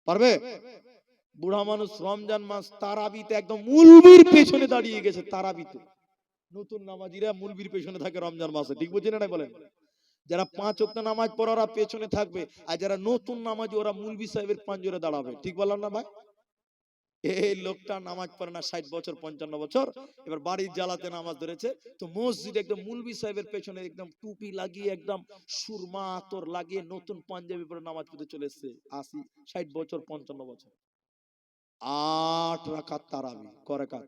A: পারবে? বুড়া মানুষ রমজান মাস তারাবিতে একদম মুলবির পেছনে দাঁড়িয়ে গেছে। তারাবিতে নতুন নামাজিরা মুলবির পেছনে থাকে রমজান মাসে। ঠিক বুঝছেন না বলেন? যারা 5 ওয়াক্ত নামাজ পড়ে ওরা পেছনে থাকবে, আর যারা নতুন নামাজি ওরা মুলবি সাহেবের পাঞ্জরে দাঁড়াবে। ঠিক বললাম না ভাই? এই লোকটা নামাজ পড়ে না 60 বছর 55 বছর, এবার বাড়ির জ্বালাতে নামাজ ধরেছে। তো মসজিদ একদম মুলবি সাহেবের পেছনে একদম টুপি লাগিয়ে, একদম সুরমা আতর লাগিয়ে, নতুন পাঞ্জাবি পরে নামাজ পড়তে চলে এসেছে। 80 60 বছর 55 বছর। 8 রাকাত তারাবি করে কাজ।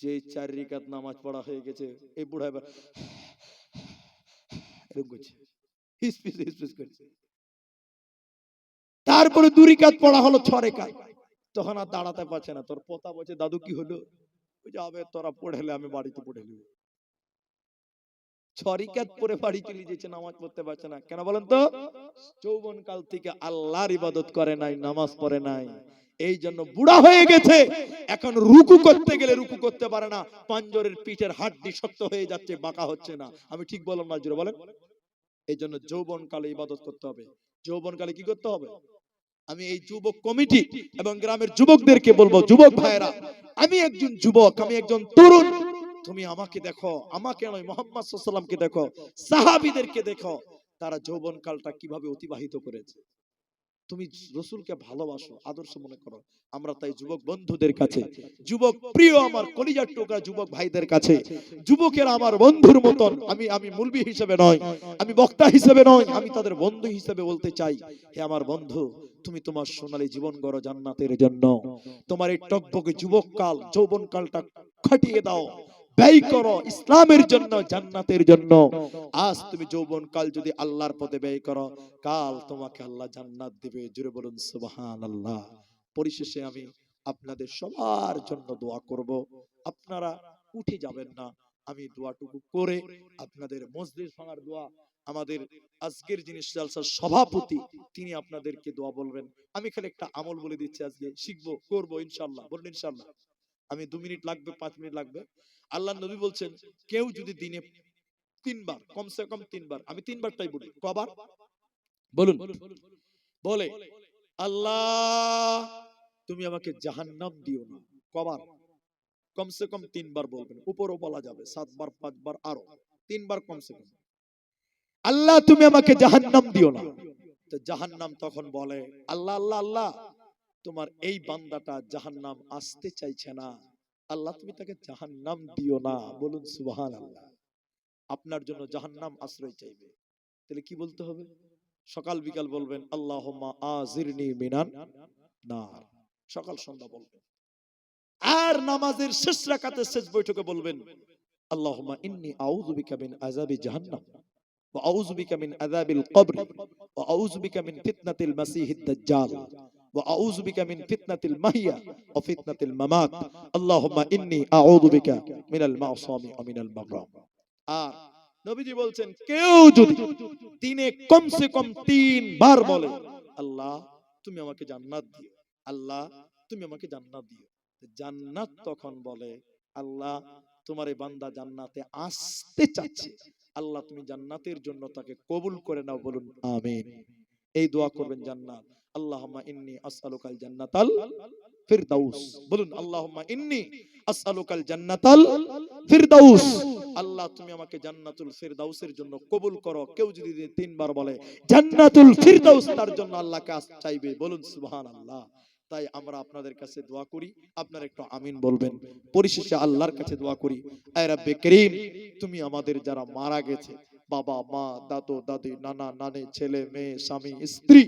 A: যে 4 রাকাত নামাজ পড়া হয়ে গেছে, এই বুড়া এবার এরকম করছে, হিসপিস হিসপিস করছে। তারপরে 2 রাকাত পড়া হলো, 6 রাকাত। তখন আর দাঁড়াতে পারছে না। তোর পোতা বলছে, দাদু কি হলো? ওই যে, আবে তোরা পড়েলে আমি বাড়িতে পড়ে নেব। 6 রাকাত পরে বাড়ি চলে যেছে, নামাজ পড়তে পারছে না। কেন বলেন তো? যৌবন কাল থেকে আল্লাহর ইবাদত করে নাই, নামাজ পড়ে নাই। এই জন্য বুড়া হয়ে গেছে। এখন রুকু করতে গেলে রুকু করতে পারে না। পাঞ্জরের পিঠের হাড্ডি শক্ত হয়ে যাচ্ছে, বাঁকা হচ্ছে না। আমি ঠিক বললাম না? জোরে বলেন। এই জন্য যৌবন কালে ইবাদত করতে হবে। যৌবন কালে কি করতে হবে? আমি এই যুবক কমিটি এবং গ্রামের যুবকদেরকে বলবো, যুবক ভাইরা, আমি একজন যুবক, আমি একজন তরুণ। তুমি আমাকে দেখো, আমাকে নয়, মুহাম্মদ সাল্লাল্লাহু আলাইহি ওয়াসাল্লামকে দেখো, সাহাবীদেরকে দেখো, তারা যৌবন কালটা কিভাবে অতিবাহিত করেছে। তুমি রাসূলকে ভালোবাসো, আদর্শ মনে করো। আমরা তাই যুবক বন্ধুদের কাছে, যুবক প্রিয় আমার কলিজার টুকরা যুবক ভাইদের কাছে, যুবকেরা আমার বন্ধুর মতন। আমি মুলবি হিসেবে নয়, আমি বক্তা হিসেবে নয়, আমি তাদের বন্ধু হিসেবে বলতে চাই, হে আমার বন্ধু, তুমি তোমার সোনালী জীবন গড়ো জান্নাতের জন্য। তোমার এই টকবকে যুবককাল, যৌবনকালটা খাটিয়ে দাও, ব্যয় করো ইসলামের জন্য, জান্নাতের জন্য। আজ তুমি যৌবনকাল যদি আল্লাহর পথে ব্যয় করো, কাল তোমাকে আল্লাহ জান্নাত দিবে। জোরে বলুন সুবহানাল্লাহ। পরিশেষে আমি আপনাদের সবার জন্য দোয়া করব। আপনারা উঠে যাবেন না, আমি দোয়াটুকু করে আপনাদের মজলিস ভাঙার দোয়া, আমাদের আজকের যিনি জালসার সভাপতি, তিনি আপনাদেরকে দোয়া বলবেন। আমি খালি একটা আমল বলে দিচ্ছি, আজকে শিখবো, করবো ইনশাআল্লাহ। বলুন ইনশাআল্লাহ। আমি 2 মিনিট লাগবে, 5 মিনিট লাগবে। আল্লাহর নবী বলছেন, কেউ যদি দিনে 3 বার, কমসে কম 3 বার, আমি 3 বারটাই বলি। কবার বলুন? বলে, আল্লাহ তুমি আমাকে জাহান্নাম দিও না। কবার? কমসে কম 3 বার বলবেন। উপরও বলা যাবে 7 বার, 5 বার, আরো 3 বার কমসে কম। আল্লাহ তুমি আমাকে জাহান্নাম দিও না। তো জাহান্নাম তখন বলে, আল্লাহ আল্লাহ আল্লাহ, তোমার এই বান্দাটা জাহান্নাম আসতে চাইছে না, আল্লাহ তুমি তাকে জাহান্নাম দিও না। বলুন সুবহানাল্লাহ। আপনার জন্য জাহান্নাম আশ্রয় চাইবে। তাহলে কি বলতে হবে? সকাল বিকাল বলবেন, আল্লাহুম্মা আজিরনি মিনান নার। সকাল সন্ধ্যা বলবেন। আর নামাজের শেষ রাকাতের শেষ বৈঠকে বলবেন, আল্লাহুম্মা ইন্নী আউযু বিকা মিন আযাবি জাহান্নাম ওয়া আউযু বিকা মিন আযাবিল কবর ওয়া আউযু বিকা মিন ফিতনাতিল মাসিহিদ দাজ্জাল ওয়া আউযু বিকা মিন ফিতনাতিল মাহইয়া ওয়া ফিতনাতিল মামাত। আল্লাহুম্মা ইন্নী আউযু বিকা মিনাল মাসামি ওয়া মিনাল মাগরাম। আর নবীজি বলছেন, কেউ যদি দিনে কমসে কম 3 বার বলে, আল্লাহ তুমি আমাকে জান্নাত দিও, আল্লাহ তুমি আমাকে জান্নাত দিও। জান্নাত তখন বলে, আল্লাহ তোমার এই বান্দা জান্নাতে আসতে চাচ্ছে, আল্লাহ তুমি জান্নাতের জন্য তাকে কবুল করে নাও। বলুন আমিন। এই দোয়া করবেন জান্নাত। আল্লাহুম্মা ইন্নী আসআলুকাল জান্নাতাল ফিরদাউস। বলুন আল্লাহুম্মা ইন্নী আসআলুকাল জান্নাতাল ফিরদাউস, আল্লাহ তুমি আমাকে জান্নাতুল ফিরদাউসের জন্য কবুল করো। কেউ যদি তিনবার বলে জান্নাতুল ফিরদাউস, তার জন্য আল্লাহকে চাইবে। বলুন সুবহানাল্লাহ। তাই আমরা আপনাদের কাছে দোয়া করি, আপনারা একটু আমিন বলবেন। পরিশেষে আল্লাহর কাছে দোয়া করি, আয় রব্বে করিম, তুমি আমাদের যারা মারা গেছে, বাবা মা দাদু দাদি নানা নানি ছেলে মেয়ে স্বামী স্ত্রী,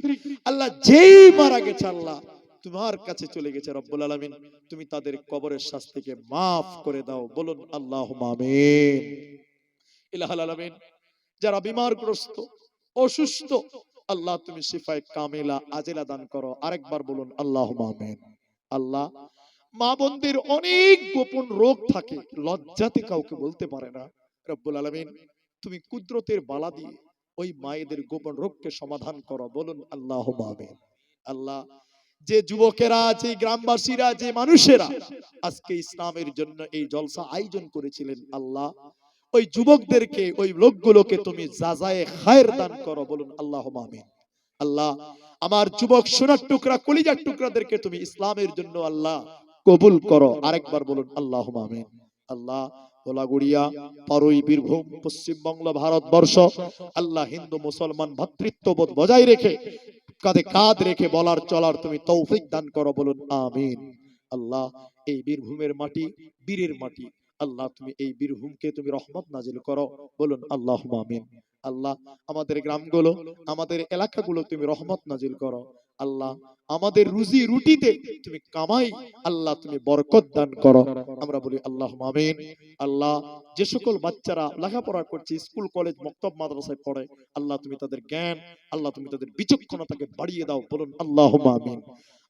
A: আল্লাহ যেই মারা গেছে আল্লাহ তোমার কাছে চলে গেছে রব্বুল আলামিন, তুমি তাদের কবরের শাস্তিকে মাফ করে দাও। বলুন আল্লাহুম্মা আমিন। ইলাহুল আলামিন, যারা বিমারগ্রস্ত অসুস্থ, আল্লাহ তুমি শিফায়ে কামিলা আজেলা দান করো। আরেকবার বলুন আল্লাহুম্মা আমিন। আল্লাহ, মা বোনদের অনেক গোপন রোগ থাকে, লজ্জাতে কাউকে বলতে পারে না। রব্বুল আলামিন, তুমি কুদরতের বালা দিয়ে ওই মায়েদের গোপন রোগকে সমাধান করো। বলুন আল্লাহুম্মা আমিন। আল্লাহ, যে যুবকেরা, যে গ্রামবাসীরা, যে মানুষেরা আজকে ইসলামের জন্য এই জলসা আয়োজন করেছিলেন, আল্লাহ ওই যুবকদেরকে, ওই লোকগুলোকে তুমি জাযায়ে খায়ের দান করো। বলুন আল্লাহুম্মা আমিন। আল্লাহ, আমার যুবক সোনার টুকরা কলিজার টুকরাদেরকে তুমি ইসলামের জন্য আল্লাহ কবুল করো। আরেকবার বলুন আল্লাহুম্মা আমিন। আল্লাহ, গোলাগুড়িয়া, পারুই, বীরভূম, পশ্চিমবাংলা, ভারতবর্ষ, আল্লাহ হিন্দু মুসলমান ভ্রাতৃত্ববোধ বজায় রেখে কাঁধে কাঁধ রেখে বলার চলার তুমি তৌফিক দান করো। বলুন আমিন। আল্লাহ, এই বীরভূমের মাটি বীরের মাটি, আল্লাহ তুমি এই বীরভূমকে তুমি রহমত নাজিল করো। বলুন আল্লাহুম্মা আমিন। আল্লাহ, আমাদের গ্রামগুলো, আমাদের এলাকাগুলো তুমি রহমত নাজিল করো। আল্লাহ, আমাদের রুজি রুটিতে তুমি কামাই, আল্লাহ তুমি বরকত দান করো। আমরা বলি আল্লাহুম্মা আমিন। আল্লাহ, যে সকল বাচ্চারা লেখাপড়া করছে, স্কুল কলেজ মক্তব মাদ্রাসায় পড়ে, আল্লাহ তুমি তাদের জ্ঞান, আল্লাহ তুমি তাদের বিচক্ষণতাকে বাড়িয়ে দাও। বলুন আল্লাহুম্মা আমিন।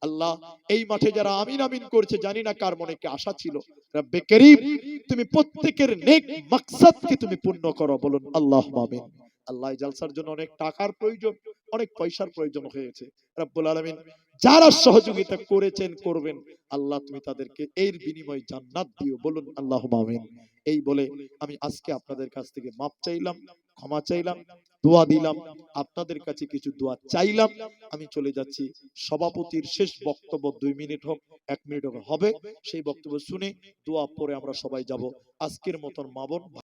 A: আল্লাহ, এই মাঠে যারা আমিন আমিন করছে, জানি না কার মনে কি আশা ছিল, রব্বে করিম তুমি প্রত্যেকের নেক মাকসাদকে তুমি পূর্ণ করো। বলুন আল্লাহুম্মা আমিন। আল্লাহ, এই জালসার জন্য অনেক টাকার প্রয়োজন, অনেক পয়সার প্রয়োজন হয়েছে। রব্বুল আলামিন, যারা সহযোগিতা করেছেন করবেন, আল্লাহ তুমি তাদেরকে এর বিনিময়ে জান্নাত দিও। বলুন আল্লাহুম্মা আমিন। এই বলে আমি আজকে আপনাদের কাছ থেকে মাপ চাইলাম, ক্ষমা চাইলাম, দোয়া দিলাম, আপনাদের কাছে কিছু দোয়া চাইলাম। আমি চলে যাচ্ছি। সভাপতির শেষ বক্তব্য 2 মিনিট হোক, 1 মিনিট হবে, সেই বক্তব্য শুনে দোয়া পরে আমরা সবাই যাব। আজকের মতন মা বোন